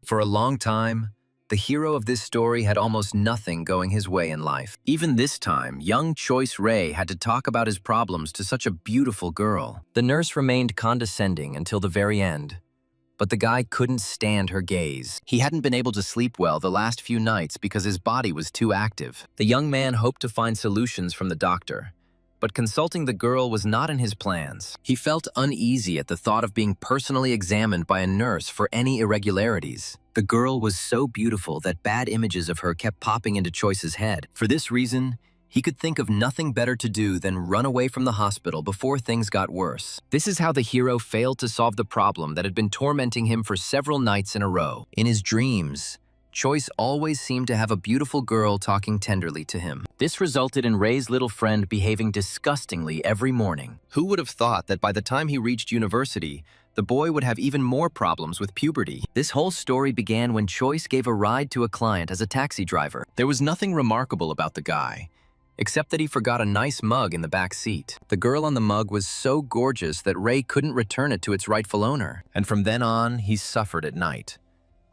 For a long time, the hero of this story had almost nothing going his way in life. Even this time, young Choice Ray had to talk about his problems to such a beautiful girl. The nurse remained condescending until the very end, but the guy couldn't stand her gaze. He hadn't been able to sleep well the last few nights because his body was too active. The young man hoped to find solutions from the doctor, but consulting the girl was not in his plans. He felt uneasy at the thought of being personally examined by a nurse for any irregularities. The girl was so beautiful that bad images of her kept popping into Choice's head. For this reason, he could think of nothing better to do than run away from the hospital before things got worse. This is how the hero failed to solve the problem that had been tormenting him for several nights in a row. In his dreams, Choice always seemed to have a beautiful girl talking tenderly to him. This resulted in Ray's little friend behaving disgustingly every morning. Who would have thought that by the time he reached university, the boy would have even more problems with puberty? This whole story began when Choice gave a ride to a client as a taxi driver. There was nothing remarkable about the guy, except that he forgot a nice mug in the back seat. The girl on the mug was so gorgeous that Ray couldn't return it to its rightful owner. And from then on, he suffered at night,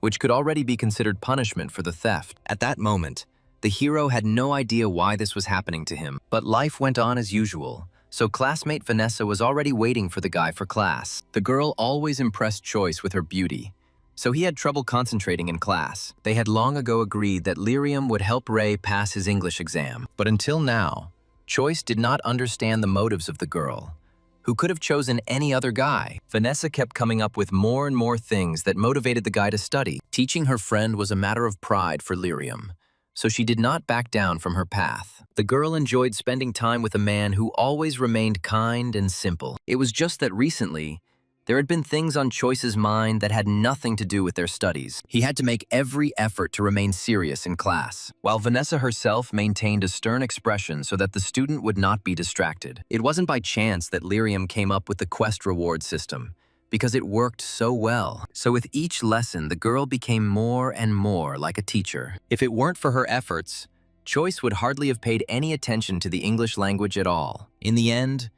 which could already be considered punishment for the theft. At that moment, the hero had no idea why this was happening to him, but life went on as usual, so classmate Vanessa was already waiting for the guy for class. The girl always impressed Choice with her beauty, so he had trouble concentrating in class. They had long ago agreed that lyrium would help Ray pass his English exam, but until now, Choice did not understand the motives of the girl, who could have chosen any other guy. Vanessa kept coming up with more and more things that motivated the guy to study. Teaching her friend was a matter of pride for lyrium, so she did not back down from her path. The girl enjoyed spending time with a man who always remained kind and simple. It was just that recently, there had been things on Choice's mind that had nothing to do with their studies. He had to make every effort to remain serious in class, while Vanessa herself maintained a stern expression so that the student would not be distracted. It wasn't by chance that lyrium came up with the quest reward system, because it worked so well. So with each lesson, the girl became more and more like a teacher. If it weren't for her efforts, Choice would hardly have paid any attention to the English language at all. In the end,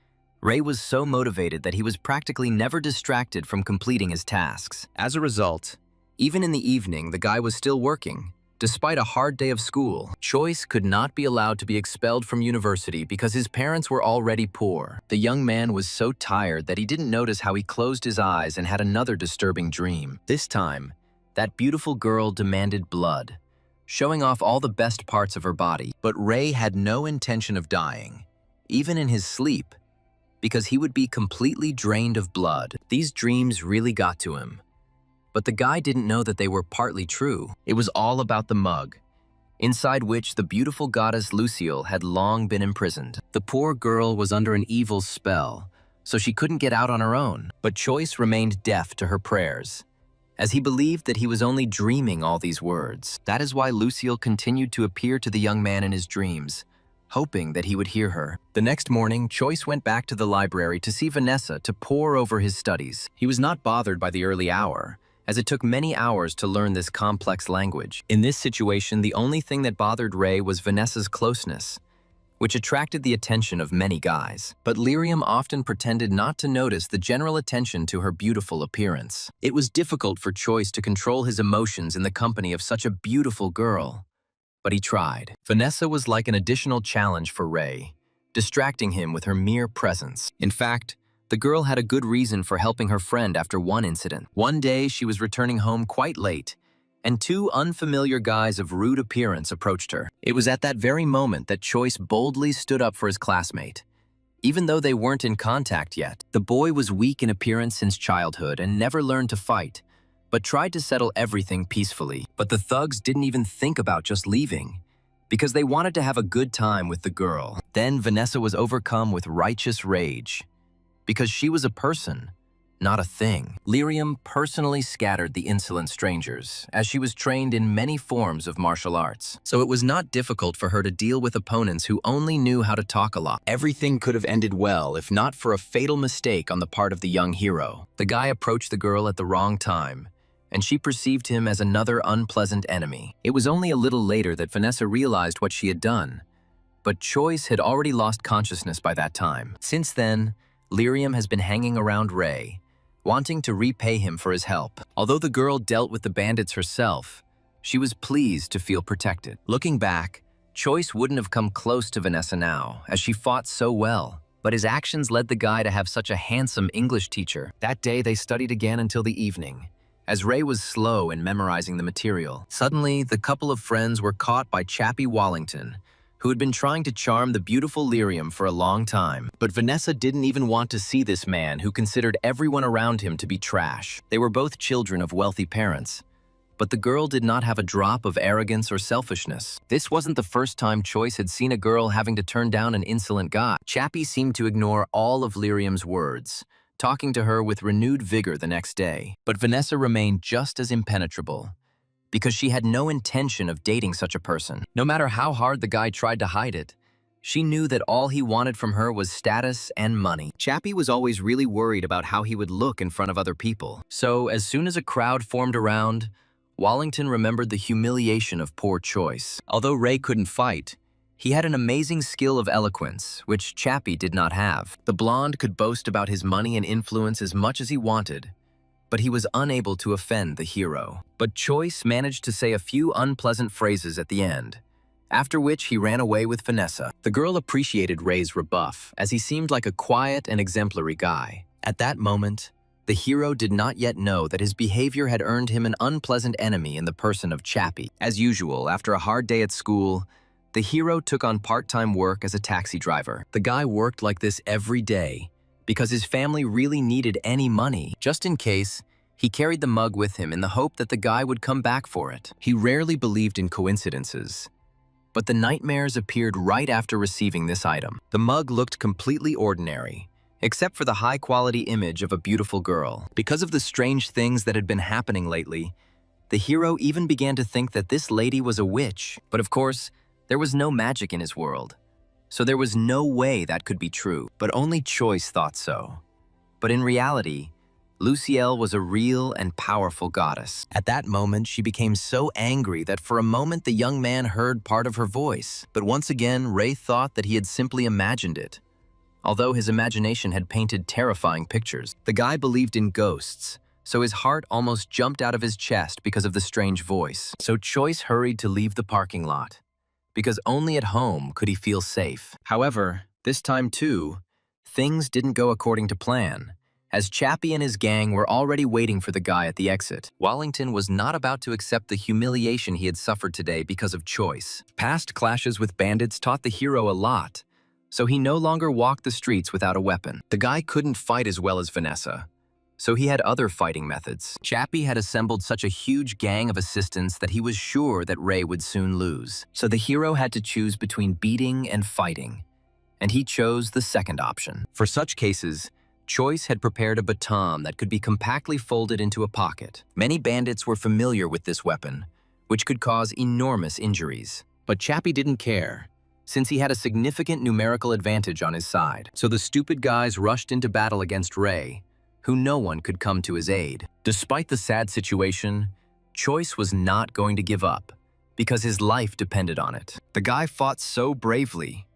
Ray was so motivated that he was practically never distracted from completing his tasks. As a result, even in the evening, the guy was still working. Despite a hard day of school, Choice could not be allowed to be expelled from university because his parents were already poor. The young man was so tired that he didn't notice how he closed his eyes and had another disturbing dream. This time, that beautiful girl demanded blood, showing off all the best parts of her body. But Ray had no intention of dying, even in his sleep, because he would be completely drained of blood. These dreams really got to him. But the guy didn't know that they were partly true. It was all about the mug, inside which the beautiful goddess Lucille had long been imprisoned. The poor girl was under an evil spell, so she couldn't get out on her own. But Choice remained deaf to her prayers, as he believed that he was only dreaming all these words. That is why Lucille continued to appear to the young man in his dreams, hoping that he would hear her. The next morning, Choice went back to the library to see Vanessa to pore over his studies. He was not bothered by the early hour, as it took many hours to learn this complex language. In this situation, the only thing that bothered Ray was Vanessa's closeness, which attracted the attention of many guys. But lyrium often pretended not to notice the general attention to her beautiful appearance. It was difficult for Choice to control his emotions in the company of such a beautiful girl, but he tried. Vanessa was like an additional challenge for Ray, distracting him with her mere presence. In fact, the girl had a good reason for helping her friend after one incident. One day, she was returning home quite late, and two unfamiliar guys of rude appearance approached her. It was at that very moment that Choice boldly stood up for his classmate, even though they weren't in contact yet. The boy was weak in appearance since childhood and never learned to fight, but tried to settle everything peacefully. But the thugs didn't even think about just leaving, because they wanted to have a good time with the girl. Then Vanessa was overcome with righteous rage, because she was a person, not a thing. Lyrium personally scattered the insolent strangers, as she was trained in many forms of martial arts. So it was not difficult for her to deal with opponents who only knew how to talk a lot. Everything could have ended well if not for a fatal mistake on the part of the young hero. The guy approached the girl at the wrong time, and she perceived him as another unpleasant enemy. It was only a little later that Vanessa realized what she had done, but Choice had already lost consciousness by that time. Since then, lyrium has been hanging around Ray, wanting to repay him for his help. Although the girl dealt with the bandits herself, she was pleased to feel protected. Looking back, Choice wouldn't have come close to Vanessa now, as she fought so well. But his actions led the guy to have such a handsome English teacher. That day they studied again until the evening, as Ray was slow in memorizing the material. Suddenly, the couple of friends were caught by Chappie Wallington, who had been trying to charm the beautiful Lyrium for a long time. But Vanessa didn't even want to see this man who considered everyone around him to be trash. They were both children of wealthy parents, but the girl did not have a drop of arrogance or selfishness. This wasn't the first time Choice had seen a girl having to turn down an insolent guy. Chappie seemed to ignore all of Lyrium's words, talking to her with renewed vigor the next day. But Vanessa remained just as impenetrable, because she had no intention of dating such a person. No matter how hard the guy tried to hide it, she knew that all he wanted from her was status and money. Chappie was always really worried about how he would look in front of other people. So as soon as a crowd formed around, Wallington remembered the humiliation of poor Choice. Although Ray couldn't fight, he had an amazing skill of eloquence, which Chappie did not have. The blonde could boast about his money and influence as much as he wanted, but he was unable to offend the hero. But Choice managed to say a few unpleasant phrases at the end, after which he ran away with Vanessa. The girl appreciated Ray's rebuff, as he seemed like a quiet and exemplary guy. At that moment, the hero did not yet know that his behavior had earned him an unpleasant enemy in the person of Chappie. As usual, after a hard day at school, the hero took on part-time work as a taxi driver. The guy worked like this every day because his family really needed any money. Just in case, he carried the mug with him in the hope that the guy would come back for it. He rarely believed in coincidences, but the nightmares appeared right after receiving this item. The mug looked completely ordinary, except for the high-quality image of a beautiful girl. Because of the strange things that had been happening lately, the hero even began to think that this lady was a witch. But of course, there was no magic in his world, so there was no way that could be true. But only Choice thought so. But in reality, Lucielle was a real and powerful goddess. At that moment, she became so angry that for a moment the young man heard part of her voice. But once again, Ray thought that he had simply imagined it, although his imagination had painted terrifying pictures. The guy believed in ghosts, so his heart almost jumped out of his chest because of the strange voice. So Choice hurried to leave the parking lot, because only at home could he feel safe. However, this time too, things didn't go according to plan, as Chappie and his gang were already waiting for the guy at the exit. Wallington was not about to accept the humiliation he had suffered today because of Choice. Past clashes with bandits taught the hero a lot, so he no longer walked the streets without a weapon. The guy couldn't fight as well as Vanessa, so he had other fighting methods. Chappie had assembled such a huge gang of assistants that he was sure that Ray would soon lose. So the hero had to choose between beating and fighting, and he chose the second option. For such cases, Choice had prepared a baton that could be compactly folded into a pocket. Many bandits were familiar with this weapon, which could cause enormous injuries. But Chappie didn't care, since he had a significant numerical advantage on his side. So the stupid guys rushed into battle against Ray, who no one could come to his aid. Despite the sad situation, Choice was not going to give up, because his life depended on it. The guy fought so bravely,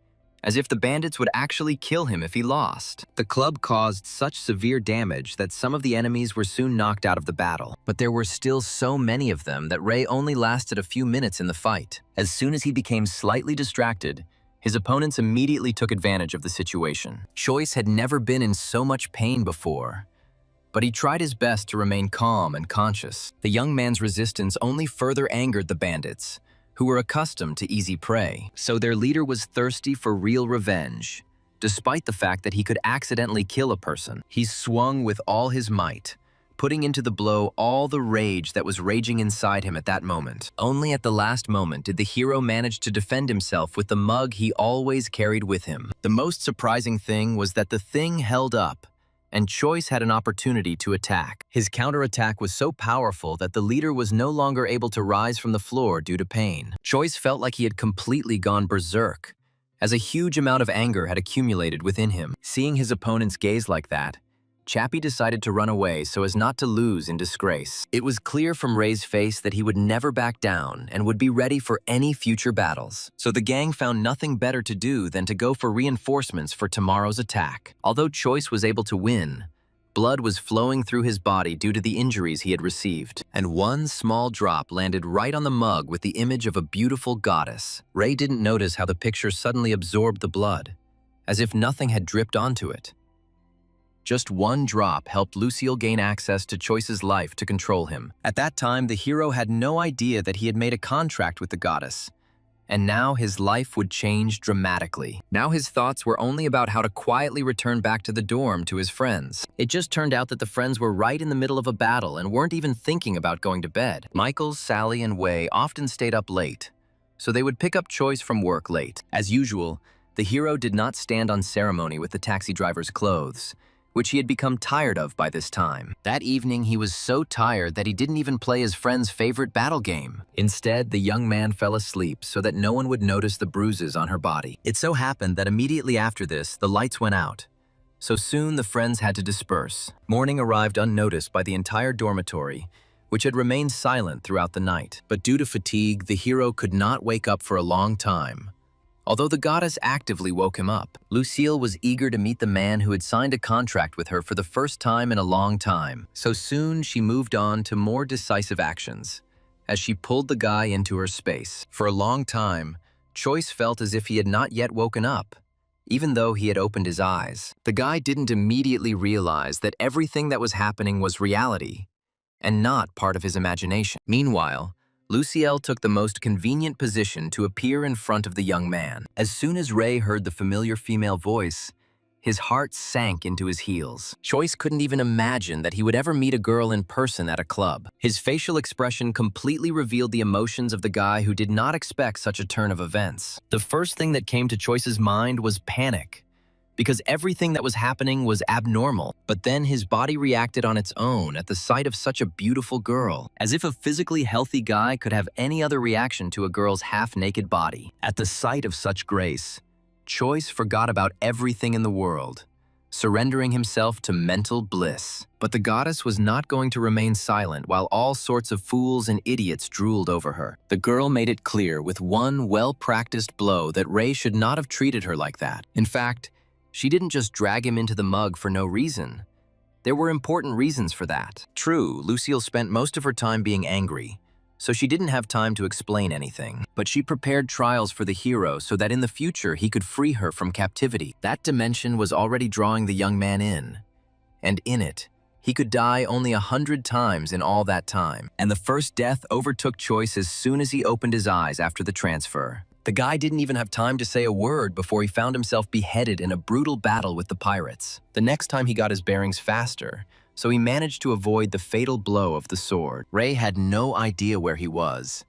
as if the bandits would actually kill him if he lost. The club caused such severe damage that some of the enemies were soon knocked out of the battle. But there were still so many of them that Ray only lasted a few minutes in the fight. As soon as he became slightly distracted, his opponents immediately took advantage of the situation. Choice had never been in so much pain before, but he tried his best to remain calm and conscious. The young man's resistance only further angered the bandits, who were accustomed to easy prey. So their leader was thirsty for real revenge. Despite the fact that he could accidentally kill a person, he swung with all his might, putting into the blow all the rage that was raging inside him at that moment. Only at the last moment did the hero manage to defend himself with the mug he always carried with him. The most surprising thing was that the thing held up, and Choice had an opportunity to attack. His counterattack was so powerful that the leader was no longer able to rise from the floor due to pain. Choice felt like he had completely gone berserk, as a huge amount of anger had accumulated within him. Seeing his opponent's gaze like that, Chappie decided to run away so as not to lose in disgrace. It was clear from Ray's face that he would never back down and would be ready for any future battles. So the gang found nothing better to do than to go for reinforcements for tomorrow's attack. Although Choice was able to win, Blood was flowing through his body due to the injuries he had received, and one small drop landed right on the mug with the image of a beautiful goddess. Ray didn't notice how the picture suddenly absorbed the blood, as if nothing had dripped onto it. Just one drop helped Lucille gain access to Choice's life to control him. At that time, the hero had no idea that he had made a contract with the goddess, and now his life would change dramatically. Now his thoughts were only about how to quietly return back to the dorm to his friends. It just turned out that the friends were right in the middle of a battle and weren't even thinking about going to bed. Michael, Sally, and Wei often stayed up late, so they would pick up Choice from work late. As usual, the hero did not stand on ceremony with the taxi driver's clothes, which he had become tired of by this time. That evening, he was so tired that he didn't even play his friend's favorite battle game. Instead, the young man fell asleep so that no one would notice the bruises on her body. It so happened that immediately after this, the lights went out. So soon, the friends had to disperse. Morning arrived unnoticed by the entire dormitory, which had remained silent throughout the night. But due to fatigue, the hero could not wake up for a long time, although the goddess actively woke him up. Lucille was eager to meet the man who had signed a contract with her for the first time in a long time. So soon she moved on to more decisive actions, as she pulled the guy into her space. For a long time, Choice felt as if he had not yet woken up, even though he had opened his eyes. The guy didn't immediately realize that everything that was happening was reality, and not part of his imagination. Meanwhile, Lucille took the most convenient position to appear in front of the young man. As soon as Ray heard the familiar female voice, his heart sank into his heels. Choice couldn't even imagine that he would ever meet a girl in person at a club. His facial expression completely revealed the emotions of the guy who did not expect such a turn of events. The first thing that came to Choice's mind was panic, because everything that was happening was abnormal. But then his body reacted on its own at the sight of such a beautiful girl, as if a physically healthy guy could have any other reaction to a girl's half-naked body. At the sight of such grace, Choice forgot about everything in the world, surrendering himself to mental bliss. But the goddess was not going to remain silent while all sorts of fools and idiots drooled over her. The girl made it clear with one well-practiced blow that Ray should not have treated her like that. In fact, she didn't just drag him into the mug for no reason. There were important reasons for that. True, Lucille spent most of her time being angry, so she didn't have time to explain anything. But she prepared trials for the hero so that in the future he could free her from captivity. That dimension was already drawing the young man in, and in it, he could die only 100 times in all that time. And the first death overtook Choice as soon as he opened his eyes after the transfer. The guy didn't even have time to say a word before he found himself beheaded in a brutal battle with the pirates. The next time he got his bearings faster, so he managed to avoid the fatal blow of the sword. Ray had no idea where he was,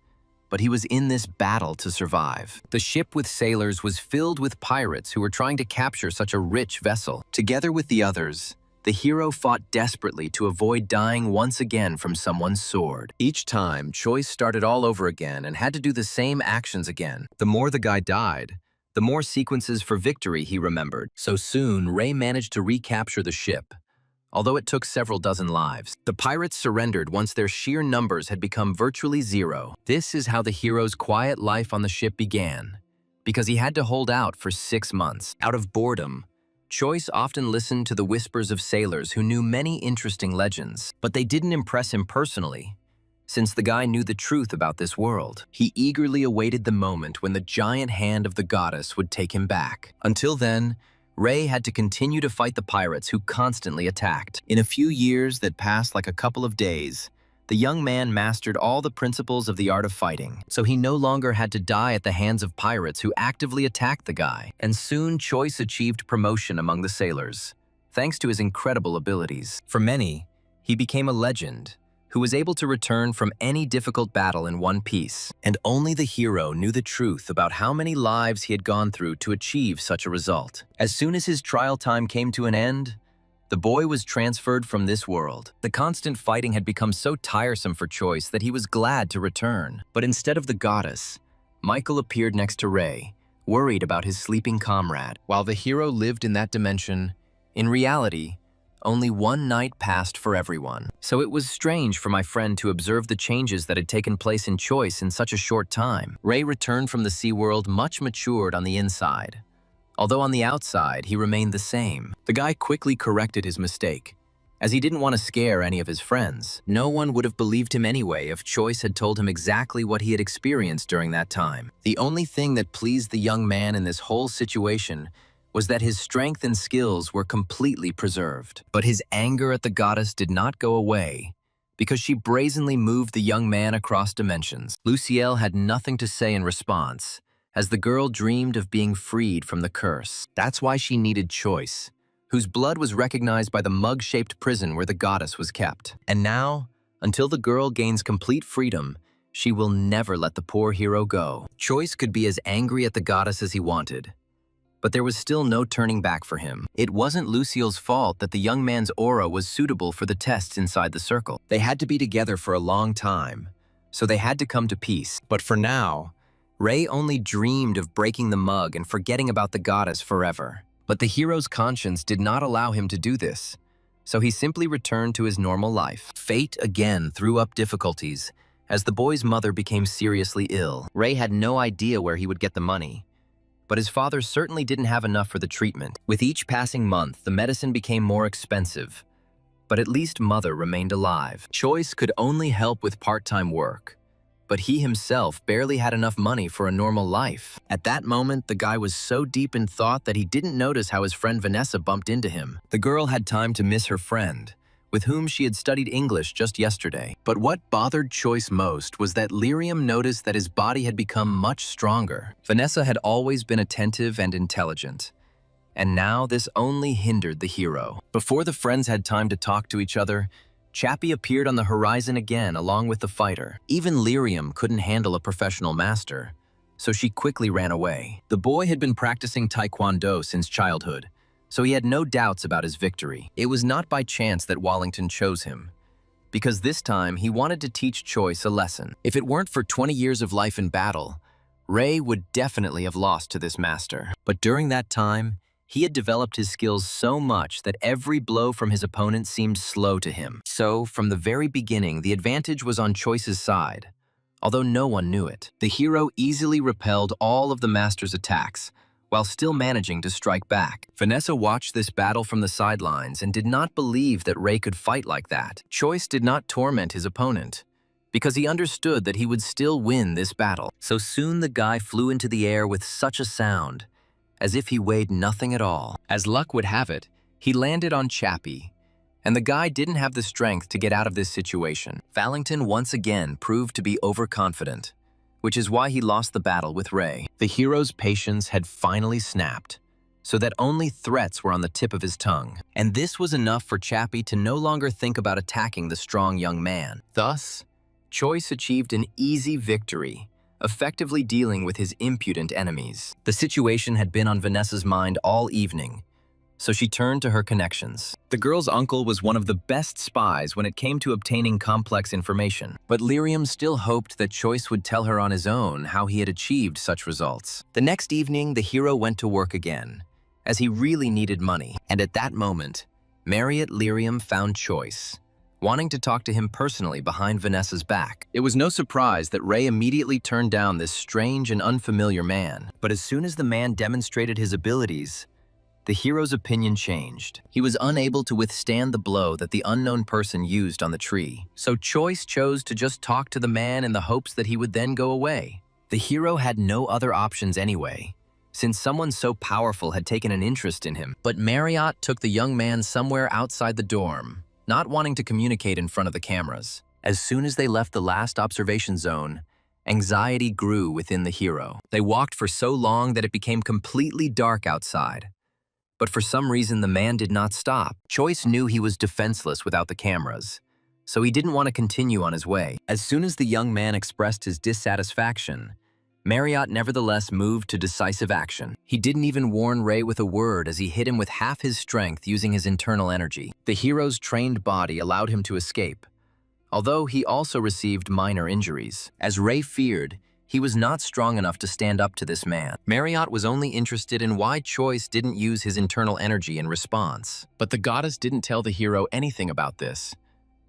but he was in this battle to survive. The ship with sailors was filled with pirates who were trying to capture such a rich vessel. Together with the others, the hero fought desperately to avoid dying once again from someone's sword. Each time, Choice started all over again and had to do the same actions again. The more the guy died, the more sequences for victory he remembered. So soon, Ray managed to recapture the ship, although it took several dozen lives. The pirates surrendered once their sheer numbers had become virtually zero. This is how the hero's quiet life on the ship began, because he had to hold out for 6 months. Out of boredom, Choice often listened to the whispers of sailors who knew many interesting legends, but they didn't impress him personally, since the guy knew the truth about this world. He eagerly awaited the moment when the giant hand of the goddess would take him back. Until then, Ray had to continue to fight the pirates who constantly attacked. In a few years that passed like a couple of days, the young man mastered all the principles of the art of fighting, so he no longer had to die at the hands of pirates who actively attacked the guy. And soon Choice achieved promotion among the sailors, thanks to his incredible abilities. For many, he became a legend who was able to return from any difficult battle in one piece. And only the hero knew the truth about how many lives he had gone through to achieve such a result. As soon as his trial time came to an end, the boy was transferred from this world. The constant fighting had become so tiresome for Choice that he was glad to return. But instead of the goddess, Michael appeared next to Ray, worried about his sleeping comrade. While the hero lived in that dimension, in reality, only one night passed for everyone. So it was strange for my friend to observe the changes that had taken place in Choice in such a short time. Ray returned from the sea world much matured on the inside, although on the outside, he remained the same. The guy quickly corrected his mistake, as he didn't want to scare any of his friends. No one would have believed him anyway if Choice had told him exactly what he had experienced during that time. The only thing that pleased the young man in this whole situation was that his strength and skills were completely preserved. But his anger at the goddess did not go away, because she brazenly moved the young man across dimensions. Luciel had nothing to say in response, as the girl dreamed of being freed from the curse. That's why she needed Choice, whose blood was recognized by the mug-shaped prison where the goddess was kept. And now, until the girl gains complete freedom, she will never let the poor hero go. Choice could be as angry at the goddess as he wanted, but there was still no turning back for him. It wasn't Luciel's fault that the young man's aura was suitable for the tests inside the circle. They had to be together for a long time, so they had to come to peace. But for now, Ray only dreamed of breaking the mug and forgetting about the goddess forever. But the hero's conscience did not allow him to do this, so he simply returned to his normal life. Fate again threw up difficulties as the boy's mother became seriously ill. Ray had no idea where he would get the money, but his father certainly didn't have enough for the treatment. With each passing month, the medicine became more expensive, but at least Mother remained alive. Choice could only help with part-time work, but he himself barely had enough money for a normal life. At that moment, the guy was so deep in thought that he didn't notice how his friend Vanessa bumped into him. The girl had time to miss her friend, with whom she had studied English just yesterday. But what bothered Choice most was that Lyrium noticed that his body had become much stronger. Vanessa had always been attentive and intelligent, and now this only hindered the hero. Before the friends had time to talk to each other, Chappie appeared on the horizon again along with the fighter. Even Lyrium couldn't handle a professional master, so she quickly ran away. The boy had been practicing Taekwondo since childhood, so he had no doubts about his victory. It was not by chance that Wallington chose him, because this time he wanted to teach Choice a lesson. If it weren't for 20 years of life in battle, Ray would definitely have lost to this master. But during that time, he had developed his skills so much that every blow from his opponent seemed slow to him. So, from the very beginning, the advantage was on Choice's side, although no one knew it. The hero easily repelled all of the master's attacks, while still managing to strike back. Vanessa watched this battle from the sidelines and did not believe that Ray could fight like that. Choice did not torment his opponent, because he understood that he would still win this battle. So soon the guy flew into the air with such a sound, as if he weighed nothing at all. As luck would have it, he landed on Chappie, and the guy didn't have the strength to get out of this situation. Wallington once again proved to be overconfident, which is why he lost the battle with Ray. The hero's patience had finally snapped, so that only threats were on the tip of his tongue. And this was enough for Chappie to no longer think about attacking the strong young man. Thus, Choice achieved an easy victory, effectively dealing with his impudent enemies. The situation had been on Vanessa's mind all evening, so she turned to her connections. The girl's uncle was one of the best spies when it came to obtaining complex information, but Lyrium still hoped that Choice would tell her on his own how he had achieved such results. The next evening, the hero went to work again, as he really needed money, and at that moment, Marriott Lyrium found Choice, wanting to talk to him personally behind Vanessa's back. It was no surprise that Ray immediately turned down this strange and unfamiliar man, but as soon as the man demonstrated his abilities, the hero's opinion changed. He was unable to withstand the blow that the unknown person used on the tree, so Choice chose to just talk to the man in the hopes that he would then go away. The hero had no other options anyway, since someone so powerful had taken an interest in him. But Marriott took the young man somewhere outside the dorm, not wanting to communicate in front of the cameras. As soon as they left the last observation zone, anxiety grew within the hero. They walked for so long that it became completely dark outside. But for some reason, the man did not stop. Choice knew he was defenseless without the cameras, so he didn't want to continue on his way. As soon as the young man expressed his dissatisfaction, Marriott nevertheless moved to decisive action. He didn't even warn Ray with a word as he hit him with half his strength using his internal energy. The hero's trained body allowed him to escape, although he also received minor injuries. As Ray feared, he was not strong enough to stand up to this man. Marriott was only interested in why Choice didn't use his internal energy in response. But the goddess didn't tell the hero anything about this,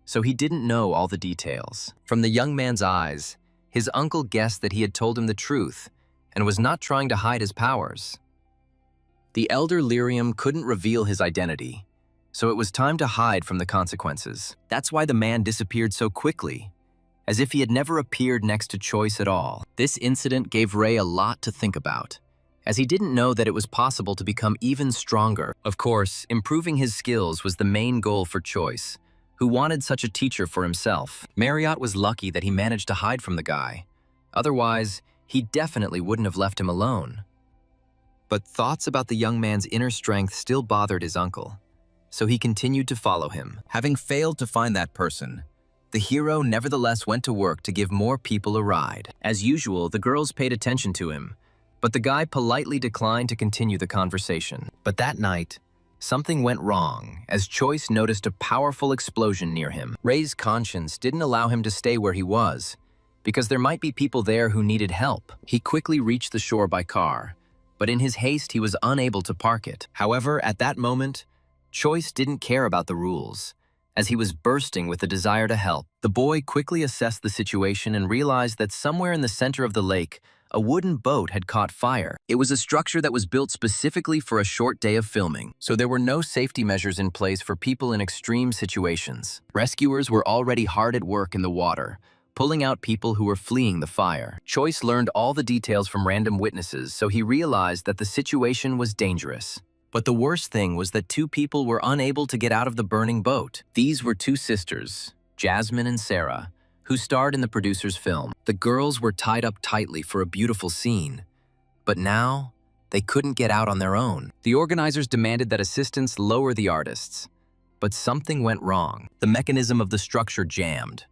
so he didn't know all the details. From the young man's eyes, his uncle guessed that he had told him the truth and was not trying to hide his powers. The elder Lyrium couldn't reveal his identity, so it was time to hide from the consequences. That's why the man disappeared so quickly, as if he had never appeared next to Choice at all. This incident gave Ray a lot to think about, as he didn't know that it was possible to become even stronger. Of course, improving his skills was the main goal for Choice, who wanted such a teacher for himself. Marriott was lucky that he managed to hide from the guy. Otherwise, he definitely wouldn't have left him alone. But thoughts about the young man's inner strength still bothered his uncle, so he continued to follow him. Having failed to find that person, the hero nevertheless went to work to give more people a ride. As usual, the girls paid attention to him, but the guy politely declined to continue the conversation. But that night, something went wrong as Choice noticed a powerful explosion near him. Ray's conscience didn't allow him to stay where he was, because there might be people there who needed help. He quickly reached the shore by car, but in his haste he was unable to park it. However, at that moment, Choice didn't care about the rules, as he was bursting with the desire to help. The boy quickly assessed the situation and realized that somewhere in the center of the lake, a wooden boat had caught fire. It was a structure that was built specifically for a short day of filming, so there were no safety measures in place for people in extreme situations. Rescuers were already hard at work in the water, pulling out people who were fleeing the fire. Choice learned all the details from random witnesses, so he realized that the situation was dangerous. But the worst thing was that two people were unable to get out of the burning boat. These were two sisters, Jasmine and Sarah, who starred in the producer's film. The girls were tied up tightly for a beautiful scene, but now they couldn't get out on their own. The organizers demanded that assistants lower the artists, but something went wrong. The mechanism of the structure jammed,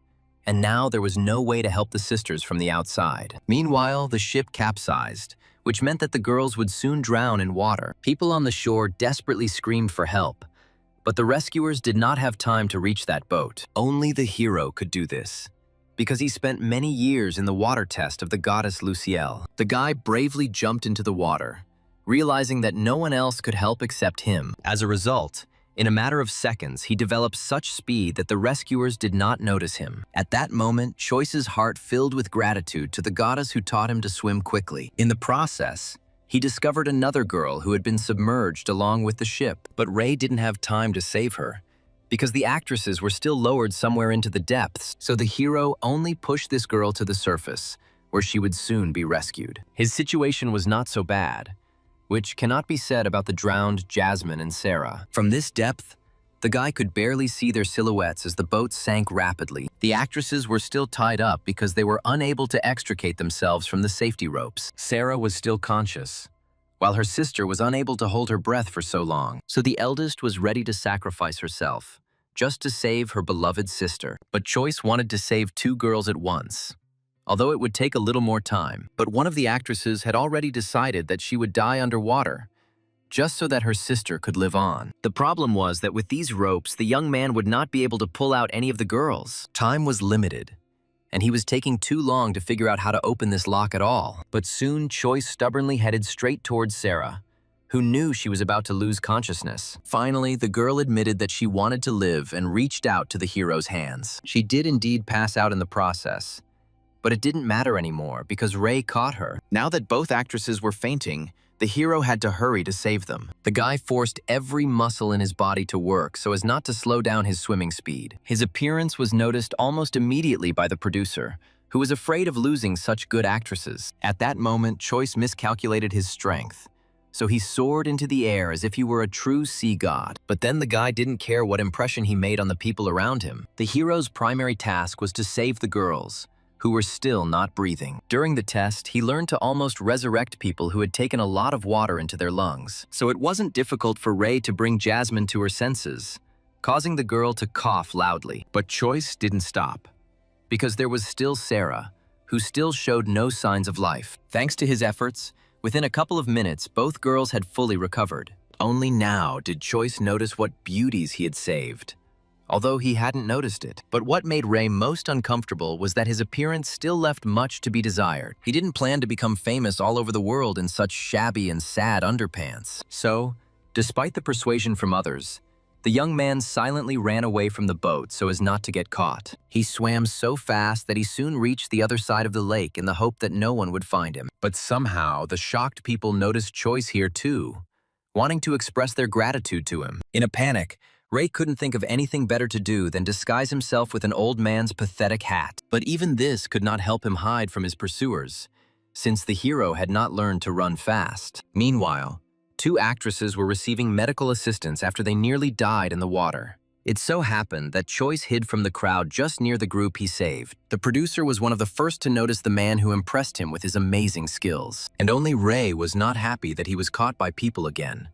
and now there was no way to help the sisters from the outside. Meanwhile, the ship capsized, which meant that the girls would soon drown in water. People on the shore desperately screamed for help, but the rescuers did not have time to reach that boat. Only the hero could do this, because he spent many years in the water test of the goddess Lucielle. The guy bravely jumped into the water, realizing that no one else could help except him. As a result, in a matter of seconds, he developed such speed that the rescuers did not notice him. At that moment, Choice's heart filled with gratitude to the goddess who taught him to swim quickly. In the process, he discovered another girl who had been submerged along with the ship, but Ray didn't have time to save her, because the actresses were still lowered somewhere into the depths, so the hero only pushed this girl to the surface, where she would soon be rescued. His situation was not so bad, which cannot be said about the drowned Jasmine and Sarah. From this depth, the guy could barely see their silhouettes as the boat sank rapidly. The actresses were still tied up because they were unable to extricate themselves from the safety ropes. Sarah was still conscious, while her sister was unable to hold her breath for so long. So the eldest was ready to sacrifice herself, just to save her beloved sister. But Choice wanted to save two girls at once, although it would take a little more time. But one of the actresses had already decided that she would die underwater, just so that her sister could live on. The problem was that with these ropes, the young man would not be able to pull out any of the girls. Time was limited, and he was taking too long to figure out how to open this lock at all. But soon, Choice stubbornly headed straight towards Sarah, who knew she was about to lose consciousness. Finally, the girl admitted that she wanted to live and reached out to the hero's hands. She did indeed pass out in the process, but it didn't matter anymore because Ray caught her. Now that both actresses were fainting, the hero had to hurry to save them. The guy forced every muscle in his body to work so as not to slow down his swimming speed. His appearance was noticed almost immediately by the producer, who was afraid of losing such good actresses. At that moment, Choice miscalculated his strength, so he soared into the air as if he were a true sea god. But then the guy didn't care what impression he made on the people around him. The hero's primary task was to save the girls, who were still not breathing. During the test, he learned to almost resurrect people who had taken a lot of water into their lungs. So it wasn't difficult for Ray to bring Jasmine to her senses, causing the girl to cough loudly. But Choice didn't stop, because there was still Sarah, who still showed no signs of life. Thanks to his efforts, within a couple of minutes, both girls had fully recovered. Only now did Choice notice what beauties he had saved, although he hadn't noticed it. But what made Ray most uncomfortable was that his appearance still left much to be desired. He didn't plan to become famous all over the world in such shabby and sad underpants. So, despite the persuasion from others, the young man silently ran away from the boat so as not to get caught. He swam so fast that he soon reached the other side of the lake in the hope that no one would find him. But somehow, the shocked people noticed Choice here too, wanting to express their gratitude to him. In a panic, Ray couldn't think of anything better to do than disguise himself with an old man's pathetic hat. But even this could not help him hide from his pursuers, since the hero had not learned to run fast. Meanwhile, two actresses were receiving medical assistance after they nearly died in the water. It so happened that Choice hid from the crowd just near the group he saved. The producer was one of the first to notice the man who impressed him with his amazing skills. And only Ray was not happy that he was caught by people again,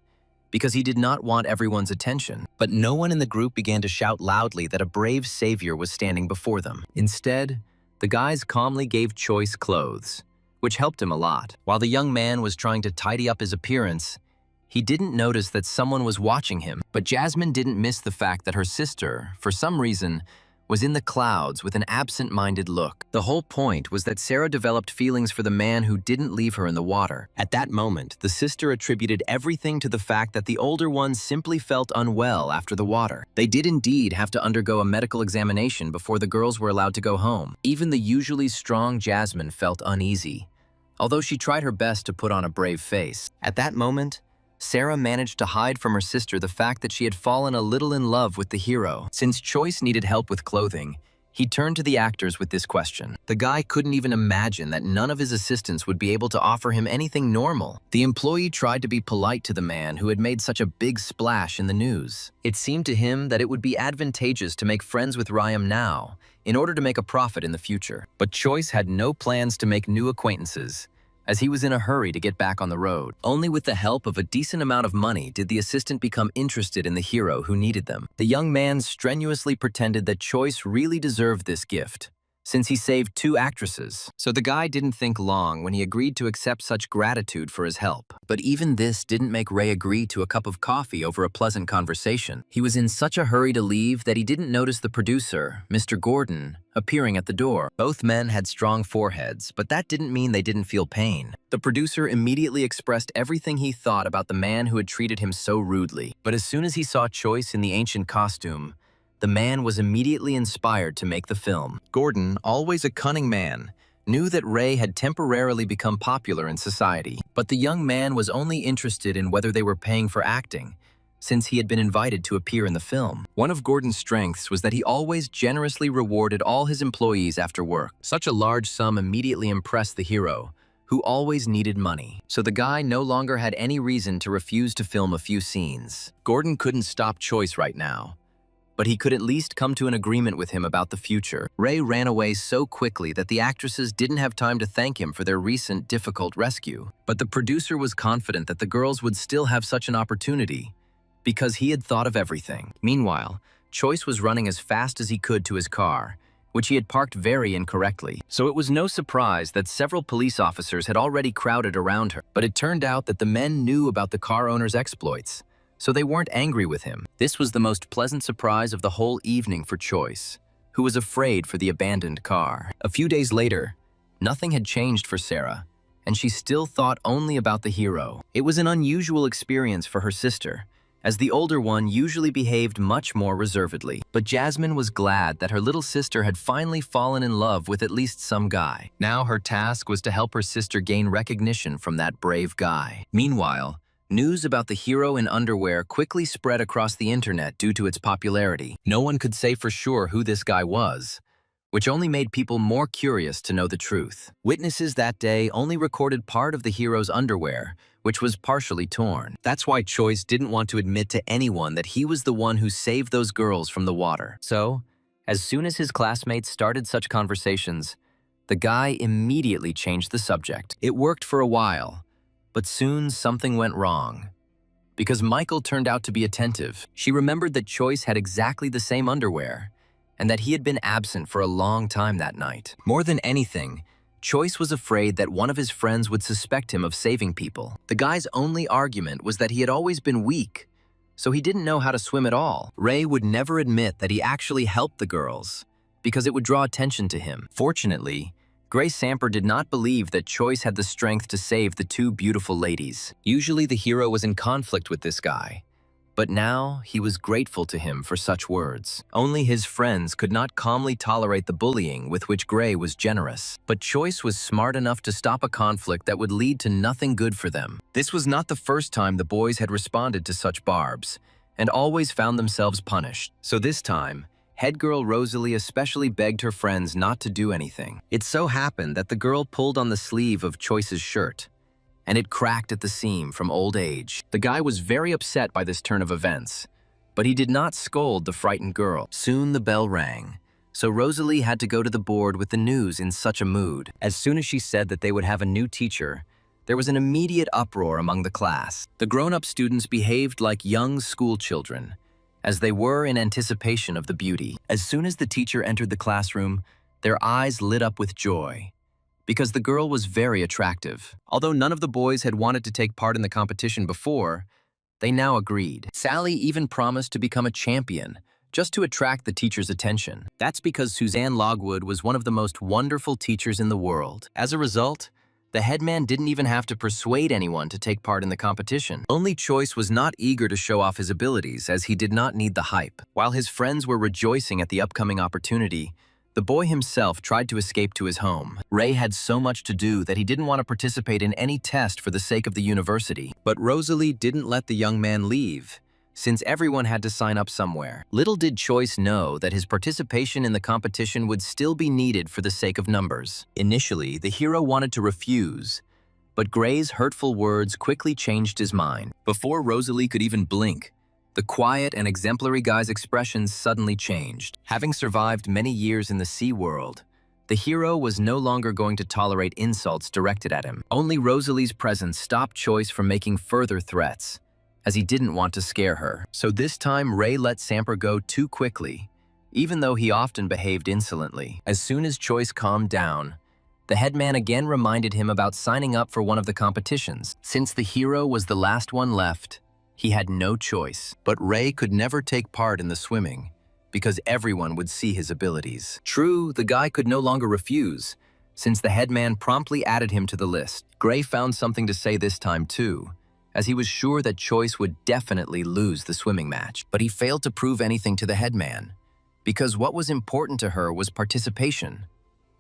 because he did not want everyone's attention. But no one in the group began to shout loudly that a brave savior was standing before them. Instead, the guys calmly gave Choice clothes, which helped him a lot. While the young man was trying to tidy up his appearance, he didn't notice that someone was watching him. But Jasmine didn't miss the fact that her sister, for some reason, was in the clouds with an absent-minded look. The whole point was that Sarah developed feelings for the man who didn't leave her in the water. At that moment, the sister attributed everything to the fact that the older one simply felt unwell after the water. They did indeed have to undergo a medical examination before the girls were allowed to go home. Even the usually strong Jasmine felt uneasy, although she tried her best to put on a brave face. At that moment, Sarah managed to hide from her sister the fact that she had fallen a little in love with the hero. Since Choice needed help with clothing, he turned to the actors with this question. The guy couldn't even imagine that none of his assistants would be able to offer him anything normal. The employee tried to be polite to the man who had made such a big splash in the news. It seemed to him that it would be advantageous to make friends with Ryam now, in order to make a profit in the future. But Choice had no plans to make new acquaintances, as he was in a hurry to get back on the road. Only with the help of a decent amount of money did the assistant become interested in the hero who needed them. The young man strenuously pretended that Choice really deserved this gift, since he saved two actresses. So the guy didn't think long when he agreed to accept such gratitude for his help. But even this didn't make Ray agree to a cup of coffee over a pleasant conversation. He was in such a hurry to leave that he didn't notice the producer, Mr. Gordon, appearing at the door. Both men had strong foreheads, but that didn't mean they didn't feel pain. The producer immediately expressed everything he thought about the man who had treated him so rudely. But as soon as he saw Choice in the ancient costume, the man was immediately inspired to make the film. Gordon, always a cunning man, knew that Ray had temporarily become popular in society. But the young man was only interested in whether they were paying for acting, since he had been invited to appear in the film. One of Gordon's strengths was that he always generously rewarded all his employees after work. Such a large sum immediately impressed the hero, who always needed money. So the guy no longer had any reason to refuse to film a few scenes. Gordon couldn't stop Choice right now, but he could at least come to an agreement with him about the future. Ray ran away so quickly that the actresses didn't have time to thank him for their recent difficult rescue. But the producer was confident that the girls would still have such an opportunity, because he had thought of everything. Meanwhile, Choice was running as fast as he could to his car, which he had parked very incorrectly. So it was no surprise that several police officers had already crowded around her. But it turned out that the men knew about the car owner's exploits, so they weren't angry with him. This was the most pleasant surprise of the whole evening for Choice, who was afraid for the abandoned car. A few days later, nothing had changed for Sarah, and she still thought only about the hero. It was an unusual experience for her sister, as the older one usually behaved much more reservedly. But Jasmine was glad that her little sister had finally fallen in love with at least some guy. Now her task was to help her sister gain recognition from that brave guy. Meanwhile, news about the hero in underwear quickly spread across the internet due to its popularity. No one could say for sure who this guy was, which only made people more curious to know the truth. Witnesses that day only recorded part of the hero's underwear, which was partially torn. That's why Choice didn't want to admit to anyone that he was the one who saved those girls from the water. So, as soon as his classmates started such conversations, the guy immediately changed the subject. It worked for a while, but soon something went wrong. Because Michael turned out to be attentive, she remembered that Choice had exactly the same underwear, and that he had been absent for a long time that night. More than anything, Choice was afraid that one of his friends would suspect him of saving people. The guy's only argument was that he had always been weak, so he didn't know how to swim at all. Ray would never admit that he actually helped the girls, because it would draw attention to him. Fortunately, Grace Samper did not believe that Choice had the strength to save the two beautiful ladies. Usually the hero was in conflict with this guy, but now he was grateful to him for such words. Only his friends could not calmly tolerate the bullying with which Gray was generous. But Choice was smart enough to stop a conflict that would lead to nothing good for them. This was not the first time the boys had responded to such barbs, and always found themselves punished. So this time, head girl Rosalie especially begged her friends not to do anything. It so happened that the girl pulled on the sleeve of Choice's shirt, and it cracked at the seam from old age. The guy was very upset by this turn of events, but he did not scold the frightened girl. Soon the bell rang, so Rosalie had to go to the board with the news in such a mood. As soon as she said that they would have a new teacher, there was an immediate uproar among the class. The grown-up students behaved like young school children, as they were in anticipation of the beauty. As soon as the teacher entered the classroom, their eyes lit up with joy, because the girl was very attractive. Although none of the boys had wanted to take part in the competition before, they now agreed. Sally even promised to become a champion, just to attract the teacher's attention. That's because Suzanne Logwood was one of the most wonderful teachers in the world. As a result, the headman didn't even have to persuade anyone to take part in the competition. Only Choice was not eager to show off his abilities, as he did not need the hype. While his friends were rejoicing at the upcoming opportunity, the boy himself tried to escape to his home. Ray had so much to do that he didn't want to participate in any test for the sake of the university. But Rosalie didn't let the young man leave, since everyone had to sign up somewhere. Little did Choice know that his participation in the competition would still be needed for the sake of numbers. Initially, the hero wanted to refuse, but Gray's hurtful words quickly changed his mind. Before Rosalie could even blink, the quiet and exemplary guy's expressions suddenly changed. Having survived many years in the sea world, the hero was no longer going to tolerate insults directed at him. Only Rosalie's presence stopped Choice from making further threats, as he didn't want to scare her. So this time, Ray let Samper go too quickly, even though he often behaved insolently. As soon as Choice calmed down, the headman again reminded him about signing up for one of the competitions. Since the hero was the last one left, he had no choice. But Ray could never take part in the swimming, because everyone would see his abilities. True, the guy could no longer refuse, since the headman promptly added him to the list. Gray found something to say this time too, as he was sure that Choice would definitely lose the swimming match. But he failed to prove anything to the headman, because what was important to her was participation,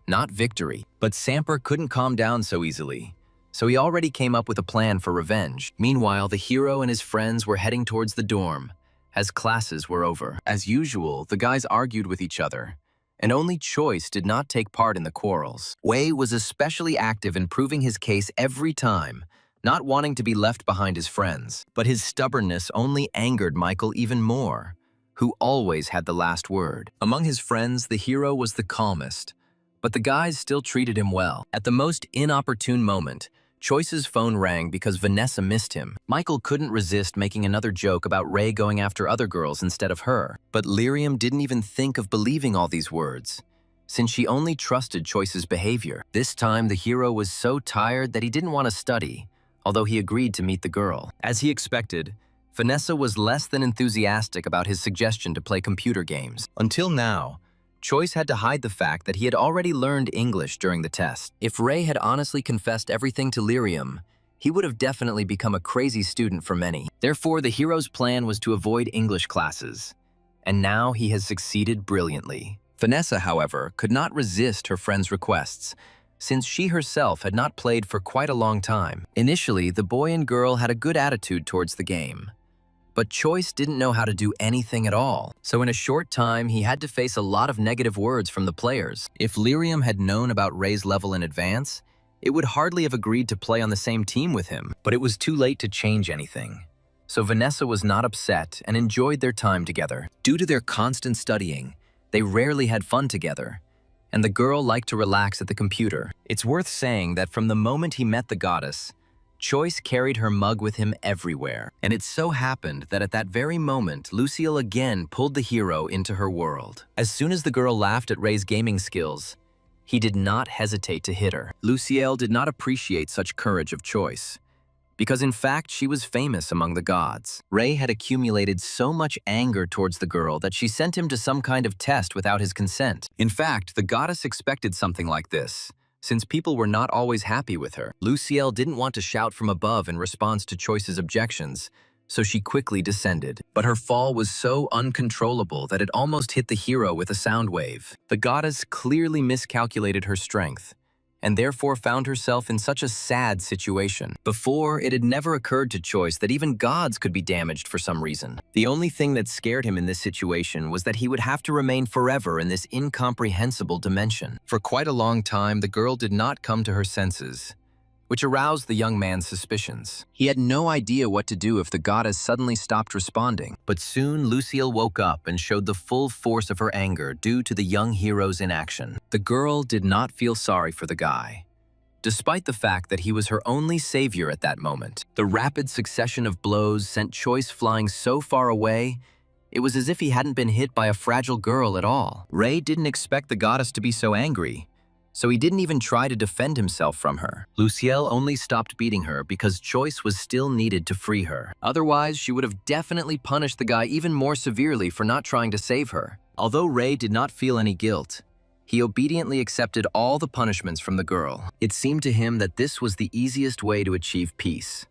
not victory. But Samper couldn't calm down so easily, so he already came up with a plan for revenge. Meanwhile, the hero and his friends were heading towards the dorm, as classes were over. As usual, the guys argued with each other, and only Choice did not take part in the quarrels. Wei was especially active in proving his case every time, not wanting to be left behind his friends. But his stubbornness only angered Michael even more, who always had the last word. Among his friends, the hero was the calmest, but the guys still treated him well. At the most inopportune moment, Choice's phone rang because Vanessa missed him. Michael couldn't resist making another joke about Ray going after other girls instead of her. But Lyrium didn't even think of believing all these words, since she only trusted Choice's behavior. This time, the hero was so tired that he didn't want to study, although he agreed to meet the girl. As he expected, Vanessa was less than enthusiastic about his suggestion to play computer games. Until now, Choice had to hide the fact that he had already learned English during the test. If Ray had honestly confessed everything to Lyrium, he would have definitely become a crazy student for many. Therefore, the hero's plan was to avoid English classes, and now he has succeeded brilliantly. Vanessa, however, could not resist her friend's requests, since she herself had not played for quite a long time. Initially, the boy and girl had a good attitude towards the game, but Choice didn't know how to do anything at all. So in a short time, he had to face a lot of negative words from the players. If Lyrium had known about Ray's level in advance, it would hardly have agreed to play on the same team with him. But it was too late to change anything. So Vanessa was not upset and enjoyed their time together. Due to their constant studying, they rarely had fun together, and the girl liked to relax at the computer. It's worth saying that from the moment he met the goddess, Choice carried her mug with him everywhere. And it so happened that at that very moment, Lucille again pulled the hero into her world. As soon as the girl laughed at Ray's gaming skills, he did not hesitate to hit her. Lucille did not appreciate such courage of Choice, because in fact she was famous among the gods. Ray had accumulated so much anger towards the girl that she sent him to some kind of test without his consent. In fact, the goddess expected something like this, since people were not always happy with her. Lucille didn't want to shout from above in response to Choice's objections, so she quickly descended. But her fall was so uncontrollable that it almost hit the hero with a sound wave. The goddess clearly miscalculated her strength, and therefore found herself in such a sad situation. Before, it had never occurred to Choice that even gods could be damaged for some reason. The only thing that scared him in this situation was that he would have to remain forever in this incomprehensible dimension. For quite a long time, the girl did not come to her senses, which aroused the young man's suspicions. He had no idea what to do if the goddess suddenly stopped responding. But soon, Lucille woke up and showed the full force of her anger due to the young hero's inaction. The girl did not feel sorry for the guy, despite the fact that he was her only savior at that moment. The rapid succession of blows sent Choice flying so far away, it was as if he hadn't been hit by a fragile girl at all. Ray didn't expect the goddess to be so angry, so he didn't even try to defend himself from her. Lucille only stopped beating her because Choice was still needed to free her. Otherwise, she would have definitely punished the guy even more severely for not trying to save her. Although Ray did not feel any guilt, he obediently accepted all the punishments from the girl. It seemed to him that this was the easiest way to achieve peace.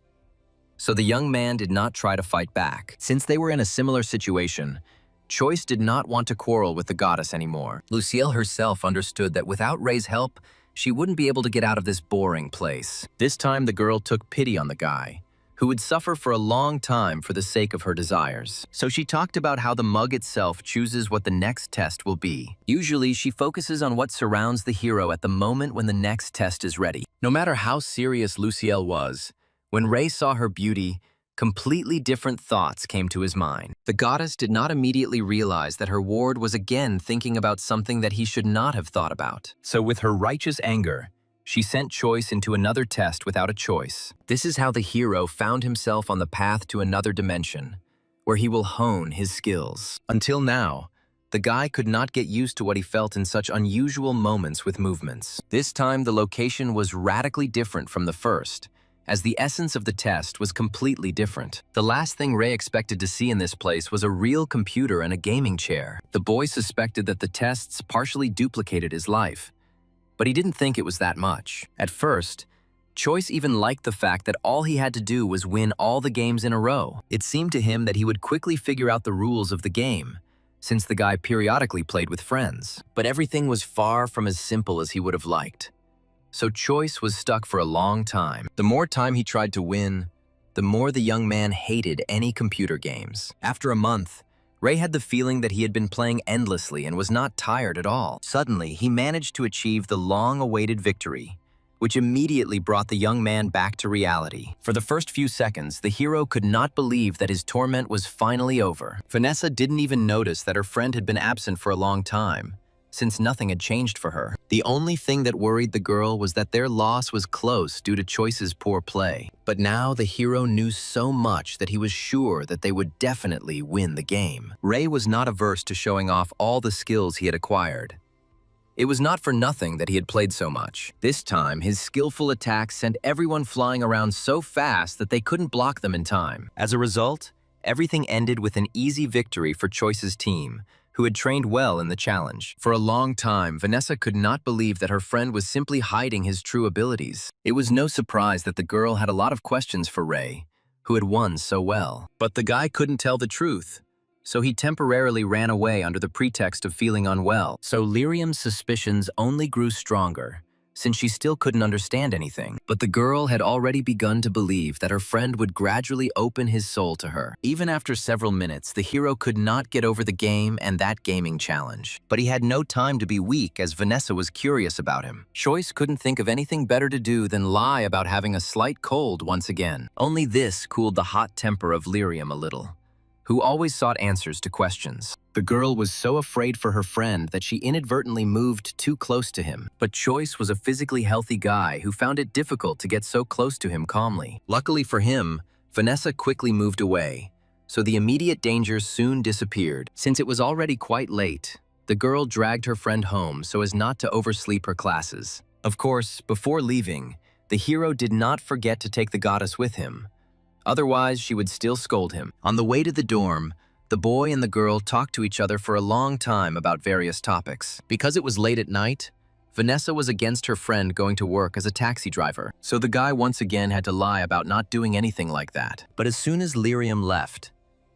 So the young man did not try to fight back. Since they were in a similar situation, Choice did not want to quarrel with the goddess anymore. Lucille herself understood that without Ray's help, she wouldn't be able to get out of this boring place. This time the girl took pity on the guy, who would suffer for a long time for the sake of her desires. So she talked about how the mug itself chooses what the next test will be. Usually, she focuses on what surrounds the hero at the moment when the next test is ready. No matter how serious Lucille was, when Ray saw her beauty, completely different thoughts came to his mind. The goddess did not immediately realize that her ward was again thinking about something that he should not have thought about. So with her righteous anger, she sent Choice into another test without a choice. This is how the hero found himself on the path to another dimension, where he will hone his skills. Until now, the guy could not get used to what he felt in such unusual moments with movements. This time, the location was radically different from the first, as the essence of the test was completely different. The last thing Ray expected to see in this place was a real computer and a gaming chair. The boy suspected that the tests partially duplicated his life, but he didn't think it was that much. At first, Choice even liked the fact that all he had to do was win all the games in a row. It seemed to him that he would quickly figure out the rules of the game, since the guy periodically played with friends. But everything was far from as simple as he would have liked. So Choice was stuck for a long time. The more time he tried to win, the more the young man hated any computer games. After a month, Ray had the feeling that he had been playing endlessly and was not tired at all. Suddenly, he managed to achieve the long-awaited victory, which immediately brought the young man back to reality. For the first few seconds, the hero could not believe that his torment was finally over. Vanessa didn't even notice that her friend had been absent for a long time, since nothing had changed for her. The only thing that worried the girl was that their loss was close due to Choice's poor play. But now the hero knew so much that he was sure that they would definitely win the game. Ray was not averse to showing off all the skills he had acquired. It was not for nothing that he had played so much. This time, his skillful attacks sent everyone flying around so fast that they couldn't block them in time. As a result, everything ended with an easy victory for Choice's team, who had trained well in the challenge. For a long time, Vanessa could not believe that her friend was simply hiding his true abilities. It was no surprise that the girl had a lot of questions for Ray, who had won so well. But the guy couldn't tell the truth, so he temporarily ran away under the pretext of feeling unwell. So Lyrium's suspicions only grew stronger, since she still couldn't understand anything. But the girl had already begun to believe that her friend would gradually open his soul to her. Even after several minutes, the hero could not get over the game and that gaming challenge. But he had no time to be weak, as Vanessa was curious about him. Choice couldn't think of anything better to do than lie about having a slight cold once again. Only this cooled the hot temper of Lyrium a little, who always sought answers to questions. The girl was so afraid for her friend that she inadvertently moved too close to him. But Choice was a physically healthy guy who found it difficult to get so close to him calmly. Luckily for him, Vanessa quickly moved away, so the immediate dangers soon disappeared. Since it was already quite late, the girl dragged her friend home so as not to oversleep her classes. Of course, before leaving, the hero did not forget to take the goddess with him. Otherwise, she would still scold him. On the way to the dorm, the boy and the girl talked to each other for a long time about various topics. Because it was late at night, Vanessa was against her friend going to work as a taxi driver, so the guy once again had to lie about not doing anything like that. But as soon as Lyrium left,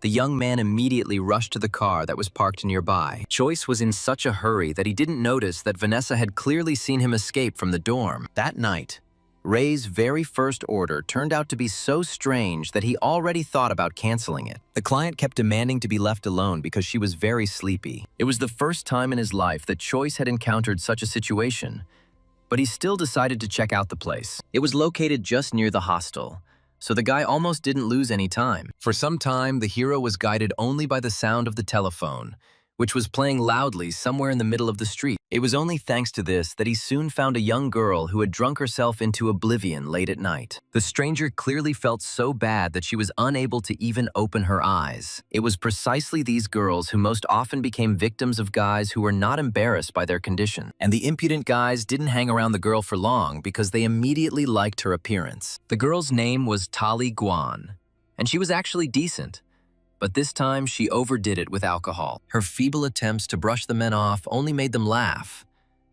The young man immediately rushed to the car that was parked nearby. Choice was in such a hurry that he didn't notice that Vanessa had clearly seen him escape from the dorm. That night, Ray's very first order turned out to be so strange that he already thought about canceling it. The client kept demanding to be left alone because she was very sleepy. It was the first time in his life that Choice had encountered such a situation, but he still decided to check out the place. It was located just near the hostel, so the guy almost didn't lose any time. For some time, the hero was guided only by the sound of the telephone, which was playing loudly somewhere in the middle of the street. It was only thanks to this that he soon found a young girl who had drunk herself into oblivion late at night. The stranger clearly felt so bad that she was unable to even open her eyes. It was precisely these girls who most often became victims of guys who were not embarrassed by their condition. And the impudent guys didn't hang around the girl for long because they immediately liked her appearance. The girl's name was Tali Guan, and she was actually decent. But this time, she overdid it with alcohol. Her feeble attempts to brush the men off only made them laugh,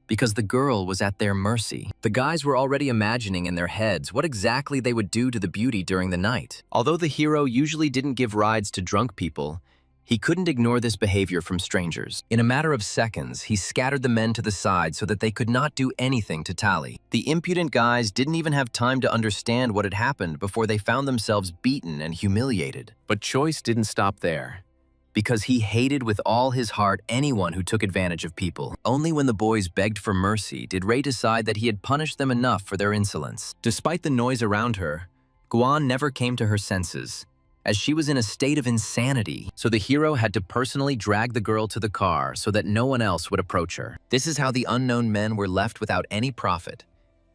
because the girl was at their mercy. The guys were already imagining in their heads what exactly they would do to the beauty during the night. Although the hero usually didn't give rides to drunk people, he couldn't ignore this behavior from strangers. In a matter of seconds, he scattered the men to the side so that they could not do anything to Tali. The impudent guys didn't even have time to understand what had happened before they found themselves beaten and humiliated. But Choice didn't stop there, because he hated with all his heart anyone who took advantage of people. Only when the boys begged for mercy did Ray decide that he had punished them enough for their insolence. Despite the noise around her, Guan never came to her senses, as she was in a state of insanity, so the hero had to personally drag the girl to the car so that no one else would approach her. This is how the unknown men were left without any profit,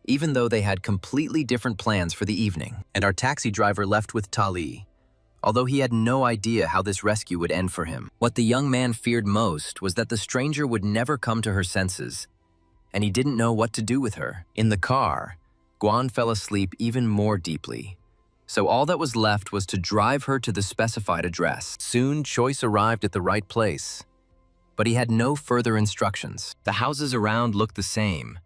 even though they had completely different plans for the evening. And our taxi driver left with Tali, although he had no idea how this rescue would end for him. What the young man feared most was that the stranger would never come to her senses, and he didn't know what to do with her. In the car, Guan fell asleep even more deeply, so all that was left was to drive her to the specified address. Soon, Choice arrived at the right place, but he had no further instructions. The houses around looked the same,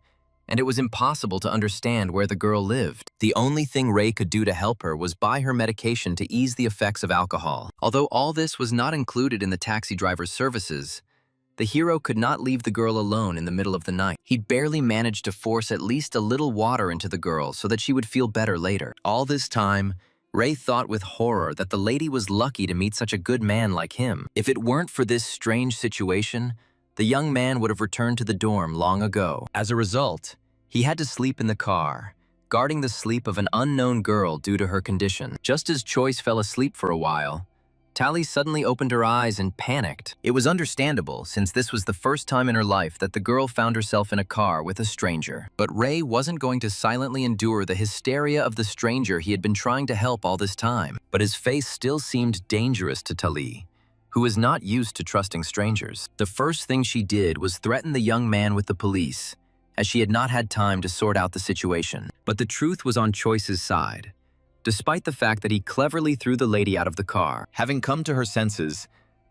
and it was impossible to understand where the girl lived. The only thing Ray could do to help her was buy her medication to ease the effects of alcohol. Although all this was not included in the taxi driver's services, the hero could not leave the girl alone in the middle of the night. He barely managed to force at least a little water into the girl so that she would feel better later. All this time, Ray thought with horror that the lady was lucky to meet such a good man like him. If it weren't for this strange situation, the young man would have returned to the dorm long ago. As a result, he had to sleep in the car, guarding the sleep of an unknown girl due to her condition. Just as Choice fell asleep for a while, Tali suddenly opened her eyes and panicked. It was understandable, since this was the first time in her life that the girl found herself in a car with a stranger. But Ray wasn't going to silently endure the hysteria of the stranger he had been trying to help all this time. But his face still seemed dangerous to Tali, who was not used to trusting strangers. The first thing she did was threaten the young man with the police, as she had not had time to sort out the situation. But the truth was on Choice's side. Despite the fact that he cleverly threw the lady out of the car, having come to her senses,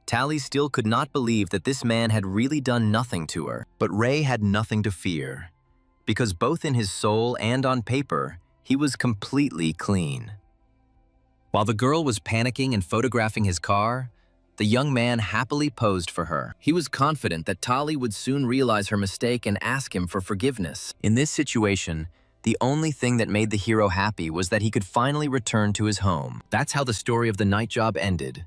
Tali still could not believe that this man had really done nothing to her. But Ray had nothing to fear, because both in his soul and on paper, he was completely clean. While the girl was panicking and photographing his car, the young man happily posed for her. He was confident that Tali would soon realize her mistake and ask him for forgiveness. In this situation, the only thing that made the hero happy was that he could finally return to his home. That's how the story of the night job ended,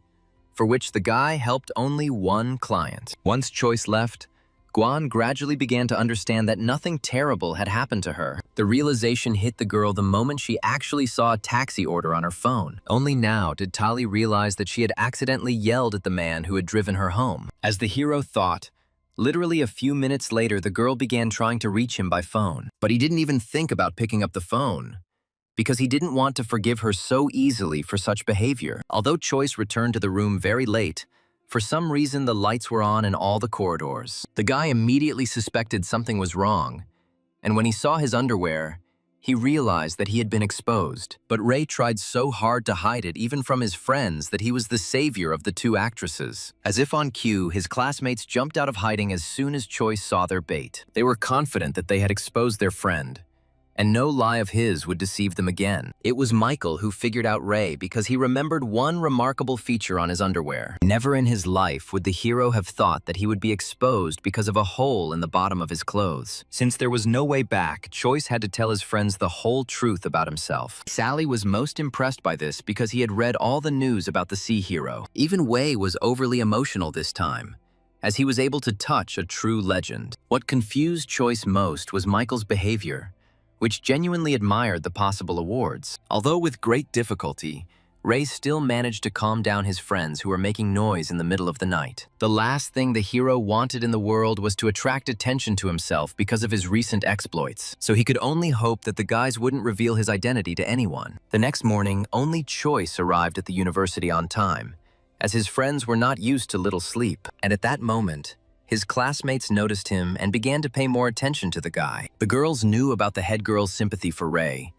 for which the guy helped only one client. Once Choice left, Guan gradually began to understand that nothing terrible had happened to her. The realization hit the girl the moment she actually saw a taxi order on her phone. Only now did Tali realize that she had accidentally yelled at the man who had driven her home. As the hero thought, literally a few minutes later, the girl began trying to reach him by phone. But he didn't even think about picking up the phone, because he didn't want to forgive her so easily for such behavior. Although Choice returned to the room very late, for some reason the lights were on in all the corridors. The guy immediately suspected something was wrong, and when he saw his underwear, he realized that he had been exposed. But Ray tried so hard to hide it even from his friends that he was the savior of the two actresses. As if on cue, his classmates jumped out of hiding as soon as Choice saw their bait. They were confident that they had exposed their friend, And no lie of his would deceive them again. It was Michael who figured out Ray because he remembered one remarkable feature on his underwear. Never in his life would the hero have thought that he would be exposed because of a hole in the bottom of his clothes. Since there was no way back, Choice had to tell his friends the whole truth about himself. Sally was most impressed by this because he had read all the news about the sea hero. Even Wei was overly emotional this time, as he was able to touch a true legend. What confused Choice most was Michael's behavior, which genuinely admired the possible awards. Although with great difficulty, Ray still managed to calm down his friends who were making noise in the middle of the night. The last thing the hero wanted in the world was to attract attention to himself because of his recent exploits, so he could only hope that the guys wouldn't reveal his identity to anyone. The next morning, only Choice arrived at the university on time, as his friends were not used to little sleep, and at that moment, his classmates noticed him and began to pay more attention to the guy. The girls knew about the head girl's sympathy for Ray,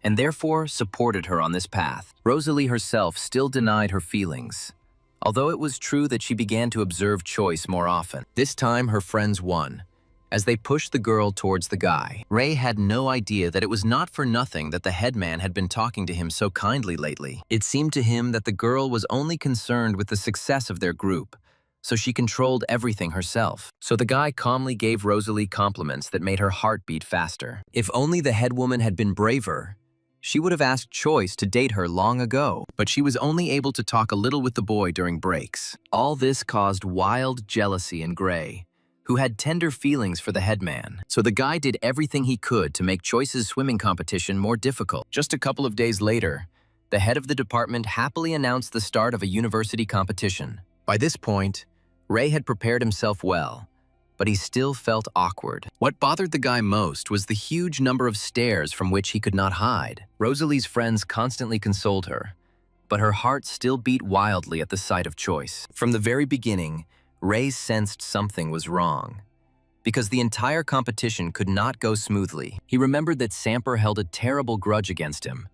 and therefore supported her on this path. Rosalie herself still denied her feelings, although it was true that she began to observe Choice more often. This time, her friends won, as they pushed the girl towards the guy. Ray had no idea that it was not for nothing that the headman had been talking to him so kindly lately. It seemed to him that the girl was only concerned with the success of their group, so she controlled everything herself. So the guy calmly gave Rosalie compliments that made her heart beat faster. If only the head woman had been braver, she would have asked Choice to date her long ago, but she was only able to talk a little with the boy during breaks. All this caused wild jealousy in Gray, who had tender feelings for the headman. So the guy did everything he could to make Choice's swimming competition more difficult. Just a couple of days later, the head of the department happily announced the start of a university competition. By this point, Ray had prepared himself well, but he still felt awkward. What bothered the guy most was the huge number of stairs from which he could not hide. Rosalie's friends constantly consoled her, but her heart still beat wildly at the sight of Choice. From the very beginning, Ray sensed something was wrong, because the entire competition could not go smoothly. He remembered that Samper held a terrible grudge against him,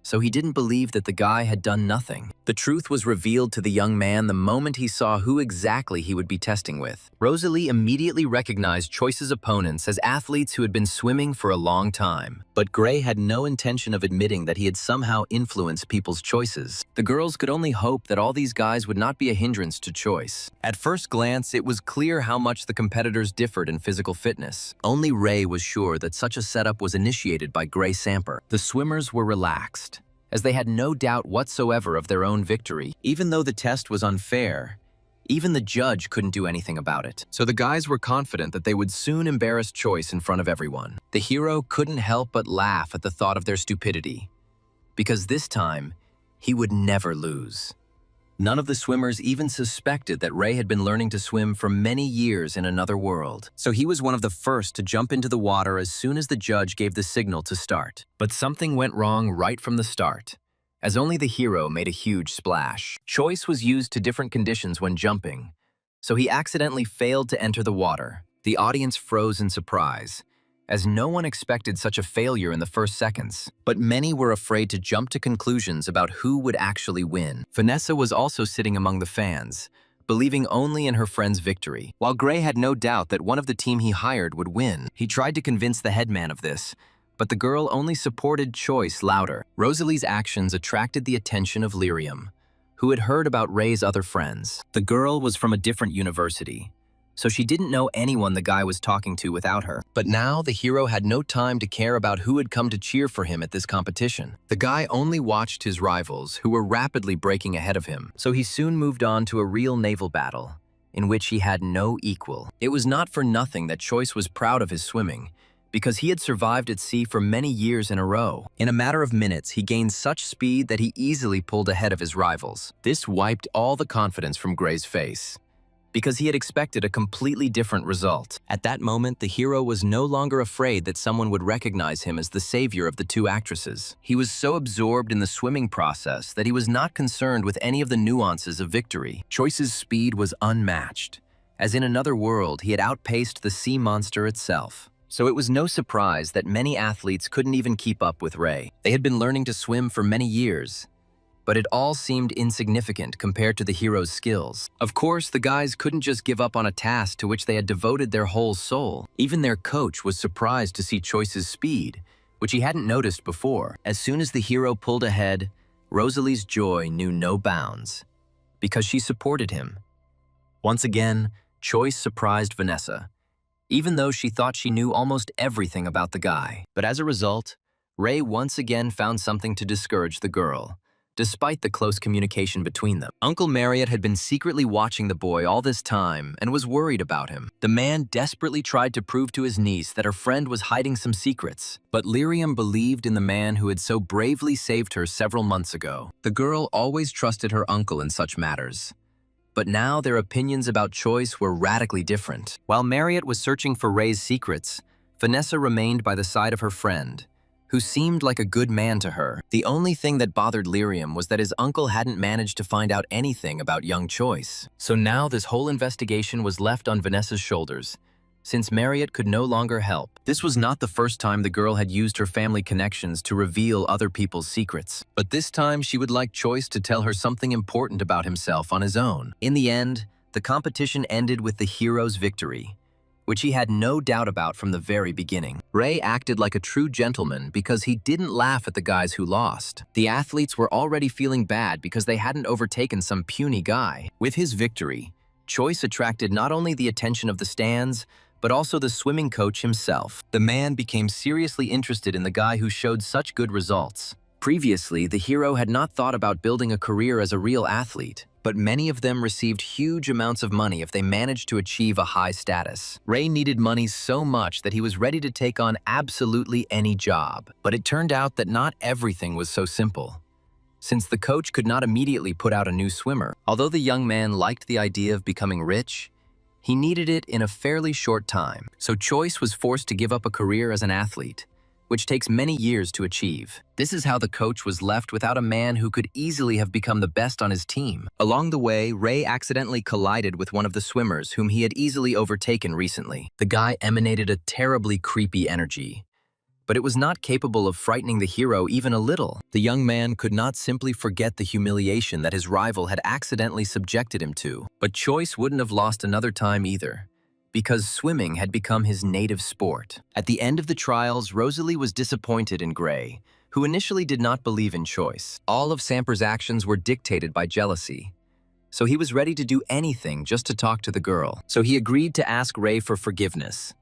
so he didn't believe that the guy had done nothing. The truth was revealed to the young man the moment he saw who exactly he would be testing with. Rosalie immediately recognized Choice's opponents as athletes who had been swimming for a long time, but Gray had no intention of admitting that he had somehow influenced people's choices. The girls could only hope that all these guys would not be a hindrance to Choice. At first glance, it was clear how much the competitors differed in physical fitness. Only Ray was sure that such a setup was initiated by Gray Samper. The swimmers were relaxed, as they had no doubt whatsoever of their own victory. Even though the test was unfair, even the judge couldn't do anything about it. So the guys were confident that they would soon embarrass Choice in front of everyone. The hero couldn't help but laugh at the thought of their stupidity, because this time, he would never lose. None of the swimmers even suspected that Ray had been learning to swim for many years in another world. So he was one of the first to jump into the water as soon as the judge gave the signal to start. But something went wrong right from the start, as only the hero made a huge splash. Choice was used to different conditions when jumping, so he accidentally failed to enter the water. The audience froze in surprise, as no one expected such a failure in the first seconds. But many were afraid to jump to conclusions about who would actually win. Vanessa was also sitting among the fans, believing only in her friend's victory, while Gray had no doubt that one of the team he hired would win. He tried to convince the headman of this, but the girl only supported Choice louder. Rosalie's actions attracted the attention of Lyrium, who had heard about Ray's other friends. The girl was from a different university, so she didn't know anyone the guy was talking to without her. But now the hero had no time to care about who had come to cheer for him at this competition. The guy only watched his rivals, who were rapidly breaking ahead of him, so he soon moved on to a real naval battle, in which he had no equal. It was not for nothing that Choice was proud of his swimming, because he had survived at sea for many years in a row. In a matter of minutes, he gained such speed that he easily pulled ahead of his rivals. This wiped all the confidence from Gray's face, because he had expected a completely different result. At that moment, the hero was no longer afraid that someone would recognize him as the savior of the two actresses. He was so absorbed in the swimming process that he was not concerned with any of the nuances of victory. Choice's speed was unmatched, as in another world he had outpaced the sea monster itself. So it was no surprise that many athletes couldn't even keep up with Ray. They had been learning to swim for many years, but it all seemed insignificant compared to the hero's skills. Of course, the guys couldn't just give up on a task to which they had devoted their whole soul. Even their coach was surprised to see Choice's speed, which he hadn't noticed before. As soon as the hero pulled ahead, Rosalie's joy knew no bounds, because she supported him. Once again, Choice surprised Vanessa, even though she thought she knew almost everything about the guy. But as a result, Ray once again found something to discourage the girl, despite the close communication between them. Uncle Marriott had been secretly watching the boy all this time and was worried about him. The man desperately tried to prove to his niece that her friend was hiding some secrets, but Lyrium believed in the man who had so bravely saved her several months ago. The girl always trusted her uncle in such matters, but now their opinions about Choice were radically different. While Marriott was searching for Ray's secrets, Vanessa remained by the side of her friend, who seemed like a good man to her. The only thing that bothered Lyrium was that his uncle hadn't managed to find out anything about young Choice. So now this whole investigation was left on Vanessa's shoulders, since Marriott could no longer help. This was not the first time the girl had used her family connections to reveal other people's secrets. But this time she would like Choice to tell her something important about himself on his own. In the end, the competition ended with the hero's victory, which he had no doubt about from the very beginning. Ray acted like a true gentleman because he didn't laugh at the guys who lost. The athletes were already feeling bad because they hadn't overtaken some puny guy. With his victory, Choice attracted not only the attention of the stands, but also the swimming coach himself. The man became seriously interested in the guy who showed such good results. Previously, the hero had not thought about building a career as a real athlete, but many of them received huge amounts of money if they managed to achieve a high status. Ray needed money so much that he was ready to take on absolutely any job. But it turned out that not everything was so simple, since the coach could not immediately put out a new swimmer. Although the young man liked the idea of becoming rich, he needed it in a fairly short time. So Choice was forced to give up a career as an athlete, which takes many years to achieve. This is how the coach was left without a man who could easily have become the best on his team. Along the way, Ray accidentally collided with one of the swimmers whom he had easily overtaken recently. The guy emanated a terribly creepy energy, but it was not capable of frightening the hero even a little. The young man could not simply forget the humiliation that his rival had accidentally subjected him to. But Choice wouldn't have lost another time either, because swimming had become his native sport. At the end of the trials, Rosalie was disappointed in Gray, who initially did not believe in Choice. All of Samper's actions were dictated by jealousy, so he was ready to do anything just to talk to the girl. So he agreed to ask Ray for forgiveness,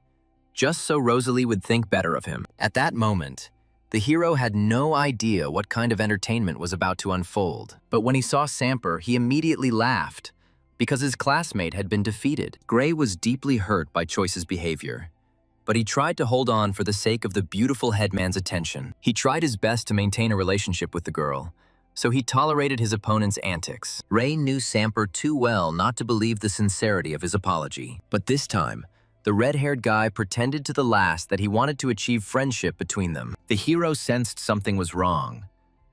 just so Rosalie would think better of him. At that moment, the hero had no idea what kind of entertainment was about to unfold. But when he saw Samper, he immediately laughed, because his classmate had been defeated. Gray was deeply hurt by Choice's behavior, but he tried to hold on for the sake of the beautiful headman's attention. He tried his best to maintain a relationship with the girl, so he tolerated his opponent's antics. Ray knew Samper too well not to believe the sincerity of his apology. But this time, the red-haired guy pretended to the last that he wanted to achieve friendship between them. The hero sensed something was wrong,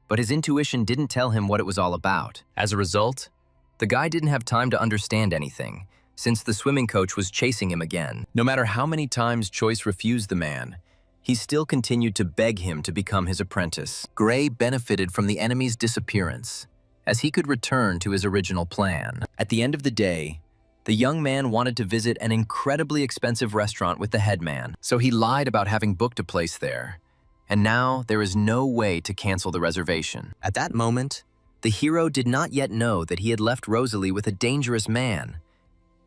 but his intuition didn't tell him what it was all about. As a result, the guy didn't have time to understand anything, since the swimming coach was chasing him again. No matter how many times Choice refused the man, he still continued to beg him to become his apprentice. Gray benefited from the enemy's disappearance, as he could return to his original plan. At the end of the day, the young man wanted to visit an incredibly expensive restaurant with the headman, so he lied about having booked a place there. And now there is no way to cancel the reservation. At that moment, the hero did not yet know that he had left Rosalie with a dangerous man,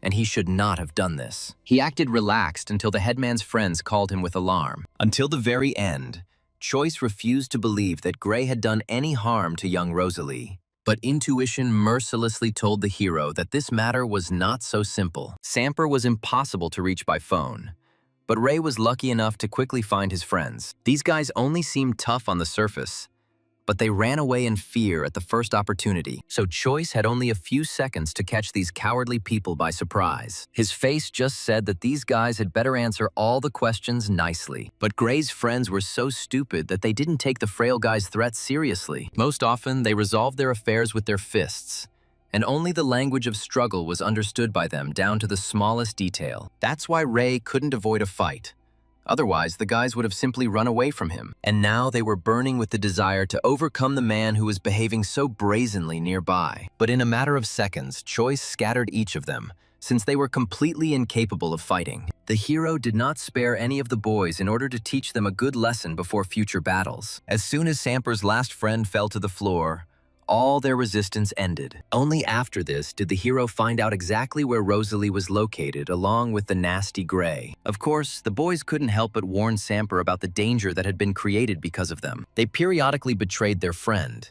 and he should not have done this. He acted relaxed until the headman's friends called him with alarm. Until the very end, Choice refused to believe that Gray had done any harm to young Rosalie. But intuition mercilessly told the hero that this matter was not so simple. Samper was impossible to reach by phone, but Ray was lucky enough to quickly find his friends. These guys only seemed tough on the surface, but they ran away in fear at the first opportunity. So Choice had only a few seconds to catch these cowardly people by surprise. His face just said that these guys had better answer all the questions nicely. But Gray's friends were so stupid that they didn't take the frail guy's threats seriously. Most often, they resolved their affairs with their fists, and only the language of struggle was understood by them down to the smallest detail. That's why Ray couldn't avoid a fight. Otherwise, the guys would have simply run away from him. And now they were burning with the desire to overcome the man who was behaving so brazenly nearby. But in a matter of seconds, Choice scattered each of them, since they were completely incapable of fighting. The hero did not spare any of the boys in order to teach them a good lesson before future battles. As soon as Samper's last friend fell to the floor, all their resistance ended. Only after this did the hero find out exactly where Rosalie was located, along with the nasty Gray. Of course, the boys couldn't help but warn Samper about the danger that had been created because of them. They periodically betrayed their friend,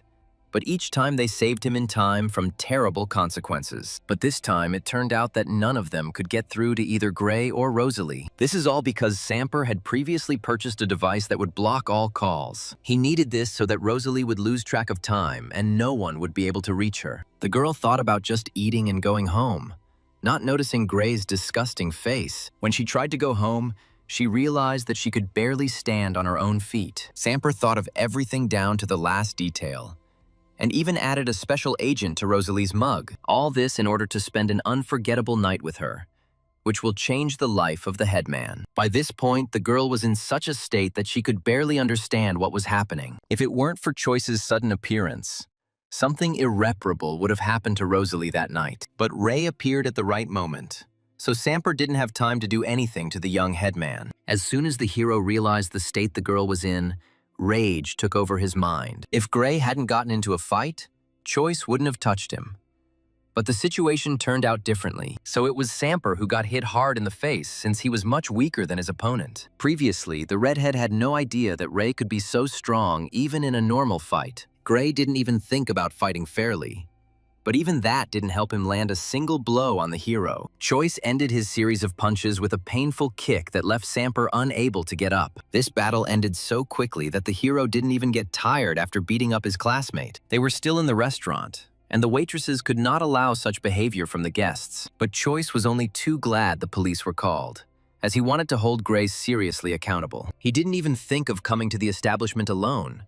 but each time they saved him in time from terrible consequences. But this time, it turned out that none of them could get through to either Gray or Rosalie. This is all because Samper had previously purchased a device that would block all calls. He needed this so that Rosalie would lose track of time and no one would be able to reach her. The girl thought about just eating and going home, not noticing Gray's disgusting face. When she tried to go home, she realized that she could barely stand on her own feet. Samper thought of everything down to the last detail, and even added a special agent to Rosalie's mug. All this in order to spend an unforgettable night with her, which will change the life of the headman. By this point, the girl was in such a state that she could barely understand what was happening. If it weren't for Choice's sudden appearance, something irreparable would have happened to Rosalie that night. But Ray appeared at the right moment, so Samper didn't have time to do anything to the young headman. As soon as the hero realized the state the girl was in, rage took over his mind. If Gray hadn't gotten into a fight, Choice wouldn't have touched him. But the situation turned out differently, so it was Samper who got hit hard in the face since he was much weaker than his opponent. Previously, the redhead had no idea that Ray could be so strong even in a normal fight. Gray didn't even think about fighting fairly. But even that didn't help him land a single blow on the hero. Choice ended his series of punches with a painful kick that left Samper unable to get up. This battle ended so quickly that the hero didn't even get tired after beating up his classmate. They were still in the restaurant, and the waitresses could not allow such behavior from the guests. But Choice was only too glad the police were called, as he wanted to hold Gray seriously accountable. He didn't even think of coming to the establishment alone,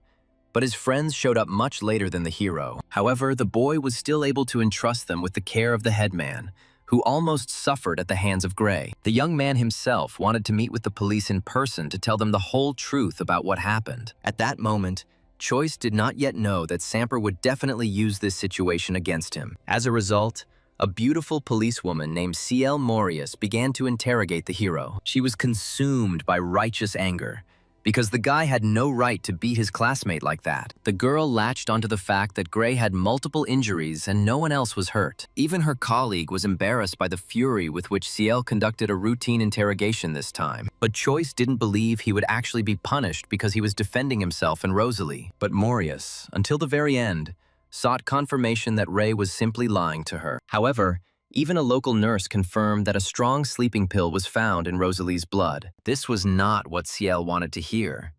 but his friends showed up much later than the hero. However, the boy was still able to entrust them with the care of the headman, who almost suffered at the hands of Gray. The young man himself wanted to meet with the police in person to tell them the whole truth about what happened. At that moment, Choice did not yet know that Samper would definitely use this situation against him. As a result, a beautiful policewoman named C.L. Morius began to interrogate the hero. She was consumed by righteous anger, because the guy had no right to beat his classmate like that. The girl latched onto the fact that Gray had multiple injuries and no one else was hurt. Even her colleague was embarrassed by the fury with which CL conducted a routine interrogation this time. But Choice didn't believe he would actually be punished because he was defending himself and Rosalie. But Morius, until the very end, sought confirmation that Ray was simply lying to her. However, even a local nurse confirmed that a strong sleeping pill was found in Rosalie's blood. This was not what Ciel wanted to hear,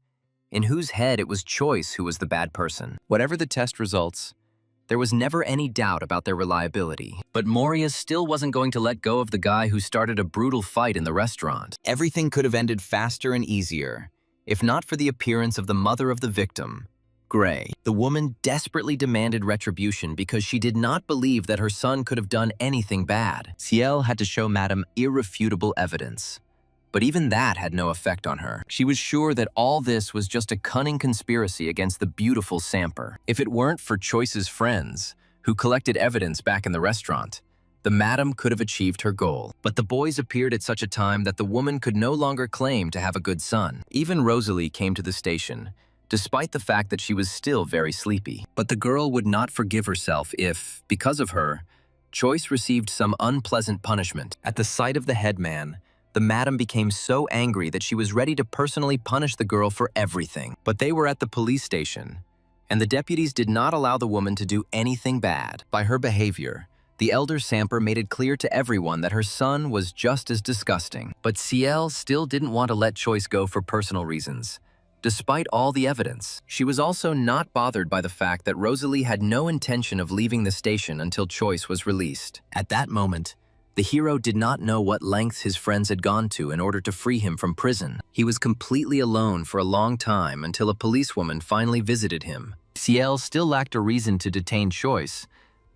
in whose head it was Choice who was the bad person. Whatever the test results, there was never any doubt about their reliability. But Morius still wasn't going to let go of the guy who started a brutal fight in the restaurant. Everything could have ended faster and easier, if not for the appearance of the mother of the victim, Gray. The woman desperately demanded retribution because she did not believe that her son could have done anything bad. Ciel had to show Madame irrefutable evidence, but even that had no effect on her. She was sure that all this was just a cunning conspiracy against the beautiful Samper. If it weren't for Choice's friends, who collected evidence back in the restaurant, the madam could have achieved her goal. But the boys appeared at such a time that the woman could no longer claim to have a good son. Even Rosalie came to the station, despite the fact that she was still very sleepy. But the girl would not forgive herself if, because of her, Choice received some unpleasant punishment. At the sight of the headman, the madam became so angry that she was ready to personally punish the girl for everything. But they were at the police station, and the deputies did not allow the woman to do anything bad. By her behavior, the elder Samper made it clear to everyone that her son was just as disgusting. But Ciel still didn't want to let Choice go for personal reasons. Despite all the evidence, she was also not bothered by the fact that Rosalie had no intention of leaving the station until Choice was released. At that moment, the hero did not know what lengths his friends had gone to in order to free him from prison. He was completely alone for a long time until a policewoman finally visited him. Ciel still lacked a reason to detain Choice,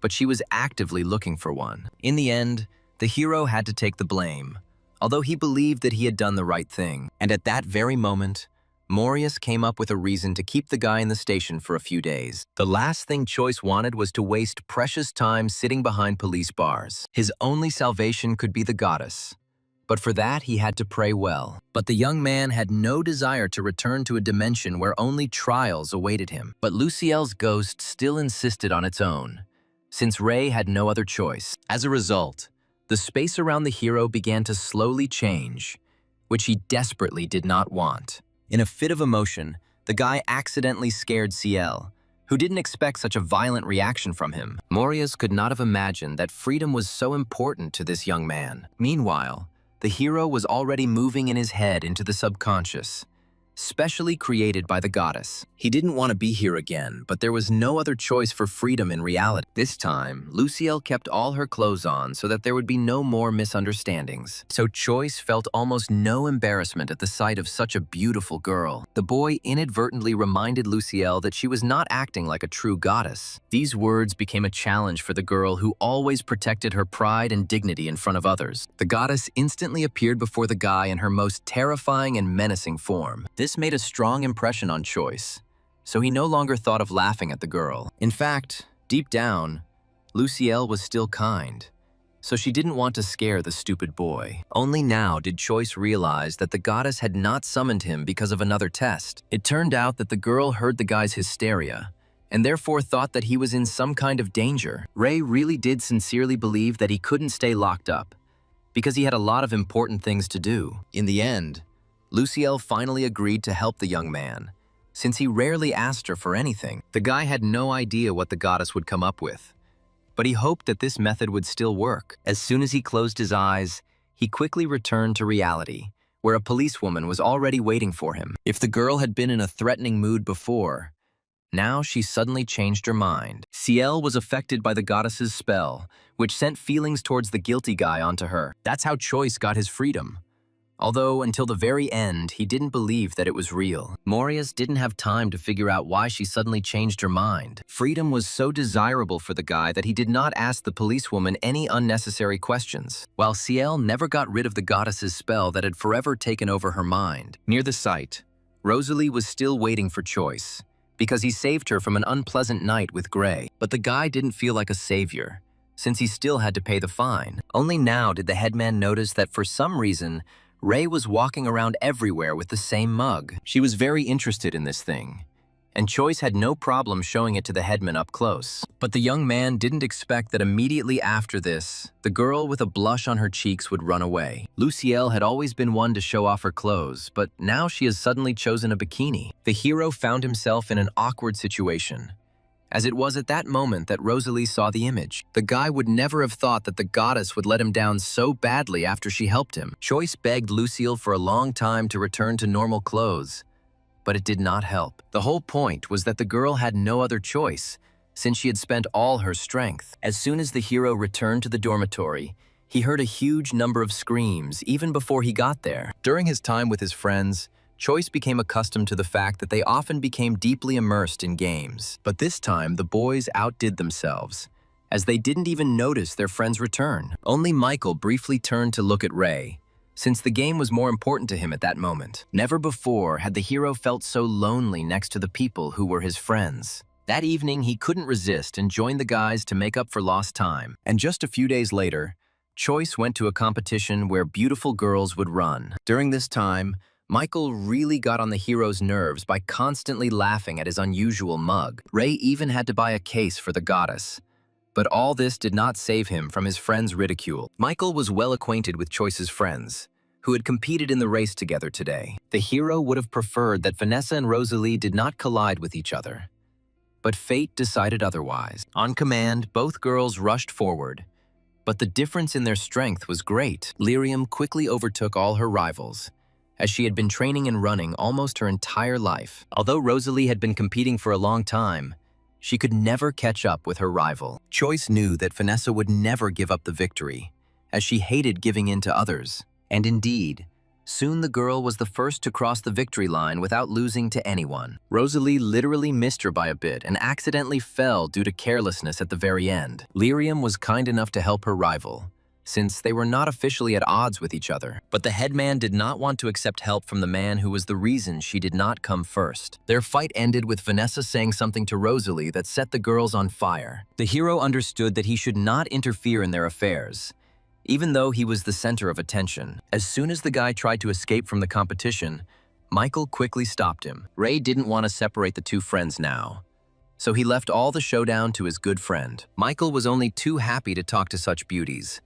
but she was actively looking for one. In the end, the hero had to take the blame, although he believed that he had done the right thing. And at that very moment, Marius came up with a reason to keep the guy in the station for a few days. The last thing Choice wanted was to waste precious time sitting behind police bars. His only salvation could be the goddess. But for that, he had to pray well. But the young man had no desire to return to a dimension where only trials awaited him. But Luciel's ghost still insisted on its own, since Ray had no other choice. As a result, the space around the hero began to slowly change, which he desperately did not want. In a fit of emotion, the guy accidentally scared Ciel, who didn't expect such a violent reaction from him. Marius could not have imagined that freedom was so important to this young man. Meanwhile, the hero was already moving in his head into the subconscious, specially created by the goddess. He didn't want to be here again, but there was no other choice for freedom in reality. This time, Luciel kept all her clothes on so that there would be no more misunderstandings. So Choice felt almost no embarrassment at the sight of such a beautiful girl. The boy inadvertently reminded Luciel that she was not acting like a true goddess. These words became a challenge for the girl who always protected her pride and dignity in front of others. The goddess instantly appeared before the guy in her most terrifying and menacing form. This made a strong impression on Choice, so he no longer thought of laughing at the girl. In fact, deep down, Luciel was still kind, so she didn't want to scare the stupid boy. Only now did Choice realize that the goddess had not summoned him because of another test. It turned out that the girl heard the guy's hysteria, and therefore thought that he was in some kind of danger. Ray really did sincerely believe that he couldn't stay locked up, because he had a lot of important things to do. In the end, Luciel finally agreed to help the young man, since he rarely asked her for anything. The guy had no idea what the goddess would come up with, but he hoped that this method would still work. As soon as he closed his eyes, he quickly returned to reality, where a policewoman was already waiting for him. If the girl had been in a threatening mood before, now she suddenly changed her mind. Ciel was affected by the goddess's spell, which sent feelings towards the guilty guy onto her. That's how Choice got his freedom. Although, until the very end, he didn't believe that it was real. Marius didn't have time to figure out why she suddenly changed her mind. Freedom was so desirable for the guy that he did not ask the policewoman any unnecessary questions, while Ciel never got rid of the goddess's spell that had forever taken over her mind. Near the site, Rosalie was still waiting for Choice, because he saved her from an unpleasant night with Gray. But the guy didn't feel like a savior, since he still had to pay the fine. Only now did the headman notice that for some reason, Ray was walking around everywhere with the same mug. She was very interested in this thing, and Choice had no problem showing it to the headman up close. But the young man didn't expect that immediately after this, the girl with a blush on her cheeks would run away. Luciel had always been one to show off her clothes, but now she has suddenly chosen a bikini. The hero found himself in an awkward situation, as it was at that moment that Rosalie saw the image. The guy would never have thought that the goddess would let him down so badly after she helped him. Choice begged Lucille for a long time to return to normal clothes, but it did not help. The whole point was that the girl had no other choice, since she had spent all her strength. As soon as the hero returned to the dormitory, he heard a huge number of screams even before he got there. During his time with his friends, Choice became accustomed to the fact that they often became deeply immersed in games. But this time, the boys outdid themselves, as they didn't even notice their friend's return. Only Michael briefly turned to look at Ray, since the game was more important to him at that moment. Never before had the hero felt so lonely next to the people who were his friends. That evening, he couldn't resist and joined the guys to make up for lost time. And just a few days later, Choice went to a competition where beautiful girls would run. During this time, Michael really got on the hero's nerves by constantly laughing at his unusual mug. Ray even had to buy a case for the goddess. But all this did not save him from his friend's ridicule. Michael was well acquainted with Choice's friends, who had competed in the race together today. The hero would have preferred that Vanessa and Rosalie did not collide with each other. But fate decided otherwise. On command, both girls rushed forward, but the difference in their strength was great. Lyrium quickly overtook all her rivals, as she had been training and running almost her entire life. Although Rosalie had been competing for a long time, she could never catch up with her rival. Choice knew that Vanessa would never give up the victory, as she hated giving in to others. And indeed, soon the girl was the first to cross the victory line without losing to anyone. Rosalie literally missed her by a bit and accidentally fell due to carelessness at the very end. Lyrium was kind enough to help her rival, since they were not officially at odds with each other. But the headman did not want to accept help from the man who was the reason she did not come first. Their fight ended with Vanessa saying something to Rosalie that set the girls on fire. The hero understood that he should not interfere in their affairs, even though he was the center of attention. As soon as the guy tried to escape from the competition, Michael quickly stopped him. Ray didn't want to separate the two friends now, so he left all the showdown to his good friend. Michael was only too happy to talk to such beauties,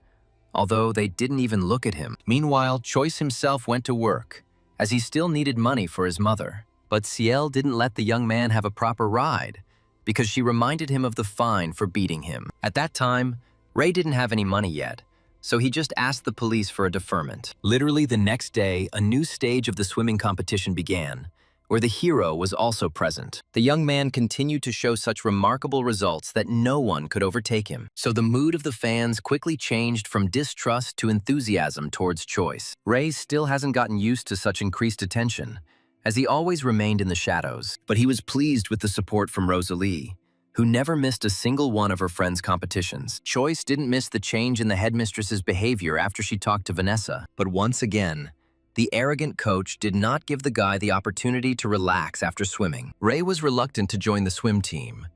although they didn't even look at him. Meanwhile, Choice himself went to work, as he still needed money for his mother. But Ciel didn't let the young man have a proper ride, because she reminded him of the fine for beating him. At that time, Ray didn't have any money yet, so he just asked the police for a deferment. Literally the next day, a new stage of the swimming competition began, where the hero was also present. The young man continued to show such remarkable results that no one could overtake him. So the mood of the fans quickly changed from distrust to enthusiasm towards Choice. Ray still hasn't gotten used to such increased attention, as he always remained in the shadows. But he was pleased with the support from Rosalie, who never missed a single one of her friends' competitions. Choice didn't miss the change in the headmistress's behavior after she talked to Vanessa. But once again, the arrogant coach did not give the guy the opportunity to relax after swimming. Ray was reluctant to join the swim team,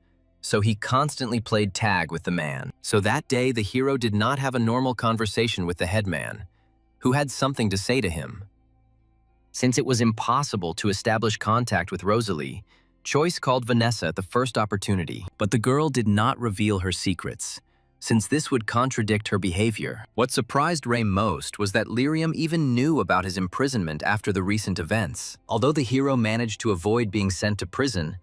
so he constantly played tag with the man. So that day, the hero did not have a normal conversation with the headman, who had something to say to him. Since it was impossible to establish contact with Rosalie, Choice called Vanessa at the first opportunity, but the girl did not reveal her secrets, since this would contradict her behavior. What surprised Ray most was that Lyrium even knew about his imprisonment after the recent events. Although the hero managed to avoid being sent to prison,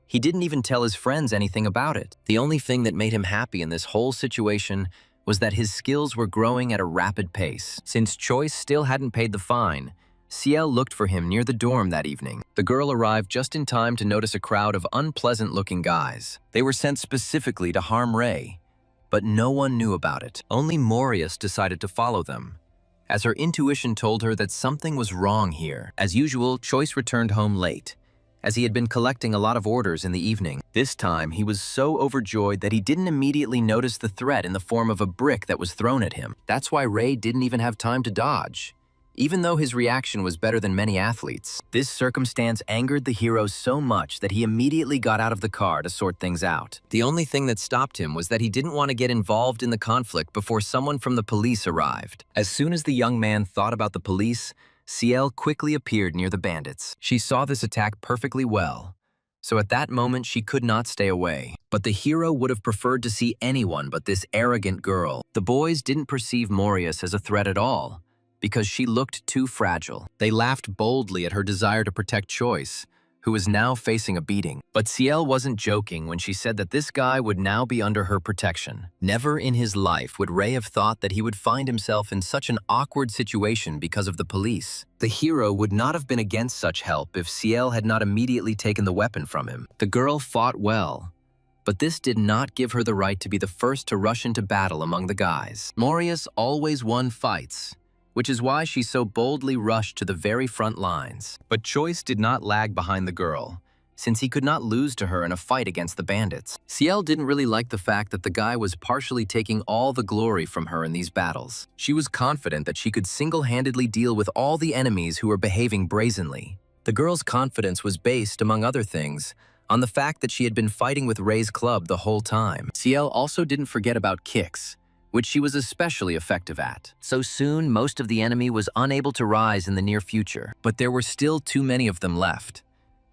he didn't even tell his friends anything about it. The only thing that made him happy in this whole situation was that his skills were growing at a rapid pace. Since Choice still hadn't paid the fine, Ciel looked for him near the dorm that evening. The girl arrived just in time to notice a crowd of unpleasant-looking guys. They were sent specifically to harm Ray, but no one knew about it. Only Morius decided to follow them, as her intuition told her that something was wrong here. As usual, Choice returned home late, as he had been collecting a lot of orders in the evening. This time, he was so overjoyed that he didn't immediately notice the threat in the form of a brick that was thrown at him. That's why Ray didn't even have time to dodge, even though his reaction was better than many athletes. This circumstance angered the hero so much that he immediately got out of the car to sort things out. The only thing that stopped him was that he didn't want to get involved in the conflict before someone from the police arrived. As soon as the young man thought about the police, Ciel quickly appeared near the bandits. She saw this attack perfectly well, so at that moment she could not stay away. But the hero would have preferred to see anyone but this arrogant girl. The boys didn't perceive Morius as a threat at all, because she looked too fragile. They laughed boldly at her desire to protect Choice, who was now facing a beating. But Ciel wasn't joking when she said that this guy would now be under her protection. Never in his life would Ray have thought that he would find himself in such an awkward situation because of the police. The hero would not have been against such help if Ciel had not immediately taken the weapon from him. The girl fought well, but this did not give her the right to be the first to rush into battle among the guys. Morius always won fights, which is why she so boldly rushed to the very front lines. But Choice did not lag behind the girl, since he could not lose to her in a fight against the bandits. Ciel didn't really like the fact that the guy was partially taking all the glory from her in these battles. She was confident that she could single-handedly deal with all the enemies who were behaving brazenly. The girl's confidence was based, among other things, on the fact that she had been fighting with Ray's club the whole time. Ciel also didn't forget about kicks, which she was especially effective at. So soon, most of the enemy was unable to rise in the near future, but there were still too many of them left,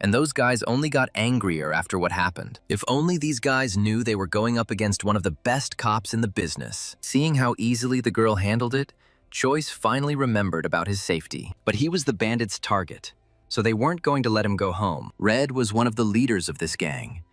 and those guys only got angrier after what happened. If only these guys knew they were going up against one of the best cops in the business. Seeing how easily the girl handled it, Choice finally remembered about his safety. But he was the bandits' target, so they weren't going to let him go home. Red was one of the leaders of this gang,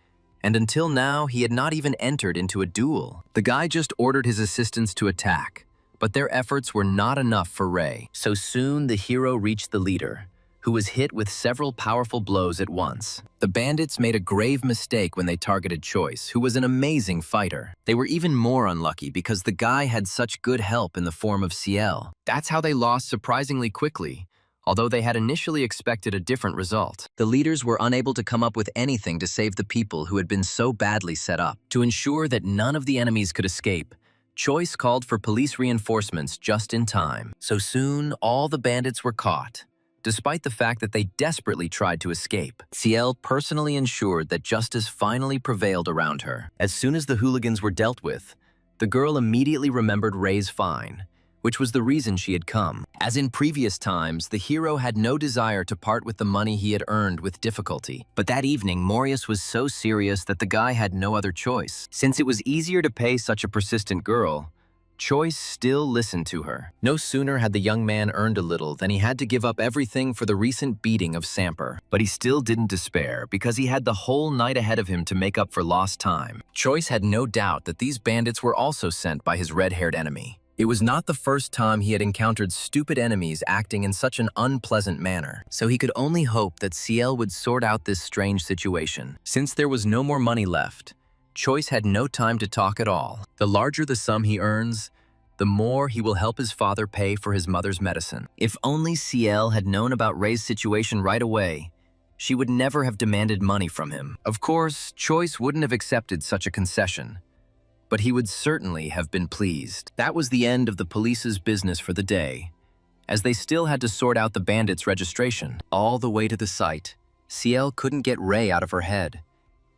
and until now, he had not even entered into a duel. The guy just ordered his assistants to attack, but their efforts were not enough for Ray. So soon, the hero reached the leader, who was hit with several powerful blows at once. The bandits made a grave mistake when they targeted Choice, who was an amazing fighter. They were even more unlucky because the guy had such good help in the form of Ciel. That's how they lost surprisingly quickly, although they had initially expected a different result. The leaders were unable to come up with anything to save the people who had been so badly set up. To ensure that none of the enemies could escape, Choice called for police reinforcements just in time. So soon, all the bandits were caught, despite the fact that they desperately tried to escape. Ciel personally ensured that justice finally prevailed around her. As soon as the hooligans were dealt with, the girl immediately remembered Ray's fine, which was the reason she had come. As in previous times, the hero had no desire to part with the money he had earned with difficulty. But that evening, Morius was so serious that the guy had no other choice. Since it was easier to pay such a persistent girl, Choice still listened to her. No sooner had the young man earned a little than he had to give up everything for the recent beating of Samper. But he still didn't despair because he had the whole night ahead of him to make up for lost time. Choice had no doubt that these bandits were also sent by his red-haired enemy. It was not the first time he had encountered stupid enemies acting in such an unpleasant manner, so he could only hope that Ciel would sort out this strange situation. Since there was no more money left, Choice had no time to talk at all. The larger the sum he earns, the more he will help his father pay for his mother's medicine. If only Ciel had known about Ray's situation right away, she would never have demanded money from him. Of course, Choice wouldn't have accepted such a concession, but he would certainly have been pleased. That was the end of the police's business for the day, as they still had to sort out the bandits' registration. All the way to the site, Ciel couldn't get Ray out of her head,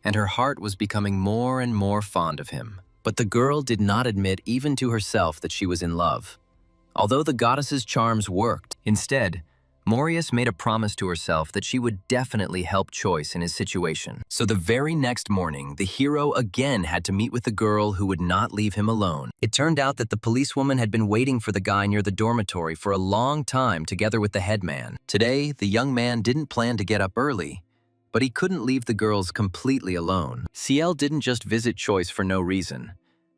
and her heart was becoming more and more fond of him. But the girl did not admit even to herself that she was in love, although the goddess's charms worked. Instead, Morius made a promise to herself that she would definitely help Choice in his situation. So the very next morning, the hero again had to meet with the girl who would not leave him alone. It turned out that the policewoman had been waiting for the guy near the dormitory for a long time together with the headman. Today, the young man didn't plan to get up early, but he couldn't leave the girls completely alone. Ciel didn't just visit Choice for no reason,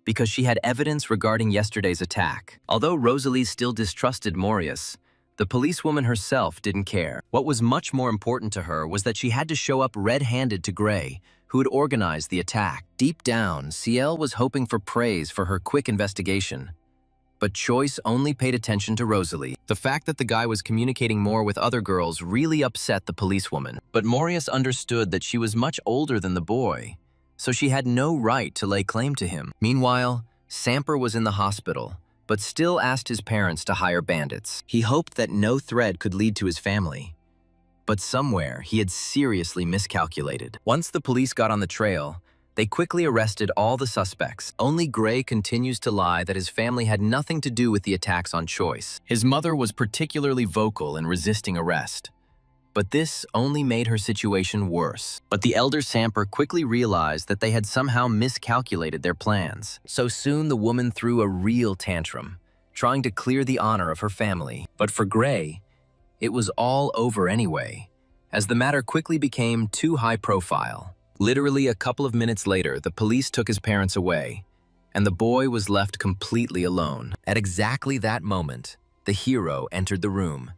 because she had evidence regarding yesterday's attack. Although Rosalie still distrusted Morius, the policewoman herself didn't care. What was much more important to her was that she had to show up red-handed to Gray, who had organized the attack. Deep down, Ciel was hoping for praise for her quick investigation. But Choice only paid attention to Rosalie. The fact that the guy was communicating more with other girls really upset the policewoman. But Morius understood that she was much older than the boy, so she had no right to lay claim to him. Meanwhile, Samper was in the hospital, but still asked his parents to hire bandits. He hoped that no thread could lead to his family, but somewhere he had seriously miscalculated. Once the police got on the trail, they quickly arrested all the suspects. Only Gray continues to lie that his family had nothing to do with the attacks on Choice. His mother was particularly vocal in resisting arrest, but this only made her situation worse. But the elder Samper quickly realized that they had somehow miscalculated their plans. So soon the woman threw a real tantrum, trying to clear the honor of her family. But for Gray, it was all over anyway, as the matter quickly became too high profile. Literally a couple of minutes later, the police took his parents away, and the boy was left completely alone. At exactly that moment, the hero entered the room,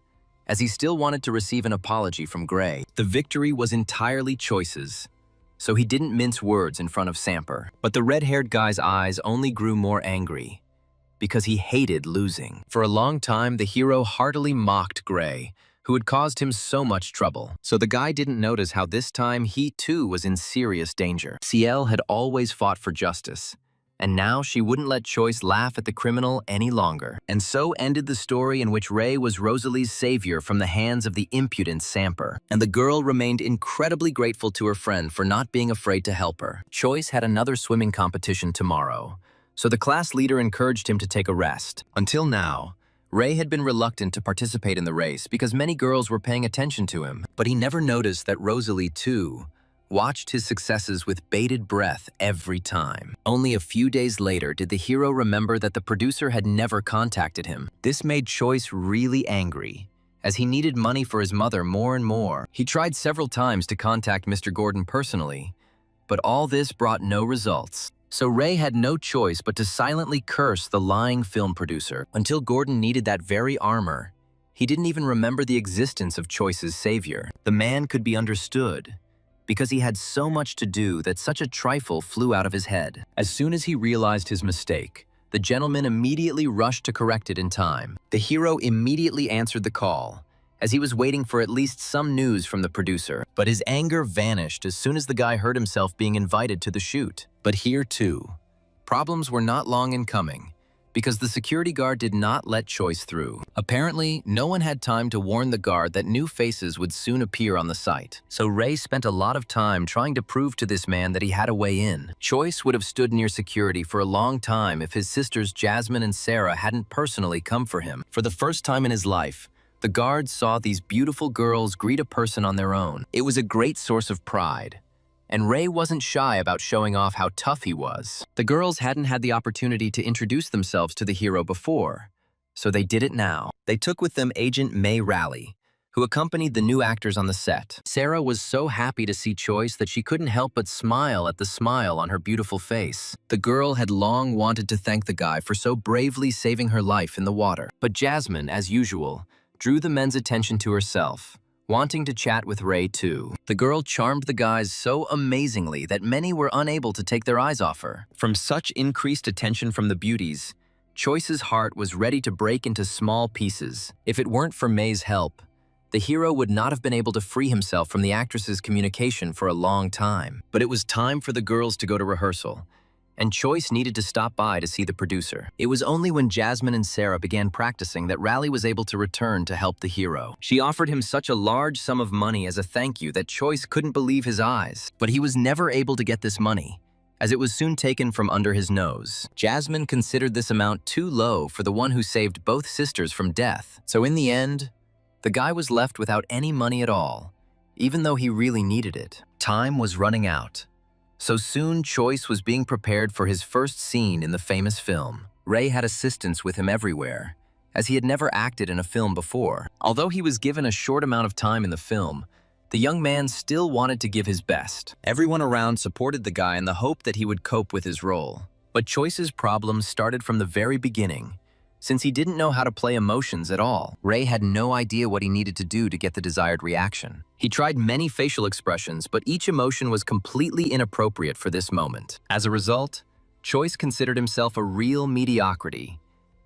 as he still wanted to receive an apology from Gray. The victory was entirely Choice's, so he didn't mince words in front of Samper. But the red-haired guy's eyes only grew more angry, because he hated losing. For a long time, the hero heartily mocked Gray, who had caused him so much trouble. So the guy didn't notice how this time he too was in serious danger. Ciel had always fought for justice, and now she wouldn't let Choice laugh at the criminal any longer. And so ended the story in which Ray was Rosalie's savior from the hands of the impudent Samper. And the girl remained incredibly grateful to her friend for not being afraid to help her. Choice had another swimming competition tomorrow, so the class leader encouraged him to take a rest. Until now, Ray had been reluctant to participate in the race because many girls were paying attention to him. But he never noticed that Rosalie, too, watched his successes with bated breath every time. Only a few days later did the hero remember that the producer had never contacted him. This made Choice really angry, as he needed money for his mother more and more. He tried several times to contact Mr. Gordon personally, but all this brought no results. So Ray had no choice but to silently curse the lying film producer. Until Gordon needed that very armor, he didn't even remember the existence of Choice's savior. The man could be understood, because he had so much to do that such a trifle flew out of his head. As soon as he realized his mistake, the gentleman immediately rushed to correct it in time. The hero immediately answered the call, as he was waiting for at least some news from the producer. But his anger vanished as soon as the guy heard himself being invited to the shoot. But here too, Problems were not long in coming, because the security guard did not let Choice through. Apparently, no one had time to warn the guard that new faces would soon appear on the site. So Ray spent a lot of time trying to prove to this man that he had a way in. Choice would have stood near security for a long time if his sisters Jasmine and Sarah hadn't personally come for him. For the first time in his life, the guard saw these beautiful girls greet a person on their own. It was a great source of pride. And Ray wasn't shy about showing off how tough he was. The girls hadn't had the opportunity to introduce themselves to the hero before, so they did it now. They took with them Agent May Raleigh, who accompanied the new actors on the set. Sarah was so happy to see Choice that she couldn't help but smile at the smile on her beautiful face. The girl had long wanted to thank the guy for so bravely saving her life in the water. But Jasmine, as usual, drew the men's attention to herself, wanting to chat with Ray too. The girl charmed the guys so amazingly that many were unable to take their eyes off her. From such increased attention from the beauties, Choice's heart was ready to break into small pieces. If it weren't for May's help, the hero would not have been able to free himself from the actress's communication for a long time. But it was time for the girls to go to rehearsal, and Choice needed to stop by to see the producer. It was only when Jasmine and Sarah began practicing that Raleigh was able to return to help the hero. She offered him such a large sum of money as a thank you that Choice couldn't believe his eyes. But he was never able to get this money, as it was soon taken from under his nose. Jasmine considered this amount too low for the one who saved both sisters from death. So in the end, the guy was left without any money at all, even though he really needed it. Time was running out. So soon, Choice was being prepared for his first scene in the famous film. Ray had assistants with him everywhere, as he had never acted in a film before. Although he was given a short amount of time in the film, the young man still wanted to give his best. Everyone around supported the guy in the hope that he would cope with his role. But Choice's problems started from the very beginning, since he didn't know how to play emotions at all. Ray had no idea what he needed to do to get the desired reaction. He tried many facial expressions, but each emotion was completely inappropriate for this moment. As a result, Choice considered himself a real mediocrity,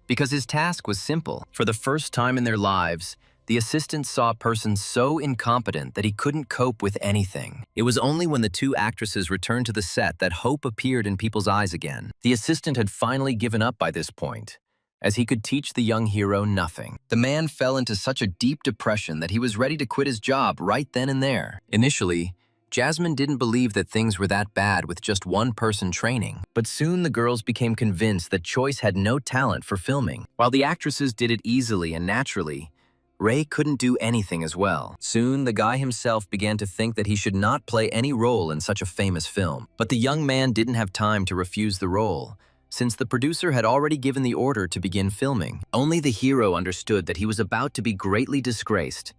because his task was simple. For the first time in their lives, the assistant saw a person so incompetent that he couldn't cope with anything. It was only when the two actresses returned to the set that hope appeared in people's eyes again. The assistant had finally given up by this point, as he could teach the young hero nothing. The man fell into such a deep depression that he was ready to quit his job right then and there. Initially, Jasmine didn't believe that things were that bad with just one person training, but soon the girls became convinced that Choice had no talent for filming. While the actresses did it easily and naturally, Ray couldn't do anything as well. Soon, the guy himself began to think that he should not play any role in such a famous film. But the young man didn't have time to refuse the role, since the producer had already given the order to begin filming. Only the hero understood that he was about to be greatly disgraced,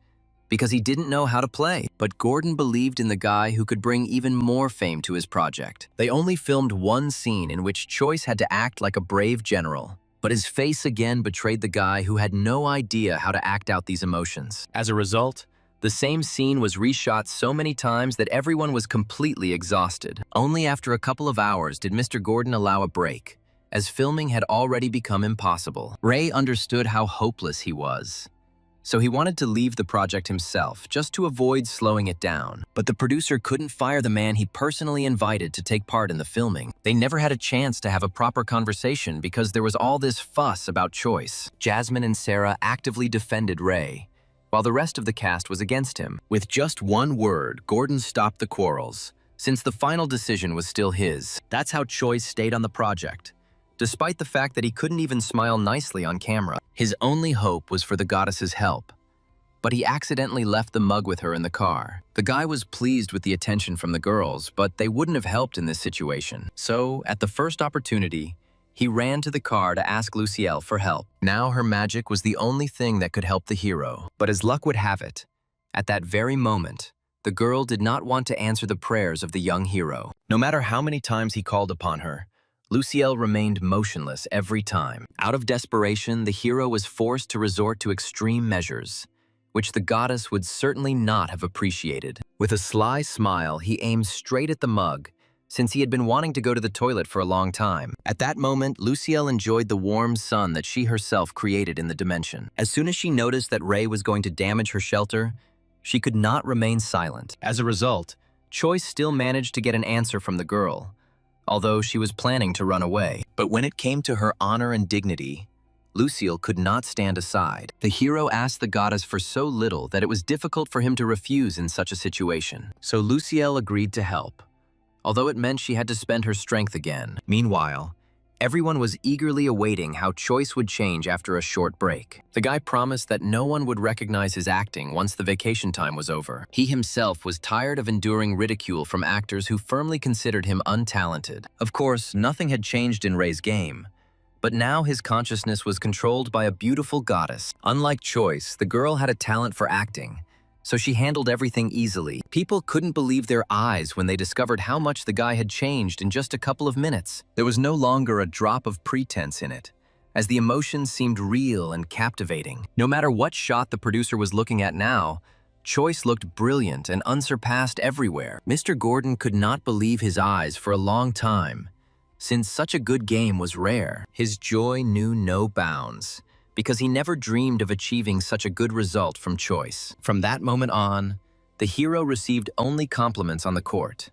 because he didn't know how to play. But Gordon believed in the guy who could bring even more fame to his project. They only filmed one scene in which Choice had to act like a brave general, but his face again betrayed the guy who had no idea how to act out these emotions. As a result, the same scene was reshot so many times that everyone was completely exhausted. Only after a couple of hours did Mr. Gordon allow a break, as filming had already become impossible. Ray understood how hopeless he was, so he wanted to leave the project himself, just to avoid slowing it down. But the producer couldn't fire the man he personally invited to take part in the filming. They never had a chance to have a proper conversation because there was all this fuss about Choice. Jasmine and Sarah actively defended Ray, while the rest of the cast was against him. With just one word, Gordon stopped the quarrels, since the final decision was still his. That's how Choice stayed on the project, despite the fact that he couldn't even smile nicely on camera. His only hope was for the goddess's help, but he accidentally left the mug with her in the car. The guy was pleased with the attention from the girls, but they wouldn't have helped in this situation. So, at the first opportunity, he ran to the car to ask Lucielle for help. Now her magic was the only thing that could help the hero. But as luck would have it, at that very moment, the girl did not want to answer the prayers of the young hero. No matter how many times he called upon her, Lucielle remained motionless every time. Out of desperation, the hero was forced to resort to extreme measures, which the goddess would certainly not have appreciated. With a sly smile, he aimed straight at the mug, since he had been wanting to go to the toilet for a long time. At that moment, Lucielle enjoyed the warm sun that she herself created in the dimension. As soon as she noticed that Ray was going to damage her shelter, she could not remain silent. As a result, Choice still managed to get an answer from the girl, although she was planning to run away. But when it came to her honor and dignity, Lucille could not stand aside. The hero asked the goddess for so little that it was difficult for him to refuse in such a situation. So Lucille agreed to help, although it meant she had to spend her strength again. Meanwhile, everyone was eagerly awaiting how Choice would change after a short break. The guy promised that no one would recognize his acting once the vacation time was over. He himself was tired of enduring ridicule from actors who firmly considered him untalented. Of course, nothing had changed in Ray's game, but now his consciousness was controlled by a beautiful goddess. Unlike Choice, the girl had a talent for acting, so she handled everything easily. People couldn't believe their eyes when they discovered how much the guy had changed in just a couple of minutes. There was no longer a drop of pretense in it, as the emotions seemed real and captivating. No matter what shot the producer was looking at now, Choice looked brilliant and unsurpassed everywhere. Mr. Gordon could not believe his eyes for a long time, since such a good game was rare. His joy knew no bounds, because he never dreamed of achieving such a good result from Choice. From that moment on, the hero received only compliments on the court,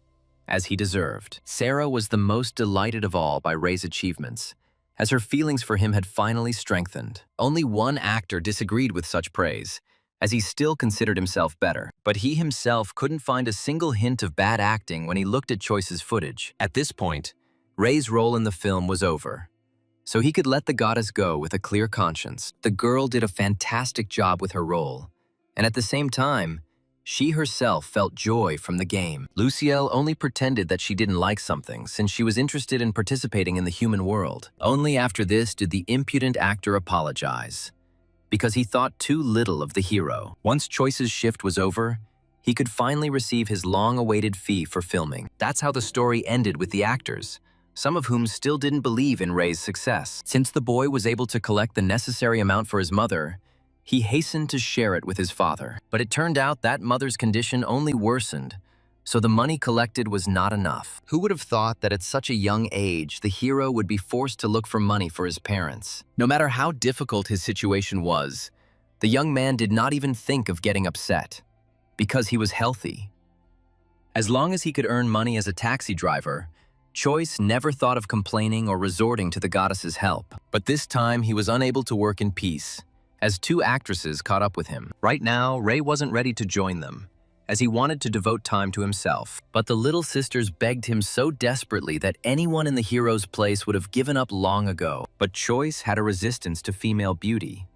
as he deserved. Sarah was the most delighted of all by Ray's achievements, as her feelings for him had finally strengthened. Only one actor disagreed with such praise, as he still considered himself better. But he himself couldn't find a single hint of bad acting when he looked at Choice's footage. At this point, Ray's role in the film was over, so he could let the goddess go with a clear conscience. The girl did a fantastic job with her role, and at the same time, she herself felt joy from the game. Lucille only pretended that she didn't like something since she was interested in participating in the human world. Only after this did the impudent actor apologize, because he thought too little of the hero. Once Choice's shift was over, he could finally receive his long-awaited fee for filming. That's how the story ended with the actors, some of whom still didn't believe in Ray's success. Since the boy was able to collect the necessary amount for his mother, he hastened to share it with his father. But it turned out that mother's condition only worsened, so the money collected was not enough. Who would have thought that at such a young age, the hero would be forced to look for money for his parents? No matter how difficult his situation was, the young man did not even think of getting upset, because he was healthy. As long as he could earn money as a taxi driver, Choice never thought of complaining or resorting to the goddess's help. But this time he was unable to work in peace, as two actresses caught up with him. Right now, Ray wasn't ready to join them, as he wanted to devote time to himself. But the little sisters begged him so desperately that anyone in the hero's place would have given up long ago. But Choice had a resistance to female beauty,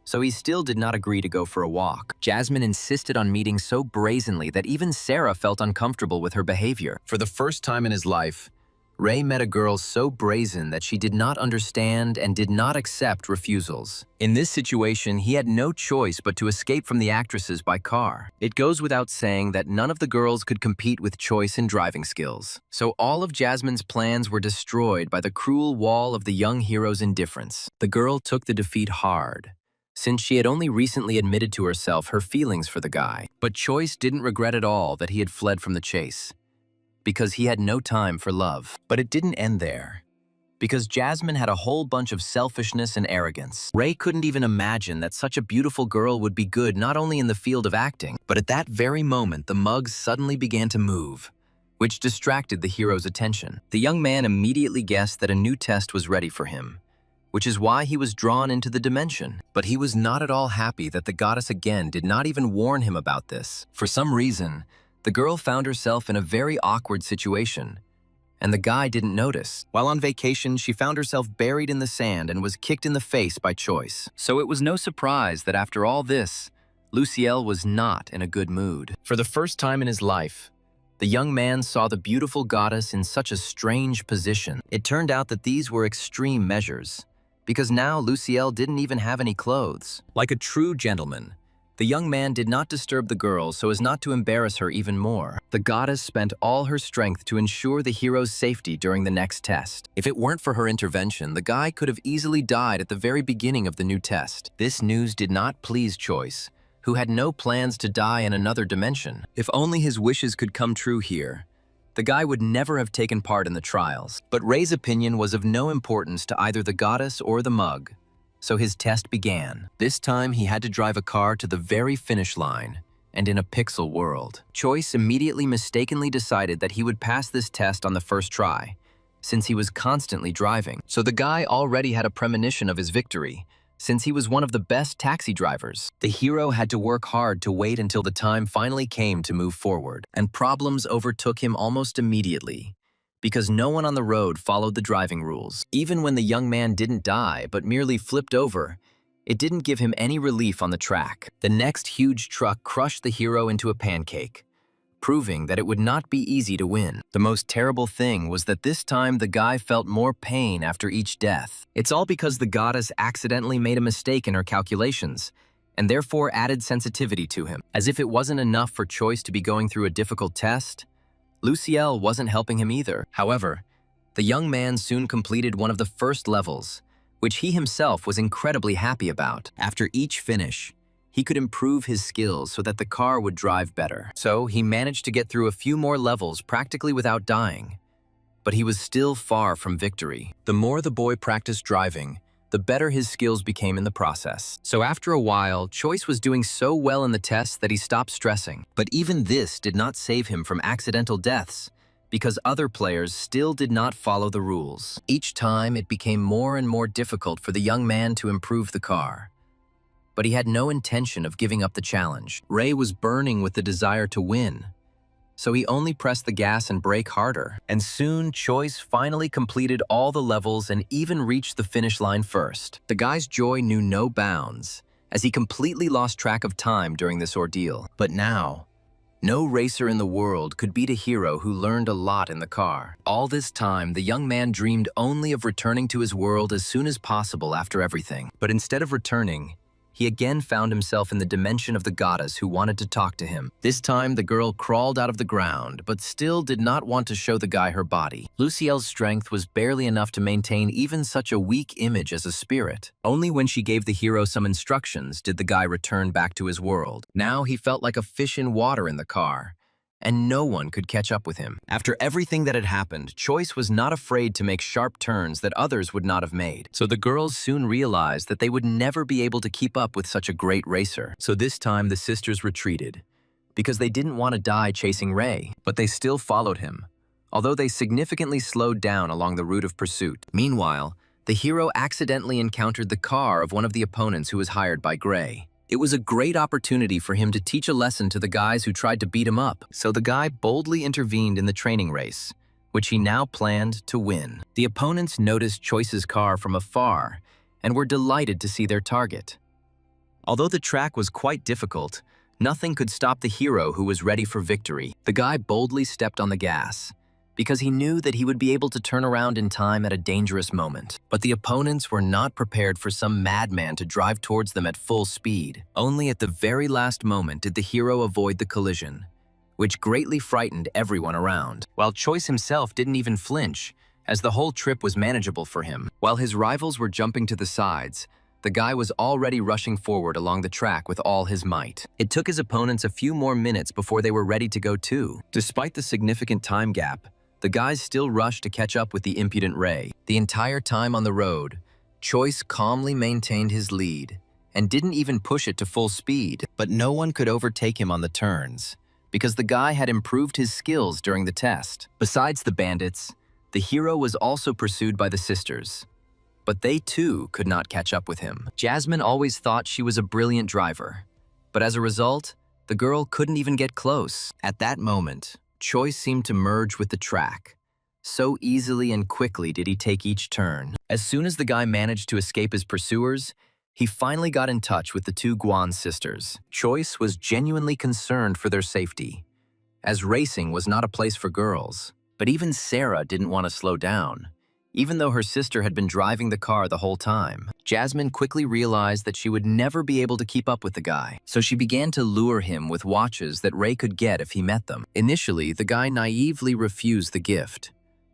so he still did not agree to go for a walk. Jasmine insisted on meeting so brazenly that even Sarah felt uncomfortable with her behavior. For the first time in his life, Ray met a girl so brazen that she did not understand and did not accept refusals. In this situation, he had no choice but to escape from the actresses by car. It goes without saying that none of the girls could compete with Choice in driving skills. So all of Jasmine's plans were destroyed by the cruel wall of the young hero's indifference. The girl took the defeat hard, since she had only recently admitted to herself her feelings for the guy. But Choice didn't regret at all that he had fled from the chase, because he had no time for love. But it didn't end there, because Jasmine had a whole bunch of selfishness and arrogance. Ray couldn't even imagine that such a beautiful girl would be good not only in the field of acting, but at that very moment the mugs suddenly began to move, which distracted the hero's attention. The young man immediately guessed that a new test was ready for him, which is why he was drawn into the dimension. But he was not at all happy that the goddess again did not even warn him about this. For some reason, the girl found herself in a very awkward situation, and the guy didn't notice. While on vacation, she found herself buried in the sand and was kicked in the face by Choice. So it was no surprise that after all this, Lucille was not in a good mood. For the first time in his life, the young man saw the beautiful goddess in such a strange position. It turned out that these were extreme measures, because now Lucille didn't even have any clothes. Like a true gentleman, the young man did not disturb the girl so as not to embarrass her even more. The goddess spent all her strength to ensure the hero's safety during the next test. If it weren't for her intervention, the guy could have easily died at the very beginning of the new test. This news did not please Choice, who had no plans to die in another dimension. If only his wishes could come true here, the guy would never have taken part in the trials. But Ray's opinion was of no importance to either the goddess or the mug. So his test began. This time he had to drive a car to the very finish line, and in a pixel world. Choice immediately mistakenly decided that he would pass this test on the first try, since he was constantly driving. So the guy already had a premonition of his victory, since he was one of the best taxi drivers. The hero had to work hard to wait until the time finally came to move forward, and problems overtook him almost immediately, because no one on the road followed the driving rules. Even when the young man didn't die but merely flipped over, it didn't give him any relief on the track. The next huge truck crushed the hero into a pancake, proving that it would not be easy to win. The most terrible thing was that this time the guy felt more pain after each death. It's all because the goddess accidentally made a mistake in her calculations, and therefore added sensitivity to him. As if it wasn't enough for Choice to be going through a difficult test, Luciel wasn't helping him either. However, the young man soon completed one of the first levels, which he himself was incredibly happy about. After each finish, he could improve his skills so that the car would drive better. So he managed to get through a few more levels practically without dying. But he was still far from victory. The more the boy practiced driving, the better his skills became in the process. So after a while, Choice was doing so well in the tests that he stopped stressing. But even this did not save him from accidental deaths, because other players still did not follow the rules. Each time, it became more and more difficult for the young man to improve the car. But he had no intention of giving up the challenge. Ray was burning with the desire to win, so he only pressed the gas and brake harder. And soon, Choice finally completed all the levels and even reached the finish line first. The guy's joy knew no bounds, as he completely lost track of time during this ordeal. But now, no racer in the world could beat a hero who learned a lot in the car. All this time, the young man dreamed only of returning to his world as soon as possible after everything. But instead of returning, he again found himself in the dimension of the goddess who wanted to talk to him. This time, the girl crawled out of the ground, but still did not want to show the guy her body. Luciel's strength was barely enough to maintain even such a weak image as a spirit. Only when she gave the hero some instructions did the guy return back to his world. Now he felt like a fish in water in the car, and no one could catch up with him. After everything that had happened, Choice was not afraid to make sharp turns that others would not have made. So the girls soon realized that they would never be able to keep up with such a great racer. So this time the sisters retreated, because they didn't want to die chasing Ray. But they still followed him, although they significantly slowed down along the route of pursuit. Meanwhile, the hero accidentally encountered the car of one of the opponents who was hired by Gray. It was a great opportunity for him to teach a lesson to the guys who tried to beat him up, so the guy boldly intervened in the training race, which he now planned to win. The opponents noticed Choice's car from afar and were delighted to see their target. Although the track was quite difficult, nothing could stop the hero who was ready for victory. The guy boldly stepped on the gas, because he knew that he would be able to turn around in time at a dangerous moment. But the opponents were not prepared for some madman to drive towards them at full speed. Only at the very last moment did the hero avoid the collision, which greatly frightened everyone around, while Choice himself didn't even flinch, as the whole trip was manageable for him. While his rivals were jumping to the sides, the guy was already rushing forward along the track with all his might. It took his opponents a few more minutes before they were ready to go too. Despite the significant time gap, the guys still rushed to catch up with the impudent Ray. The entire time on the road, Choice calmly maintained his lead and didn't even push it to full speed. But no one could overtake him on the turns, because the guy had improved his skills during the test. Besides the bandits, the hero was also pursued by the sisters, but they too could not catch up with him. Jasmine always thought she was a brilliant driver, but as a result, the girl couldn't even get close. At that moment, Choice seemed to merge with the track. So easily and quickly did he take each turn. As soon as the guy managed to escape his pursuers, he finally got in touch with the two Guan sisters. Choice was genuinely concerned for their safety, as racing was not a place for girls. But even Sarah didn't want to slow down, even though her sister had been driving the car the whole time. Jasmine quickly realized that she would never be able to keep up with the guy, so she began to lure him with watches that Ray could get if he met them. Initially, the guy naively refused the gift,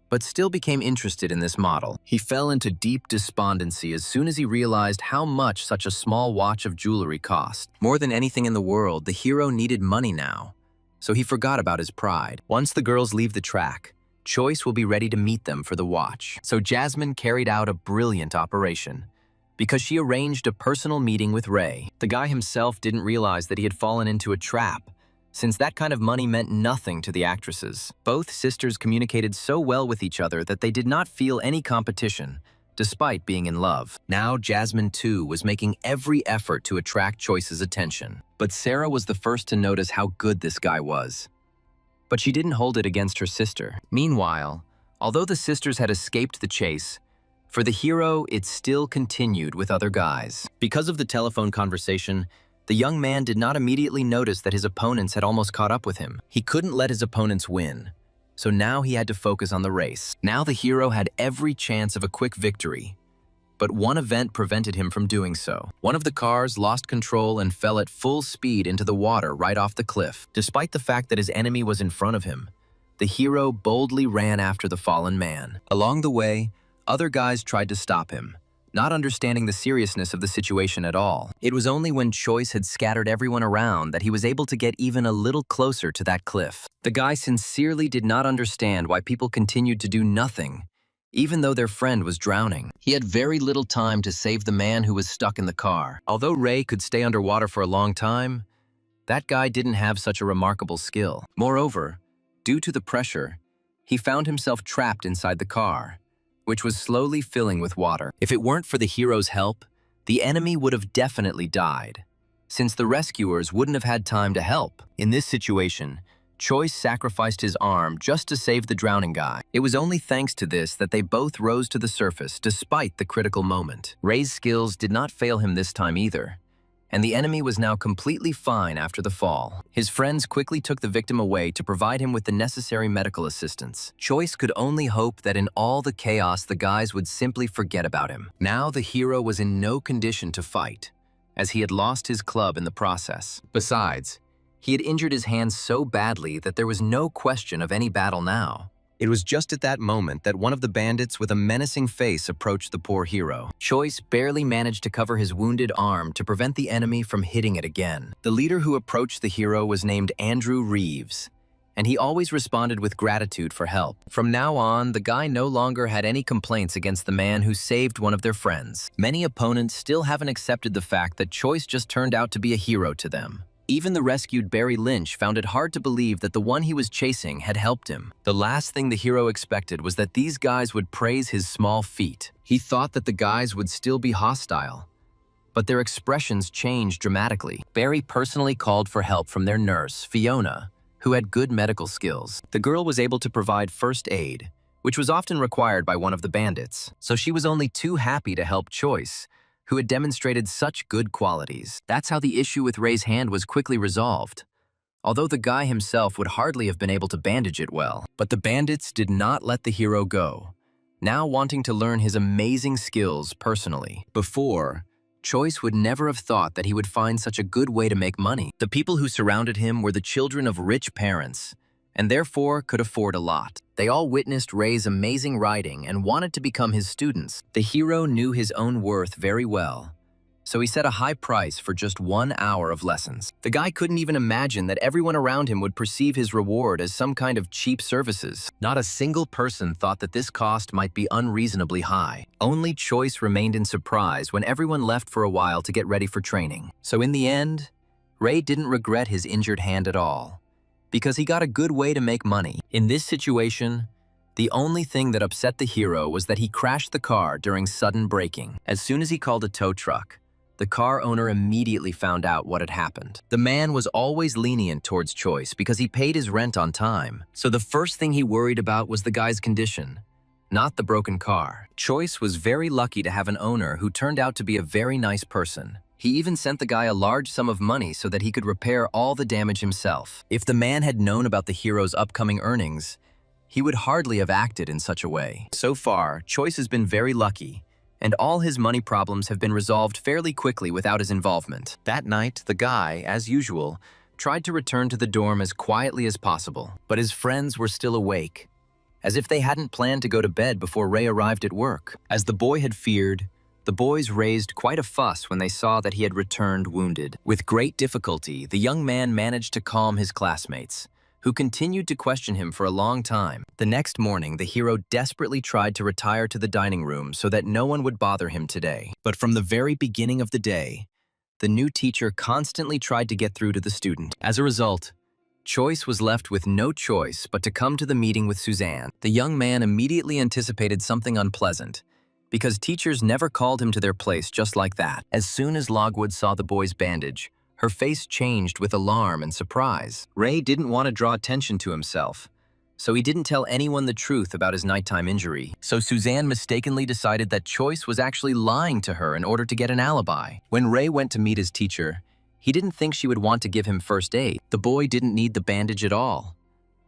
but still became interested in this model. He fell into deep despondency as soon as he realized how much such a small watch of jewelry cost. More than anything in the world, the hero needed money now, so he forgot about his pride. Once the girls leave the track, Choice will be ready to meet them for the watch. So Jasmine carried out a brilliant operation, because she arranged a personal meeting with Ray. The guy himself didn't realize that he had fallen into a trap, since that kind of money meant nothing to the actresses. Both sisters communicated so well with each other that they did not feel any competition, despite being in love. Now Jasmine, too, was making every effort to attract Choice's attention. But Sarah was the first to notice how good this guy was. But she didn't hold it against her sister. Meanwhile, although the sisters had escaped the chase, for the hero, it still continued with other guys. Because of the telephone conversation, the young man did not immediately notice that his opponents had almost caught up with him. He couldn't let his opponents win, so now he had to focus on the race. Now the hero had every chance of a quick victory, but one event prevented him from doing so. One of the cars lost control and fell at full speed into the water right off the cliff. Despite the fact that his enemy was in front of him, the hero boldly ran after the fallen man. Along the way, other guys tried to stop him, not understanding the seriousness of the situation at all. It was only when Choice had scattered everyone around that he was able to get even a little closer to that cliff. The guy sincerely did not understand why people continued to do nothing, even though their friend was drowning. He had very little time to save the man who was stuck in the car. Although Ray could stay underwater for a long time, that guy didn't have such a remarkable skill. Moreover, due to the pressure, he found himself trapped inside the car, which was slowly filling with water. If it weren't for the hero's help, the enemy would have definitely died, since the rescuers wouldn't have had time to help. In this situation, Choice sacrificed his arm just to save the drowning guy. It was only thanks to this that they both rose to the surface despite the critical moment. Ray's skills did not fail him this time either, and the enemy was now completely fine after the fall. His friends quickly took the victim away to provide him with the necessary medical assistance. Choice could only hope that in all the chaos the guys would simply forget about him. Now the hero was in no condition to fight, as he had lost his club in the process. Besides, he had injured his hands so badly that there was no question of any battle now. It was just at that moment that one of the bandits with a menacing face approached the poor hero. Choice barely managed to cover his wounded arm to prevent the enemy from hitting it again. The leader who approached the hero was named Andrew Reeves, and he always responded with gratitude for help. From now on, the guy no longer had any complaints against the man who saved one of their friends. Many opponents still haven't accepted the fact that Choice just turned out to be a hero to them. Even the rescued Barry Lynch found it hard to believe that the one he was chasing had helped him. The last thing the hero expected was that these guys would praise his small feat. He thought that the guys would still be hostile, but their expressions changed dramatically. Barry personally called for help from their nurse, Fiona, who had good medical skills. The girl was able to provide first aid, which was often required by one of the bandits, so she was only too happy to help Choice, who had demonstrated such good qualities. That's how the issue with Ray's hand was quickly resolved, although the guy himself would hardly have been able to bandage it well. But the bandits did not let the hero go, now wanting to learn his amazing skills personally. Before, Choice would never have thought that he would find such a good way to make money. The people who surrounded him were the children of rich parents, and therefore could afford a lot. They all witnessed Ray's amazing writing and wanted to become his students. The hero knew his own worth very well, so he set a high price for just 1 hour of lessons. The guy couldn't even imagine that everyone around him would perceive his reward as some kind of cheap services. Not a single person thought that this cost might be unreasonably high. Only Choice remained in surprise when everyone left for a while to get ready for training. So in the end, Ray didn't regret his injured hand at all, because he got a good way to make money. In this situation, the only thing that upset the hero was that he crashed the car during sudden braking. As soon as he called a tow truck, the car owner immediately found out what had happened. The man was always lenient towards Choice because he paid his rent on time, so the first thing he worried about was the guy's condition, not the broken car. Choice was very lucky to have an owner who turned out to be a very nice person. He even sent the guy a large sum of money so that he could repair all the damage himself. If the man had known about the hero's upcoming earnings, he would hardly have acted in such a way. So far, Choice has been very lucky, and all his money problems have been resolved fairly quickly without his involvement. That night, the guy, as usual, tried to return to the dorm as quietly as possible, but his friends were still awake, as if they hadn't planned to go to bed before Ray arrived at work. As the boy had feared, the boys raised quite a fuss when they saw that he had returned wounded. With great difficulty, the young man managed to calm his classmates, who continued to question him for a long time. The next morning, the hero desperately tried to retire to the dining room so that no one would bother him today. But from the very beginning of the day, the new teacher constantly tried to get through to the student. As a result, Choice was left with no choice but to come to the meeting with Suzanne. The young man immediately anticipated something unpleasant, because teachers never called him to their place just like that. As soon as Logwood saw the boy's bandage, her face changed with alarm and surprise. Ray didn't want to draw attention to himself, so he didn't tell anyone the truth about his nighttime injury. So Suzanne mistakenly decided that Choice was actually lying to her in order to get an alibi. When Ray went to meet his teacher, he didn't think she would want to give him first aid. The boy didn't need the bandage at all,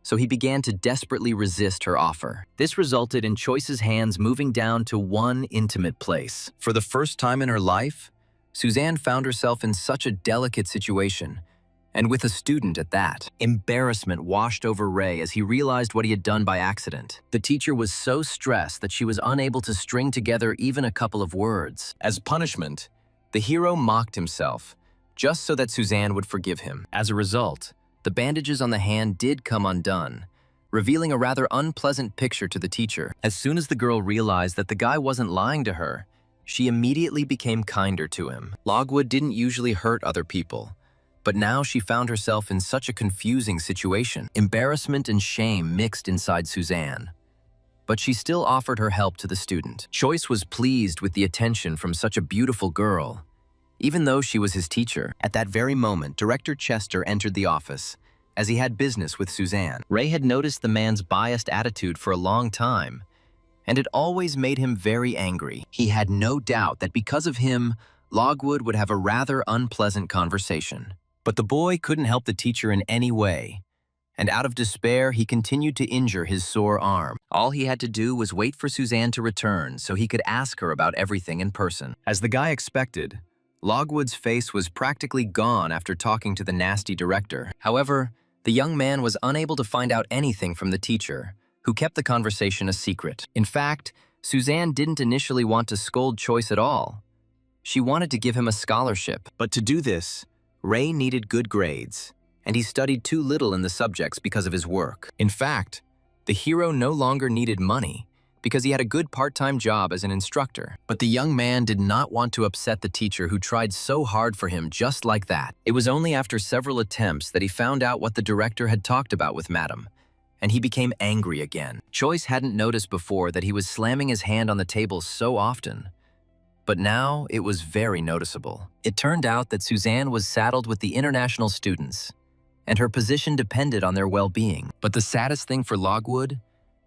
so he began to desperately resist her offer. This resulted in Choice's hands moving down to one intimate place. For the first time in her life, Suzanne found herself in such a delicate situation, and with a student at that. Embarrassment washed over Ray as he realized what he had done by accident. The teacher was so stressed that she was unable to string together even a couple of words. As punishment, the hero mocked himself, just so that Suzanne would forgive him. As a result, the bandages on the hand did come undone, revealing a rather unpleasant picture to the teacher. As soon as the girl realized that the guy wasn't lying to her, she immediately became kinder to him. Logwood didn't usually hurt other people, but now she found herself in such a confusing situation. Embarrassment and shame mixed inside Suzanne. But she still offered her help to the student. Choice was pleased with the attention from such a beautiful girl, even though she was his teacher. At that very moment, Director Chester entered the office, as he had business with Suzanne. Ray had noticed the man's biased attitude for a long time, and it always made him very angry. He had no doubt that because of him, Logwood would have a rather unpleasant conversation. But the boy couldn't help the teacher in any way, and out of despair, he continued to injure his sore arm. All he had to do was wait for Suzanne to return so he could ask her about everything in person. As the guy expected, Logwood's face was practically gone after talking to the nasty director. However, the young man was unable to find out anything from the teacher, who kept the conversation a secret. In fact, Suzanne didn't initially want to scold Choice at all. She wanted to give him a scholarship. But to do this, Ray needed good grades, and he studied too little in the subjects because of his work. In fact, the hero no longer needed money, because he had a good part-time job as an instructor. But the young man did not want to upset the teacher who tried so hard for him just like that. It was only after several attempts that he found out what the director had talked about with Madam, and he became angry again. Choice hadn't noticed before that he was slamming his hand on the table so often, but now it was very noticeable. It turned out that Suzanne was saddled with the international students, and her position depended on their well-being. But the saddest thing for Logwood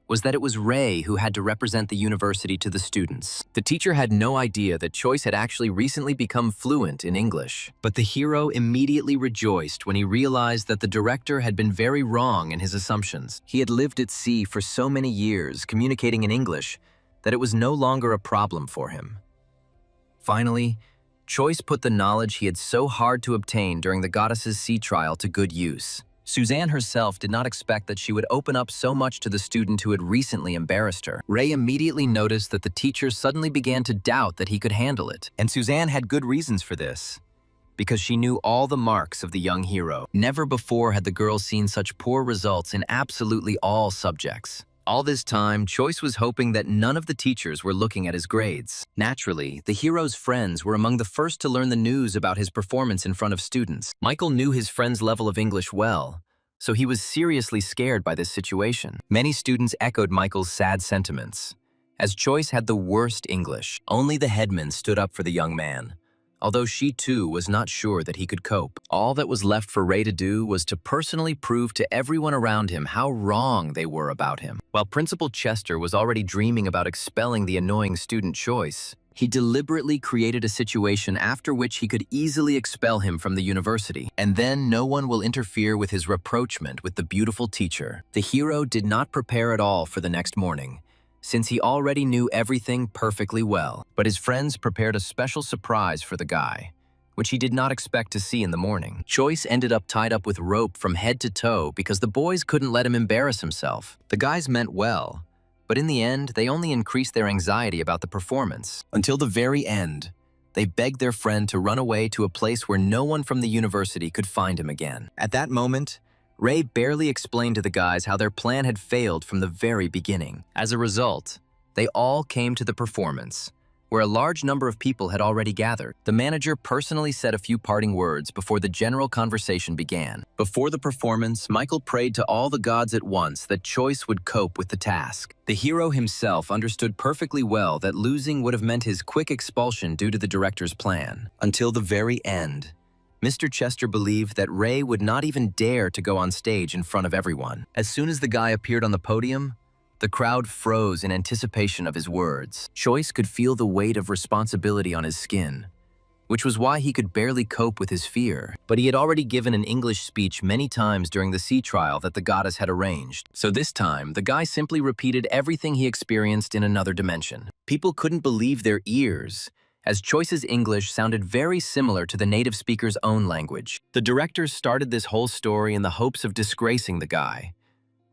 was that it was Ray who had to represent the university to the students. The teacher had no idea that Choice had actually recently become fluent in English. But the hero immediately rejoiced when he realized that the director had been very wrong in his assumptions. He had lived at sea for so many years, communicating in English, that it was no longer a problem for him. Finally, Choice put the knowledge he had so hard to obtain during the goddess's sea trial to good use. Suzanne herself did not expect that she would open up so much to the student who had recently embarrassed her. Ray immediately noticed that the teacher suddenly began to doubt that he could handle it. And Suzanne had good reasons for this, because she knew all the marks of the young hero. Never before had the girl seen such poor results in absolutely all subjects. All this time, Choice was hoping that none of the teachers were looking at his grades. Naturally, the hero's friends were among the first to learn the news about his performance in front of students. Michael knew his friend's level of English well, so he was seriously scared by this situation. Many students echoed Michael's sad sentiments, as Choice had the worst English. Only the headman stood up for the young man, although she too was not sure that he could cope. All that was left for Ray to do was to personally prove to everyone around him how wrong they were about him. While Principal Chester was already dreaming about expelling the annoying student Choice, he deliberately created a situation after which he could easily expel him from the university, and then no one will interfere with his rapprochement with the beautiful teacher. The hero did not prepare at all for the next morning, since he already knew everything perfectly well. But his friends prepared a special surprise for the guy, which he did not expect to see in the morning. Choice ended up tied up with rope from head to toe because the boys couldn't let him embarrass himself. The guys meant well, but in the end, they only increased their anxiety about the performance. Until the very end, they begged their friend to run away to a place where no one from the university could find him again. At that moment, Ray barely explained to the guys how their plan had failed from the very beginning. As a result, they all came to the performance, where a large number of people had already gathered. The manager personally said a few parting words before the general conversation began. Before the performance, Michael prayed to all the gods at once that Choice would cope with the task. The hero himself understood perfectly well that losing would have meant his quick expulsion due to the director's plan. Until the very end, Mr. Chester believed that Ray would not even dare to go on stage in front of everyone. As soon as the guy appeared on the podium, the crowd froze in anticipation of his words. Choice could feel the weight of responsibility on his skin, which was why he could barely cope with his fear. But he had already given an English speech many times during the sea trial that the goddess had arranged. So this time, the guy simply repeated everything he experienced in another dimension. People couldn't believe their ears, as Choice's English sounded very similar to the native speaker's own language. The directors started this whole story in the hopes of disgracing the guy,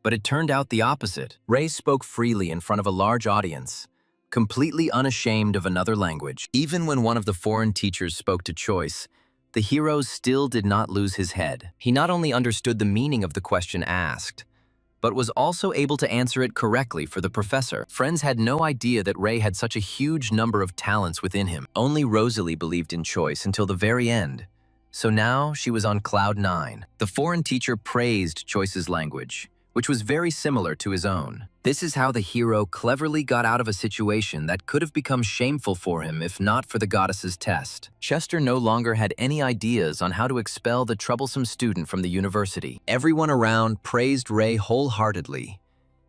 but it turned out the opposite. Ray spoke freely in front of a large audience, completely unashamed of another language. Even when one of the foreign teachers spoke to Choice, the hero still did not lose his head. He not only understood the meaning of the question asked, but was also able to answer it correctly for the professor. Friends had no idea that Ray had such a huge number of talents within him. Only Rosalie believed in Choice until the very end, so now she was on cloud 9. The foreign teacher praised Choice's language, which was very similar to his own. This is how the hero cleverly got out of a situation that could have become shameful for him if not for the goddess's test. Chester no longer had any ideas on how to expel the troublesome student from the university. Everyone around praised Ray wholeheartedly,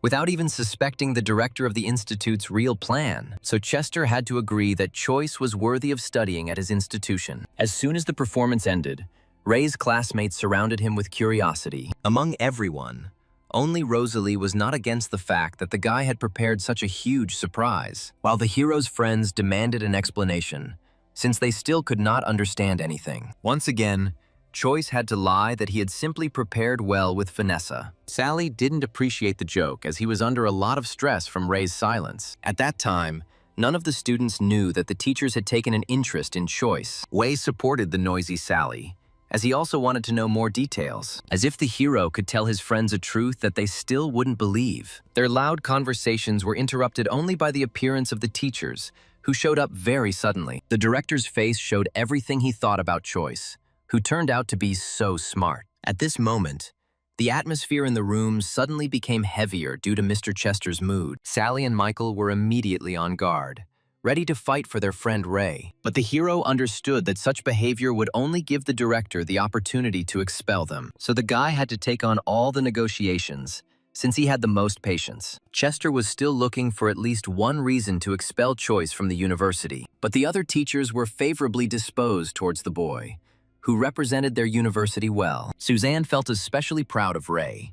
without even suspecting the director of the institute's real plan. So Chester had to agree that Choice was worthy of studying at his institution. As soon as the performance ended, Ray's classmates surrounded him with curiosity. Among everyone, only Rosalie was not against the fact that the guy had prepared such a huge surprise, while the hero's friends demanded an explanation, since they still could not understand anything. Once again, Choice had to lie that he had simply prepared well with Vanessa. Sally didn't appreciate the joke as he was under a lot of stress from Ray's silence. At that time, none of the students knew that the teachers had taken an interest in Choice. Wei supported the noisy Sally, as he also wanted to know more details, as if the hero could tell his friends a truth that they still wouldn't believe. Their loud conversations were interrupted only by the appearance of the teachers, who showed up very suddenly. The director's face showed everything he thought about Choice, who turned out to be so smart. At this moment, the atmosphere in the room suddenly became heavier due to Mr. Chester's mood. Sally and Michael were immediately on guard, ready to fight for their friend Ray. But the hero understood that such behavior would only give the director the opportunity to expel them. So the guy had to take on all the negotiations, since he had the most patience. Chester was still looking for at least one reason to expel Choice from the university, but the other teachers were favorably disposed towards the boy, who represented their university well. Suzanne felt especially proud of Ray,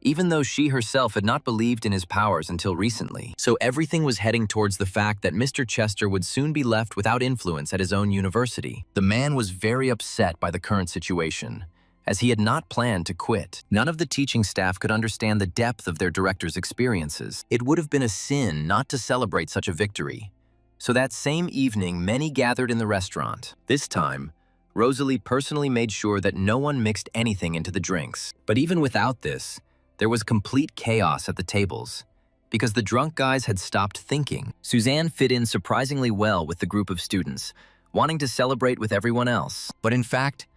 even though she herself had not believed in his powers until recently. So everything was heading towards the fact that Mr. Chester would soon be left without influence at his own university. The man was very upset by the current situation, as he had not planned to quit. None of the teaching staff could understand the depth of their director's experiences. It would have been a sin not to celebrate such a victory. So that same evening, many gathered in the restaurant. This time, Rosalie personally made sure that no one mixed anything into the drinks. But even without this, there was complete chaos at the tables, because the drunk guys had stopped thinking. Suzanne fit in surprisingly well with the group of students, wanting to celebrate with everyone else. But in fact,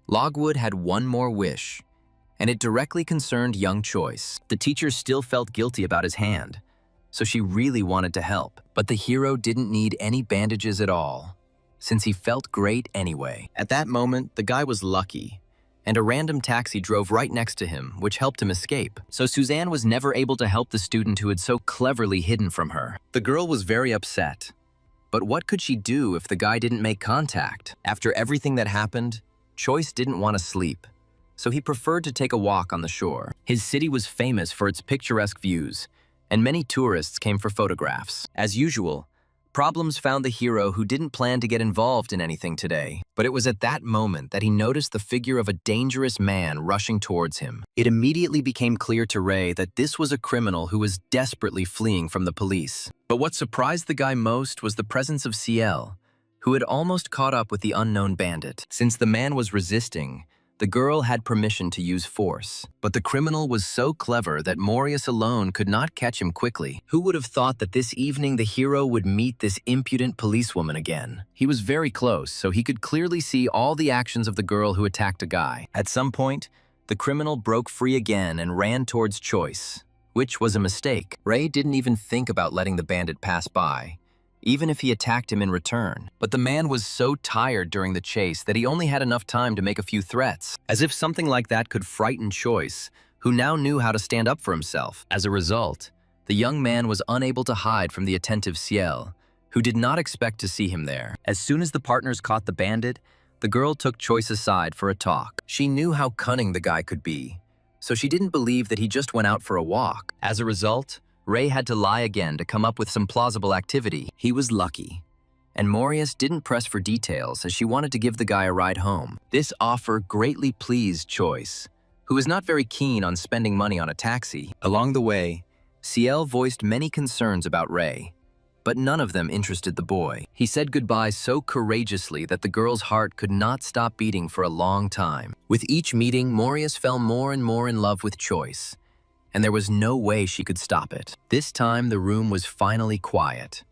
Logwood had one more wish, and it directly concerned young Choice. The teacher still felt guilty about his hand, so she really wanted to help. But the hero didn't need any bandages at all, since he felt great anyway. At that moment, the guy was lucky, and a random taxi drove right next to him, which helped him escape. So Suzanne was never able to help the student who had so cleverly hidden from her. The girl was very upset. But what could she do if the guy didn't make contact? After everything that happened, Choice didn't want to sleep, so he preferred to take a walk on the shore. His city was famous for its picturesque views, and many tourists came for photographs. As usual, problems found the hero who didn't plan to get involved in anything today. But it was at that moment that he noticed the figure of a dangerous man rushing towards him. It immediately became clear to Ray that this was a criminal who was desperately fleeing from the police. But what surprised the guy most was the presence of Ciel, who had almost caught up with the unknown bandit. Since the man was resisting, The girl had permission to use force, but the criminal was so clever that Morius alone could not catch him quickly. Who would have thought that this evening the hero would meet this impudent policewoman again? He was very close, so he could clearly see all the actions of the girl who attacked a guy. At some point, the criminal broke free again and ran towards Choice, which was a mistake. Ray didn't even think about letting the bandit pass by, even if he attacked him in return. But the man was so tired during the chase that he only had enough time to make a few threats, as if something like that could frighten Choice, who now knew how to stand up for himself. As a result, the young man was unable to hide from the attentive Ciel, who did not expect to see him there. As soon as the partners caught the bandit, the girl took Choice aside for a talk. She knew how cunning the guy could be, so she didn't believe that he just went out for a walk. As a result, Ray had to lie again to come up with some plausible activity. He was lucky, and Morius didn't press for details as she wanted to give the guy a ride home. This offer greatly pleased Choice, who was not very keen on spending money on a taxi. Along the way, Ciel voiced many concerns about Ray, but none of them interested the boy. He said goodbye so courageously that the girl's heart could not stop beating for a long time. With each meeting, Morius fell more and more in love with Choice, and there was no way she could stop it. This time, the room was finally quiet.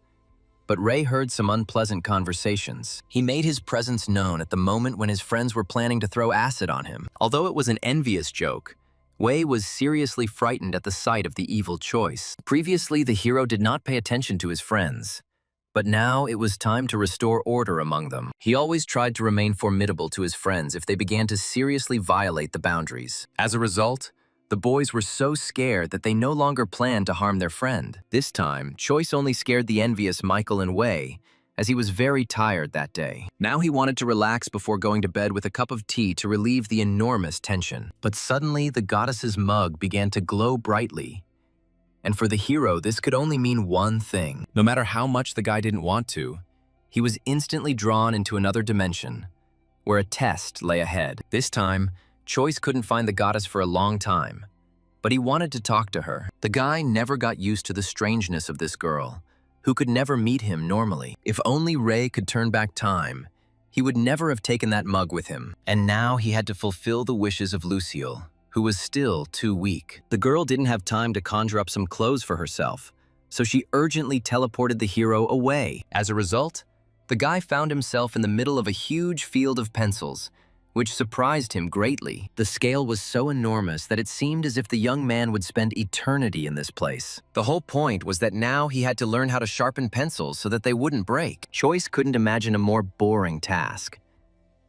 But Ray heard some unpleasant conversations. He made his presence known at the moment when his friends were planning to throw acid on him. Although it was an envious joke, Wei was seriously frightened at the sight of the evil Choice. Previously, the hero did not pay attention to his friends, but now it was time to restore order among them. He always tried to remain formidable to his friends if they began to seriously violate the boundaries. As a result, the boys were so scared that they no longer planned to harm their friend. This time, Choice only scared the envious Michael and Wei, as he was very tired that day. Now he wanted to relax before going to bed with a cup of tea to relieve the enormous tension. But suddenly, the goddess's mug began to glow brightly. And for the hero, this could only mean one thing. No matter how much the guy didn't want to, he was instantly drawn into another dimension, where a test lay ahead. This time, Choice couldn't find the goddess for a long time, but he wanted to talk to her. The guy never got used to the strangeness of this girl, who could never meet him normally. If only Ray could turn back time, he would never have taken that mug with him. And now he had to fulfill the wishes of Lucille, who was still too weak. The girl didn't have time to conjure up some clothes for herself, so she urgently teleported the hero away. As a result, the guy found himself in the middle of a huge field of pencils, which surprised him greatly. The scale was so enormous that it seemed as if the young man would spend eternity in this place. The whole point was that now he had to learn how to sharpen pencils so that they wouldn't break. Choice couldn't imagine a more boring task,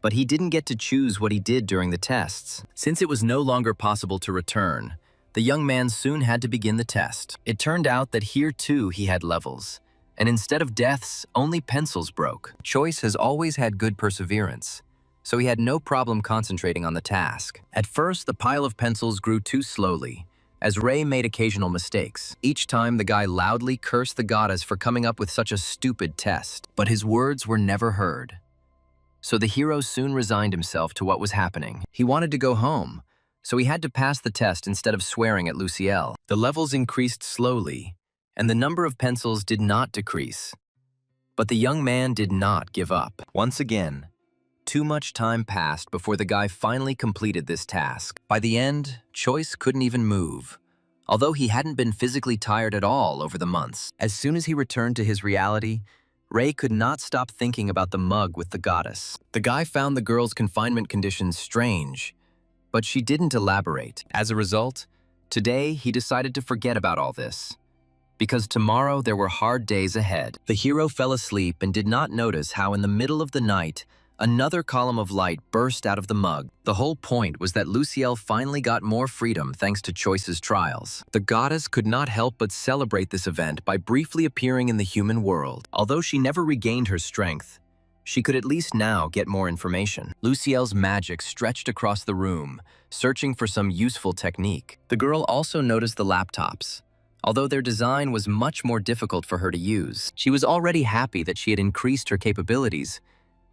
but he didn't get to choose what he did during the tests. Since it was no longer possible to return, the young man soon had to begin the test. It turned out that here too he had levels, and instead of deaths, only pencils broke. Choice has always had good perseverance, so he had no problem concentrating on the task. At first, the pile of pencils grew too slowly, as Ray made occasional mistakes. Each time, the guy loudly cursed the goddess for coming up with such a stupid test, but his words were never heard. So the hero soon resigned himself to what was happening. He wanted to go home, so he had to pass the test instead of swearing at Lucille. The levels increased slowly, and the number of pencils did not decrease. But the young man did not give up. Once again, too much time passed before the guy finally completed this task. By the end, Choice couldn't even move, although he hadn't been physically tired at all over the months. As soon as he returned to his reality, Ray could not stop thinking about the mug with the goddess. The guy found the girl's confinement conditions strange, but she didn't elaborate. As a result, today he decided to forget about all this, because tomorrow there were hard days ahead. The hero fell asleep and did not notice how in the middle of the night, another column of light burst out of the mug. The whole point was that Lucille finally got more freedom thanks to Choice's trials. The goddess could not help but celebrate this event by briefly appearing in the human world. Although she never regained her strength, she could at least now get more information. Lucille's magic stretched across the room, searching for some useful technique. The girl also noticed the laptops, although their design was much more difficult for her to use. She was already happy that she had increased her capabilities,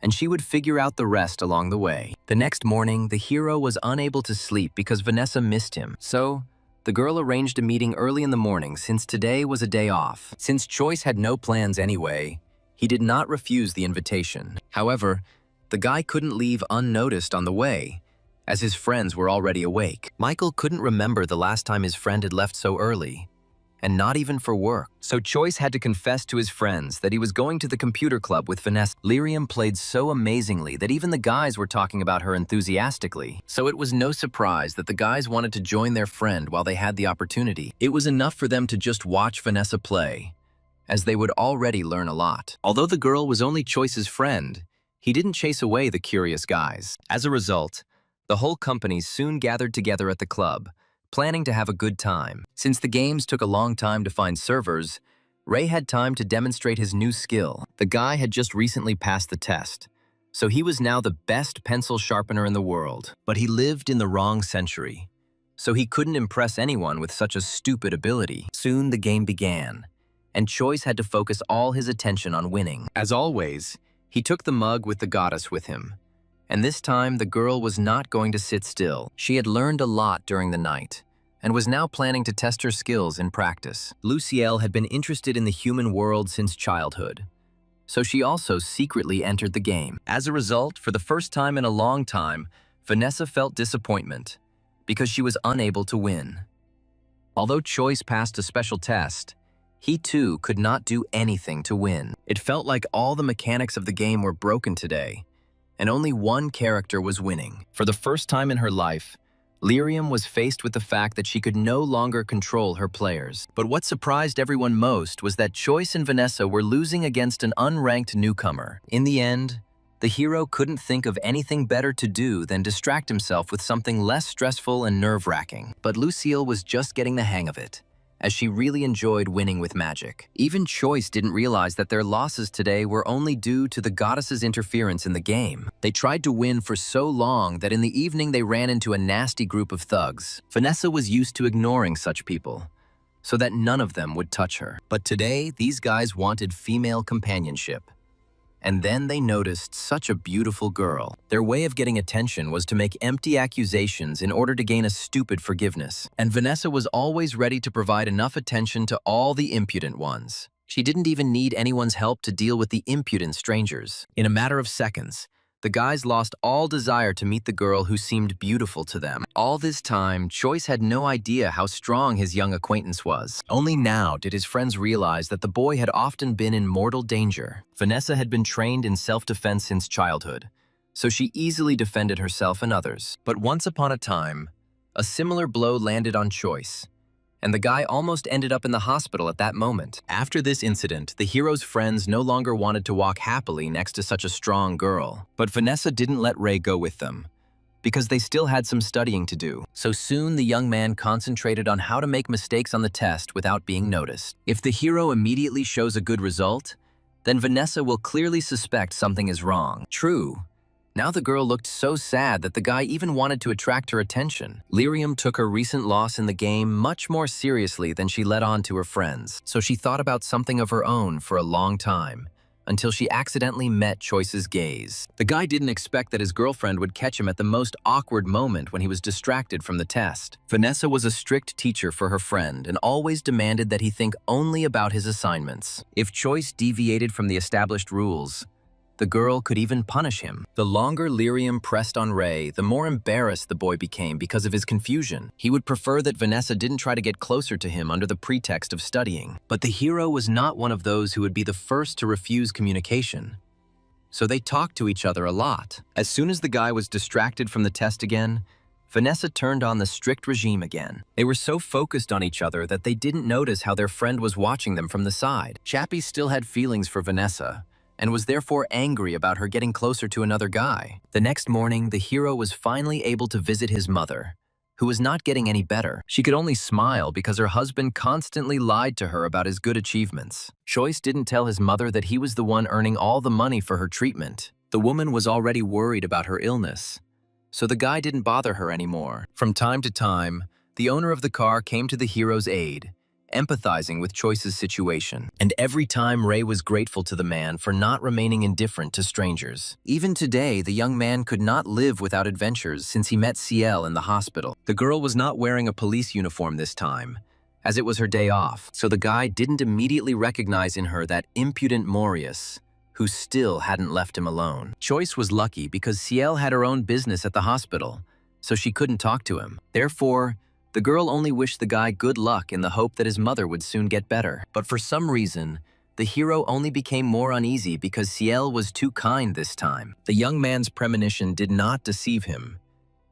and she would figure out the rest along the way. The next morning, the hero was unable to sleep because Vanessa missed him. So, the girl arranged a meeting early in the morning since today was a day off. Since Choice had no plans anyway, he did not refuse the invitation. However, the guy couldn't leave unnoticed on the way, as his friends were already awake. Michael couldn't remember the last time his friend had left so early, and not even for work. So Choice had to confess to his friends that he was going to the computer club with Vanessa. Lyrium played so amazingly that even the guys were talking about her enthusiastically. So it was no surprise that the guys wanted to join their friend while they had the opportunity. It was enough for them to just watch Vanessa play, as they would already learn a lot. Although the girl was only Choice's friend, he didn't chase away the curious guys. As a result, the whole company soon gathered together at the club, planning to have a good time. Since the games took a long time to find servers, Ray had time to demonstrate his new skill. The guy had just recently passed the test, so he was now the best pencil sharpener in the world. But he lived in the wrong century, so he couldn't impress anyone with such a stupid ability. Soon the game began, and Choice had to focus all his attention on winning. As always, he took the mug with the goddess with him. And this time, the girl was not going to sit still. She had learned a lot during the night, and was now planning to test her skills in practice. Lucielle had been interested in the human world since childhood, so she also secretly entered the game. As a result, for the first time in a long time, Vanessa felt disappointment, because she was unable to win. Although Choice passed a special test, he too could not do anything to win. It felt like all the mechanics of the game were broken today, and only one character was winning. For the first time in her life, Lyrium was faced with the fact that she could no longer control her players. But what surprised everyone most was that Choice and Vanessa were losing against an unranked newcomer. In the end, the hero couldn't think of anything better to do than distract himself with something less stressful and nerve-wracking. But Lucille was just getting the hang of it, as she really enjoyed winning with magic. Even Choice didn't realize that their losses today were only due to the goddess's interference in the game. They tried to win for so long that in the evening they ran into a nasty group of thugs. Vanessa was used to ignoring such people, so that none of them would touch her. But today, these guys wanted female companionship. And then they noticed such a beautiful girl. Their way of getting attention was to make empty accusations in order to gain a stupid forgiveness. And Vanessa was always ready to provide enough attention to all the impudent ones. She didn't even need anyone's help to deal with the impudent strangers. In a matter of seconds, the guys lost all desire to meet the girl who seemed beautiful to them. All this time, Choice had no idea how strong his young acquaintance was. Only now did his friends realize that the boy had often been in mortal danger. Vanessa had been trained in self-defense since childhood, so she easily defended herself and others. But once upon a time, a similar blow landed on Choice, and the guy almost ended up in the hospital at that moment. After this incident, the hero's friends no longer wanted to walk happily next to such a strong girl. But Vanessa didn't let Ray go with them, because they still had some studying to do. So soon the young man concentrated on how to make mistakes on the test without being noticed. If the hero immediately shows a good result, then Vanessa will clearly suspect something is wrong. True. Now the girl looked so sad that the guy even wanted to attract her attention. Lyrium took her recent loss in the game much more seriously than she let on to her friends, so she thought about something of her own for a long time, until she accidentally met Choice's gaze. The guy didn't expect that his girlfriend would catch him at the most awkward moment when he was distracted from the test. Vanessa was a strict teacher for her friend and always demanded that he think only about his assignments. If Choice deviated from the established rules, the girl could even punish him. The longer Lyrium pressed on Ray, the more embarrassed the boy became because of his confusion. He would prefer that Vanessa didn't try to get closer to him under the pretext of studying. But the hero was not one of those who would be the first to refuse communication, so they talked to each other a lot. As soon as the guy was distracted from the test again, Vanessa turned on the strict regime again. They were so focused on each other that they didn't notice how their friend was watching them from the side. Chappie still had feelings for Vanessa, and was therefore angry about her getting closer to another guy. The next morning, the hero was finally able to visit his mother, who was not getting any better. She could only smile because her husband constantly lied to her about his good achievements. Choice didn't tell his mother that he was the one earning all the money for her treatment. The woman was already worried about her illness, so the guy didn't bother her anymore. From time to time, the owner of the car came to the hero's aid, empathizing with Choice's situation. And every time Ray was grateful to the man for not remaining indifferent to strangers. Even today, the young man could not live without adventures since he met Ciel in the hospital. The girl was not wearing a police uniform this time, as it was her day off, so the guy didn't immediately recognize in her that impudent Morius, who still hadn't left him alone. Choice was lucky because Ciel had her own business at the hospital, so she couldn't talk to him. Therefore, the girl only wished the guy good luck in the hope that his mother would soon get better. But for some reason, the hero only became more uneasy because Ciel was too kind this time. The young man's premonition did not deceive him,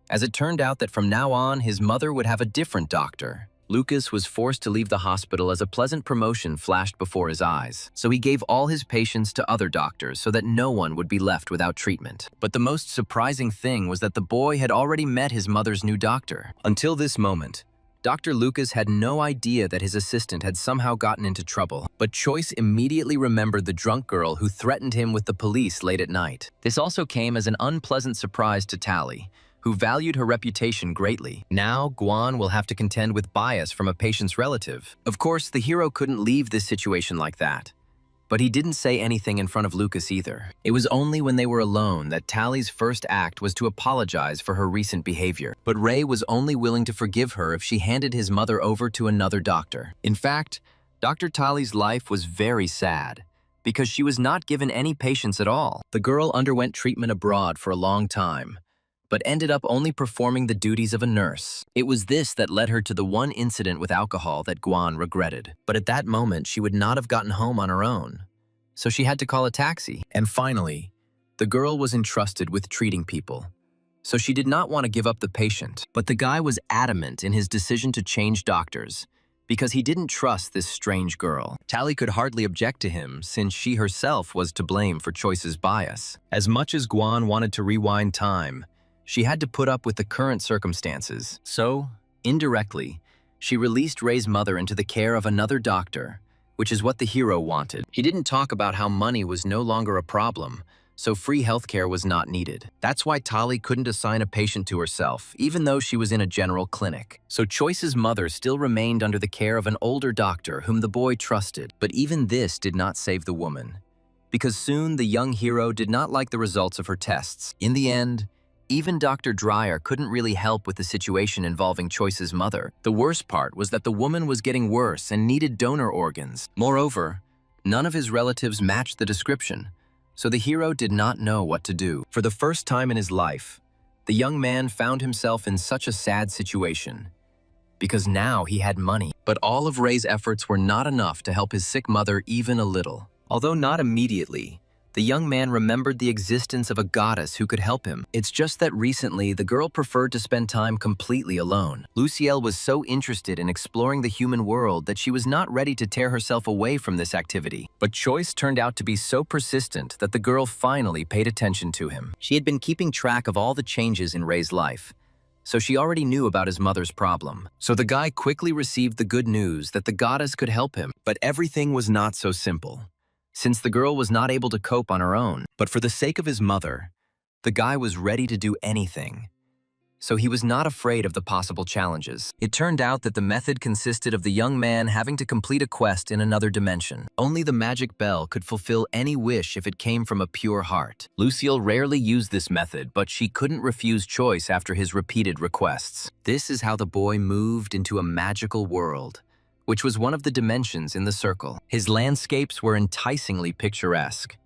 as it turned out that from now on, his mother would have a different doctor. Lucas was forced to leave the hospital as a pleasant promotion flashed before his eyes, so he gave all his patients to other doctors so that no one would be left without treatment. But the most surprising thing was that the boy had already met his mother's new doctor. Until this moment, Dr. Lucas had no idea that his assistant had somehow gotten into trouble, but Choice immediately remembered the drunk girl who threatened him with the police late at night. This also came as an unpleasant surprise to Tally, who valued her reputation greatly. Now, Guan will have to contend with bias from a patient's relative. Of course, the hero couldn't leave this situation like that. But he didn't say anything in front of Lucas either. It was only when they were alone that Tally's first act was to apologize for her recent behavior. But Ray was only willing to forgive her if she handed his mother over to another doctor. In fact, Dr. Tally's life was very sad, because she was not given any patients at all. The girl underwent treatment abroad for a long time, but ended up only performing the duties of a nurse. It was this that led her to the one incident with alcohol that Guan regretted. But at that moment, she would not have gotten home on her own, so she had to call a taxi. And finally, the girl was entrusted with treating people, so she did not want to give up the patient. But the guy was adamant in his decision to change doctors, because he didn't trust this strange girl. Tally could hardly object to him, since she herself was to blame for Choice's bias. As much as Guan wanted to rewind time, she had to put up with the current circumstances. So, indirectly, she released Ray's mother into the care of another doctor, which is what the hero wanted. He didn't talk about how money was no longer a problem, so free healthcare was not needed. That's why Tally couldn't assign a patient to herself, even though she was in a general clinic. So Choice's mother still remained under the care of an older doctor whom the boy trusted. But even this did not save the woman, because soon the young hero did not like the results of her tests. In the end, even Dr. Dreyer couldn't really help with the situation involving Choice's mother. The worst part was that the woman was getting worse and needed donor organs. Moreover, none of his relatives matched the description, so the hero did not know what to do. For the first time in his life, the young man found himself in such a sad situation, because now he had money. But all of Ray's efforts were not enough to help his sick mother even a little. Although not immediately, the young man remembered the existence of a goddess who could help him. It's just that recently, the girl preferred to spend time completely alone. Lucielle was so interested in exploring the human world that she was not ready to tear herself away from this activity. But Choice turned out to be so persistent that the girl finally paid attention to him. She had been keeping track of all the changes in Ray's life, so she already knew about his mother's problem. So the guy quickly received the good news that the goddess could help him. But everything was not so simple, since the girl was not able to cope on her own. But for the sake of his mother, the guy was ready to do anything. So he was not afraid of the possible challenges. It turned out that the method consisted of the young man having to complete a quest in another dimension. Only the magic bell could fulfill any wish if it came from a pure heart. Lucille rarely used this method, but she couldn't refuse Choice after his repeated requests. This is how the boy moved into a magical world, which was one of the dimensions in the circle. His landscapes were enticingly picturesque,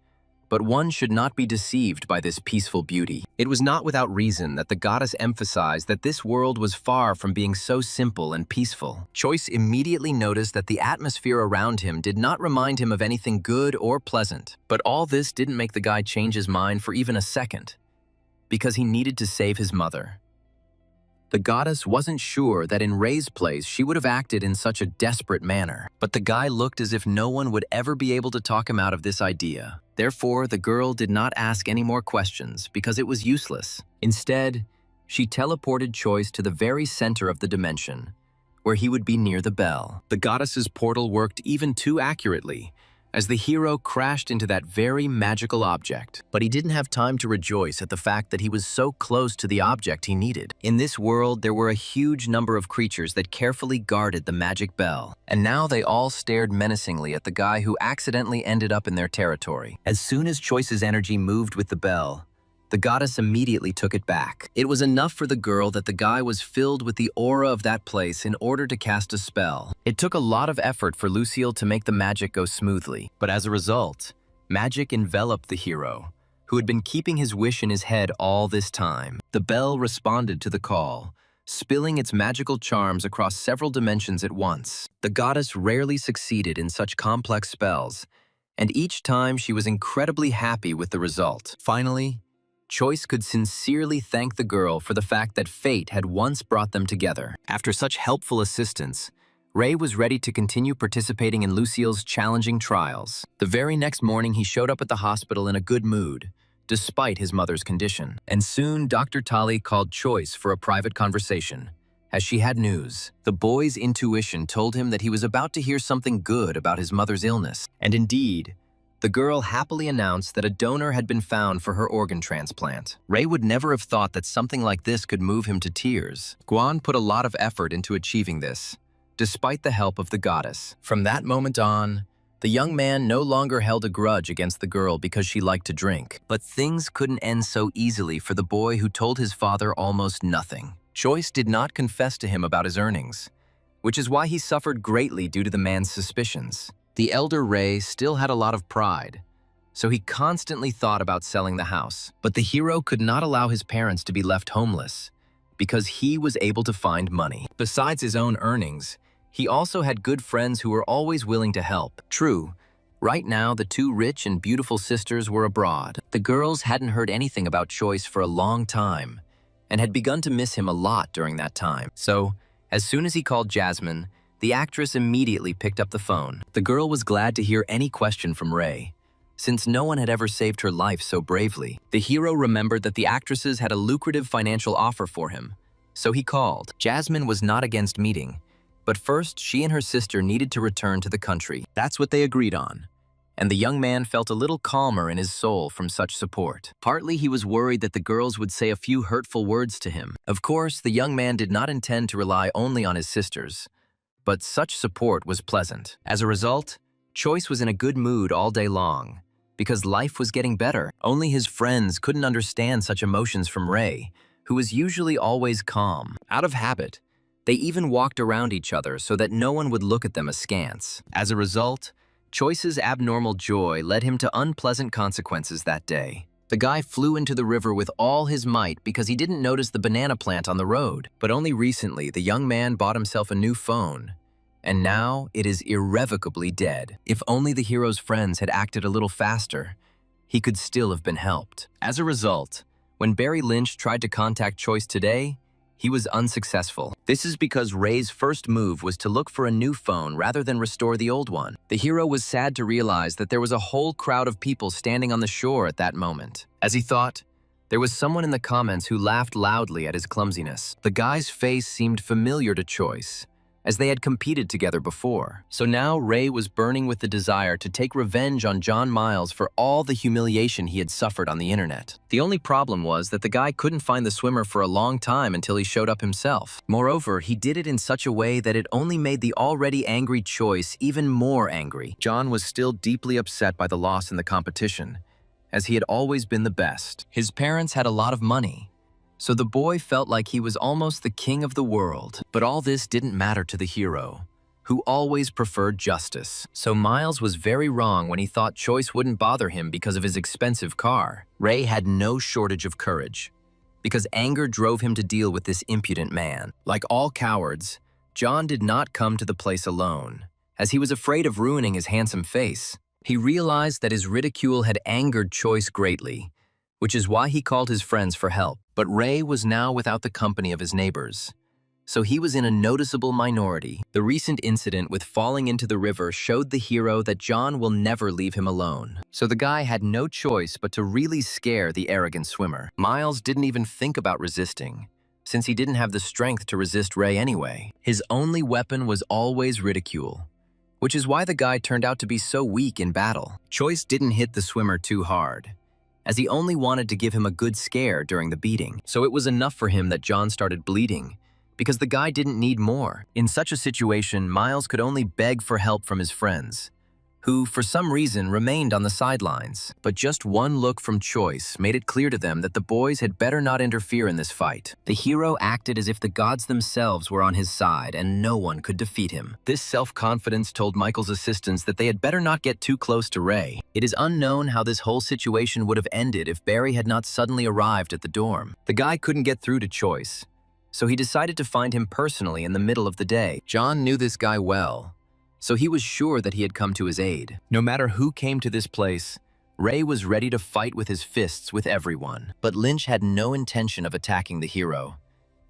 but one should not be deceived by this peaceful beauty. It was not without reason that the goddess emphasized that this world was far from being so simple and peaceful. Choice immediately noticed that the atmosphere around him did not remind him of anything good or pleasant. But all this didn't make the guy change his mind for even a second, because he needed to save his mother. The goddess wasn't sure that in Ray's place she would have acted in such a desperate manner. But the guy looked as if no one would ever be able to talk him out of this idea. Therefore, the girl did not ask any more questions because it was useless. Instead, she teleported Choice to the very center of the dimension, where he would be near the bell. The goddess's portal worked even too accurately, as the hero crashed into that very magical object. But he didn't have time to rejoice at the fact that he was so close to the object he needed. In this world, there were a huge number of creatures that carefully guarded the magic bell, and now they all stared menacingly at the guy who accidentally ended up in their territory. As soon as Choice's energy moved with the bell, the goddess immediately took it back. It was enough for the girl that the guy was filled with the aura of that place in order to cast a spell. It took a lot of effort for Lucille to make the magic go smoothly, but as a result, magic enveloped the hero, who had been keeping his wish in his head all this time. The bell responded to the call, spilling its magical charms across several dimensions at once. The goddess rarely succeeded in such complex spells, and each time she was incredibly happy with the result. Finally, Choice could sincerely thank the girl for the fact that fate had once brought them together. After such helpful assistance, Ray was ready to continue participating in Lucille's challenging trials. The very next morning, he showed up at the hospital in a good mood, despite his mother's condition. And soon, Dr. Tali called Choice for a private conversation, as she had news. The boy's intuition told him that he was about to hear something good about his mother's illness. And indeed, the girl happily announced that a donor had been found for her organ transplant. Ray would never have thought that something like this could move him to tears. Guan put a lot of effort into achieving this, despite the help of the goddess. From that moment on, the young man no longer held a grudge against the girl because she liked to drink. But things couldn't end so easily for the boy who told his father almost nothing. Choice did not confess to him about his earnings, which is why he suffered greatly due to the man's suspicions. The elder Ray still had a lot of pride, so he constantly thought about selling the house. But the hero could not allow his parents to be left homeless, because he was able to find money. Besides his own earnings, he also had good friends who were always willing to help. True, right now the two rich and beautiful sisters were abroad. The girls hadn't heard anything about Choice for a long time, and had begun to miss him a lot during that time. So, as soon as he called Jasmine, the actress immediately picked up the phone. The girl was glad to hear any question from Ray, since no one had ever saved her life so bravely. The hero remembered that the actresses had a lucrative financial offer for him, so he called. Jasmine was not against meeting, but first she and her sister needed to return to the country. That's what they agreed on, and the young man felt a little calmer in his soul from such support. Partly he was worried that the girls would say a few hurtful words to him. Of course, the young man did not intend to rely only on his sisters, but such support was pleasant. As a result, Choice was in a good mood all day long, because life was getting better. Only his friends couldn't understand such emotions from Ray, who was usually always calm. Out of habit, they even walked around each other so that no one would look at them askance. As a result, Choice's abnormal joy led him to unpleasant consequences that day. The guy flew into the river with all his might because he didn't notice the banana plant on the road. But only recently, the young man bought himself a new phone, and now it is irrevocably dead. If only the hero's friends had acted a little faster, he could still have been helped. As a result, when Barry Lynch tried to contact Choice today, he was unsuccessful. This is because Ray's first move was to look for a new phone rather than restore the old one. The hero was sad to realize that there was a whole crowd of people standing on the shore at that moment. As he thought, there was someone in the comments who laughed loudly at his clumsiness. The guy's face seemed familiar to Choice, as they had competed together before. So now Ray was burning with the desire to take revenge on John Miles for all the humiliation he had suffered on the internet. The only problem was that the guy couldn't find the swimmer for a long time until he showed up himself. Moreover, he did it in such a way that it only made the already angry Choice even more angry. John was still deeply upset by the loss in the competition, as he had always been the best. His parents had a lot of money, so the boy felt like he was almost the king of the world. But all this didn't matter to the hero, who always preferred justice. So Miles was very wrong when he thought Choice wouldn't bother him because of his expensive car. Ray had no shortage of courage, because anger drove him to deal with this impudent man. Like all cowards, John did not come to the place alone, as he was afraid of ruining his handsome face. He realized that his ridicule had angered Choice greatly, which is why he called his friends for help. But Ray was now without the company of his neighbors, so he was in a noticeable minority. The recent incident with falling into the river showed the hero that John will never leave him alone. So the guy had no choice but to really scare the arrogant swimmer. Miles didn't even think about resisting, since he didn't have the strength to resist Ray anyway. His only weapon was always ridicule, which is why the guy turned out to be so weak in battle. Choice didn't hit the swimmer too hard, as he only wanted to give him a good scare during the beating. So it was enough for him that John started bleeding, because the guy didn't need more. In such a situation, Miles could only beg for help from his friends, who, for some reason, remained on the sidelines. But just one look from Choice made it clear to them that the boys had better not interfere in this fight. The hero acted as if the gods themselves were on his side and no one could defeat him. This self-confidence told Michael's assistants that they had better not get too close to Ray. It is unknown how this whole situation would have ended if Barry had not suddenly arrived at the dorm. The guy couldn't get through to Choice, so he decided to find him personally in the middle of the day. John knew this guy well, so he was sure that he had come to his aid. No matter who came to this place, Ray was ready to fight with his fists with everyone. But Lynch had no intention of attacking the hero,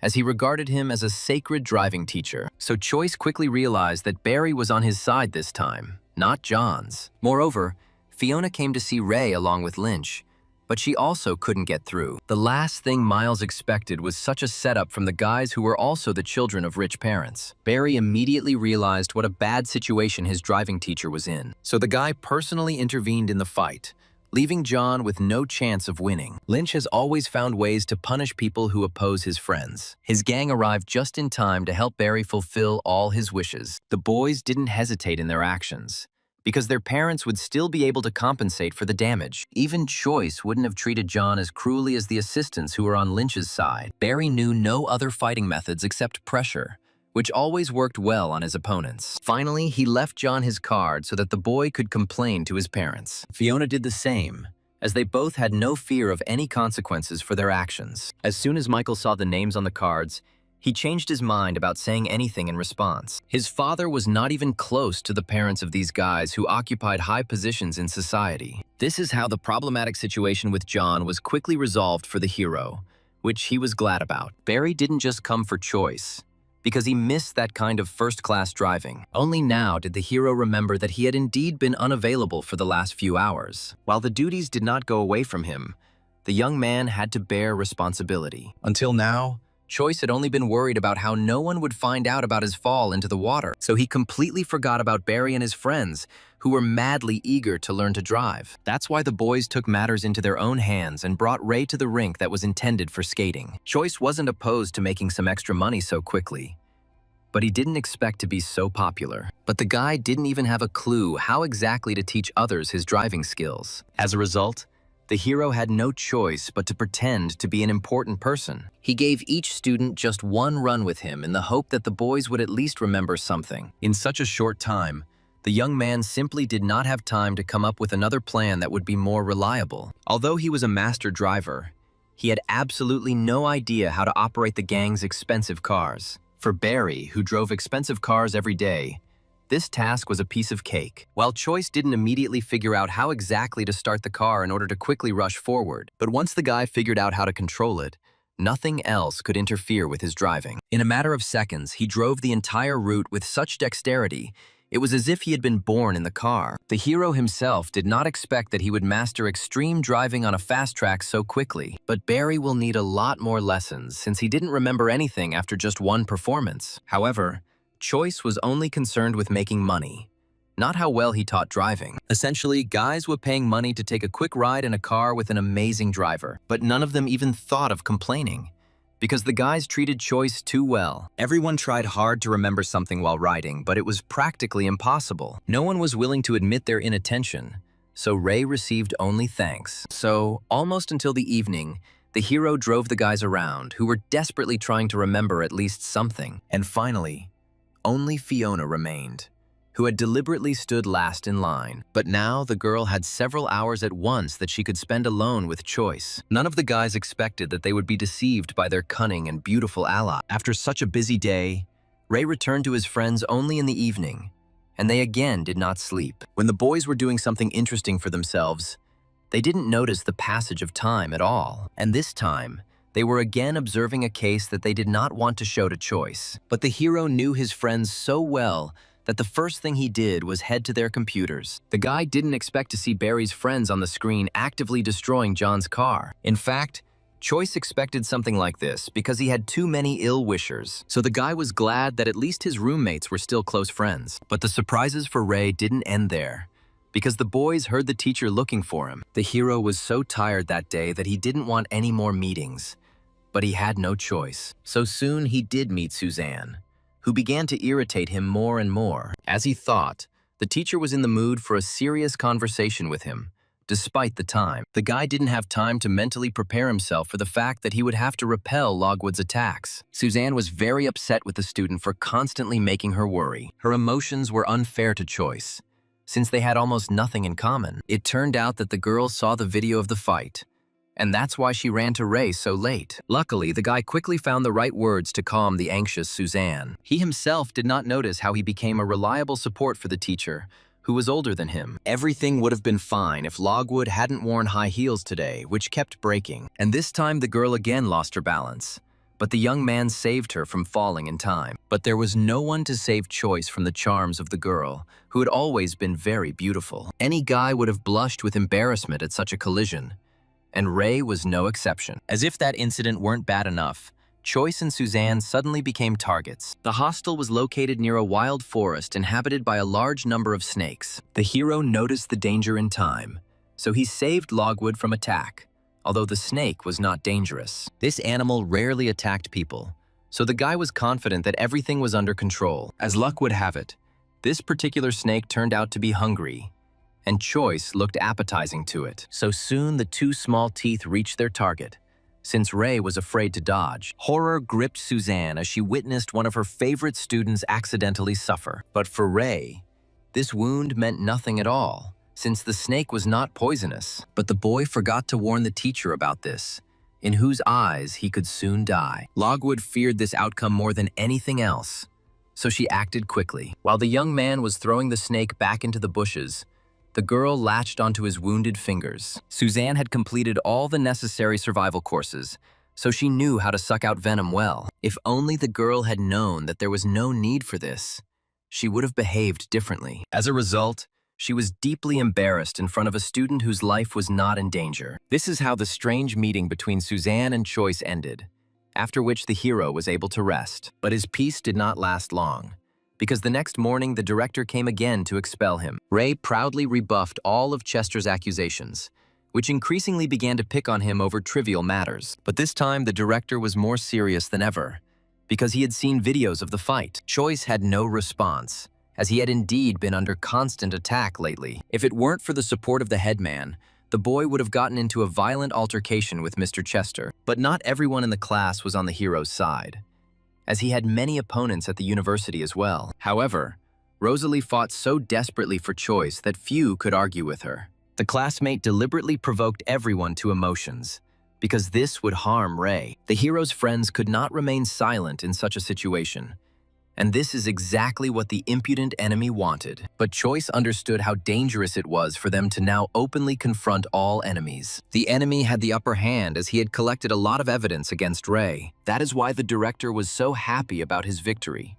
as he regarded him as a sacred driving teacher. So Choice quickly realized that Barry was on his side this time, not John's. Moreover, Fiona came to see Ray along with Lynch, but she also couldn't get through. The last thing Miles expected was such a setup from the guys who were also the children of rich parents. Barry immediately realized what a bad situation his driving teacher was in, so the guy personally intervened in the fight, leaving John with no chance of winning. Lynch has always found ways to punish people who oppose his friends. His gang arrived just in time to help Barry fulfill all his wishes. The boys didn't hesitate in their actions, because their parents would still be able to compensate for the damage. Even Choice wouldn't have treated John as cruelly as the assistants who were on Lynch's side. Barry knew no other fighting methods except pressure, which always worked well on his opponents. Finally, he left John his card so that the boy could complain to his parents. Fiona did the same, as they both had no fear of any consequences for their actions. As soon as Michael saw the names on the cards, he changed his mind about saying anything in response. His father was not even close to the parents of these guys who occupied high positions in society. This is how the problematic situation with John was quickly resolved for the hero, which he was glad about. Barry didn't just come for Choice, because he missed that kind of first-class driving. Only now did the hero remember that he had indeed been unavailable for the last few hours. While the duties did not go away from him, the young man had to bear responsibility. Until now, Choice had only been worried about how no one would find out about his fall into the water, so he completely forgot about Barry and his friends, who were madly eager to learn to drive. That's why the boys took matters into their own hands and brought Ray to the rink that was intended for skating. Choice wasn't opposed to making some extra money so quickly, but he didn't expect to be so popular. But the guy didn't even have a clue how exactly to teach others his driving skills. As a result, the hero had no choice but to pretend to be an important person. He gave each student just one run with him in the hope that the boys would at least remember something. In such a short time, the young man simply did not have time to come up with another plan that would be more reliable. Although he was a master driver, he had absolutely no idea how to operate the gang's expensive cars. For Barry, who drove expensive cars every day, this task was a piece of cake. While Choice didn't immediately figure out how exactly to start the car in order to quickly rush forward, but once the guy figured out how to control it, nothing else could interfere with his driving. In a matter of seconds, he drove the entire route with such dexterity, it was as if he had been born in the car. The hero himself did not expect that he would master extreme driving on a fast track so quickly. But Barry will need a lot more lessons since he didn't remember anything after just one performance. However, Choice was only concerned with making money, not how well he taught driving. Essentially, guys were paying money to take a quick ride in a car with an amazing driver, but none of them even thought of complaining, because the guys treated Choice too well. Everyone tried hard to remember something while riding, but it was practically impossible. No one was willing to admit their inattention, so Ray received only thanks. So, almost until the evening, the hero drove the guys around, who were desperately trying to remember at least something. And finally, only Fiona remained, who had deliberately stood last in line. But now the girl had several hours at once that she could spend alone with Choice. None of the guys expected that they would be deceived by their cunning and beautiful ally. After such a busy day, Ray returned to his friends only in the evening, and they again did not sleep. When the boys were doing something interesting for themselves, they didn't notice the passage of time at all. And this time, they were again observing a case that they did not want to show to Choice. But the hero knew his friends so well that the first thing he did was head to their computers. The guy didn't expect to see Barry's friends on the screen actively destroying John's car. In fact, Choice expected something like this because he had too many ill-wishers. So the guy was glad that at least his roommates were still close friends. But the surprises for Ray didn't end there, because the boys heard the teacher looking for him. The hero was so tired that day that he didn't want any more meetings, but he had no choice. So soon he did meet Suzanne, who began to irritate him more and more. As he thought, The teacher was in the mood for a serious conversation with him, despite the time. The guy didn't have time to mentally prepare himself for the fact that he would have to repel Logwood's attacks. Suzanne was very upset with the student for constantly making her worry. Her emotions were unfair to Choice, since they had almost nothing in common. It turned out that the girl saw the video of the fight, and that's why she ran to Ray so late. Luckily, the guy quickly found the right words to calm the anxious Suzanne. He himself did not notice how he became a reliable support for the teacher, who was older than him. Everything would have been fine if Logwood hadn't worn high heels today, which kept breaking. And this time the girl again lost her balance, but the young man saved her from falling in time. But there was no one to save Choice from the charms of the girl, who had always been very beautiful. Any guy would have blushed with embarrassment at such a collision, and Ray was no exception. As if that incident weren't bad enough, Choice and Suzanne suddenly became targets. The hostel was located near a wild forest inhabited by a large number of snakes. The hero noticed the danger in time, so he saved Logwood from attack, although the snake was not dangerous. This animal rarely attacked people, so the guy was confident that everything was under control. As luck would have it, this particular snake turned out to be hungry, and Choice looked appetizing to it. So soon the two small teeth reached their target, since Ray was afraid to dodge. Horror gripped Suzanne as she witnessed one of her favorite students accidentally suffer. But for Ray, this wound meant nothing at all, since the snake was not poisonous. But the boy forgot to warn the teacher about this, in whose eyes he could soon die. Logwood feared this outcome more than anything else, so she acted quickly. While the young man was throwing the snake back into the bushes, the girl latched onto his wounded fingers. Suzanne had completed all the necessary survival courses, so she knew how to suck out venom well. If only the girl had known that there was no need for this, she would have behaved differently. As a result, she was deeply embarrassed in front of a student whose life was not in danger. This is how the strange meeting between Suzanne and Choice ended, after which the hero was able to rest. But his peace did not last long, because the next morning the director came again to expel him. Ray proudly rebuffed all of Chester's accusations, which increasingly began to pick on him over trivial matters. But this time the director was more serious than ever, because he had seen videos of the fight. Choice had no response, as he had indeed been under constant attack lately. If it weren't for the support of the headman, the boy would have gotten into a violent altercation with Mr. Chester. But not everyone in the class was on the hero's side, as he had many opponents at the university as well. However, Rosalie fought so desperately for Choice that few could argue with her. The classmate deliberately provoked everyone to emotions, because this would harm Ray. The hero's friends could not remain silent in such a situation, and this is exactly what the impudent enemy wanted. But Choice understood how dangerous it was for them to now openly confront all enemies. The enemy had the upper hand as he had collected a lot of evidence against Ray. That is why the director was so happy about his victory,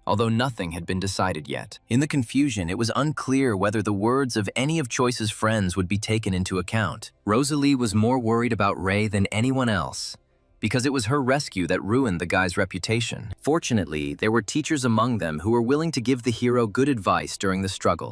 although nothing had been decided yet. In the confusion, it was unclear whether the words of any of Choice's friends would be taken into account. Rosalie was more worried about Ray than anyone else, because it was her rescue that ruined the guy's reputation. Fortunately, there were teachers among them who were willing to give the hero good advice during the struggle.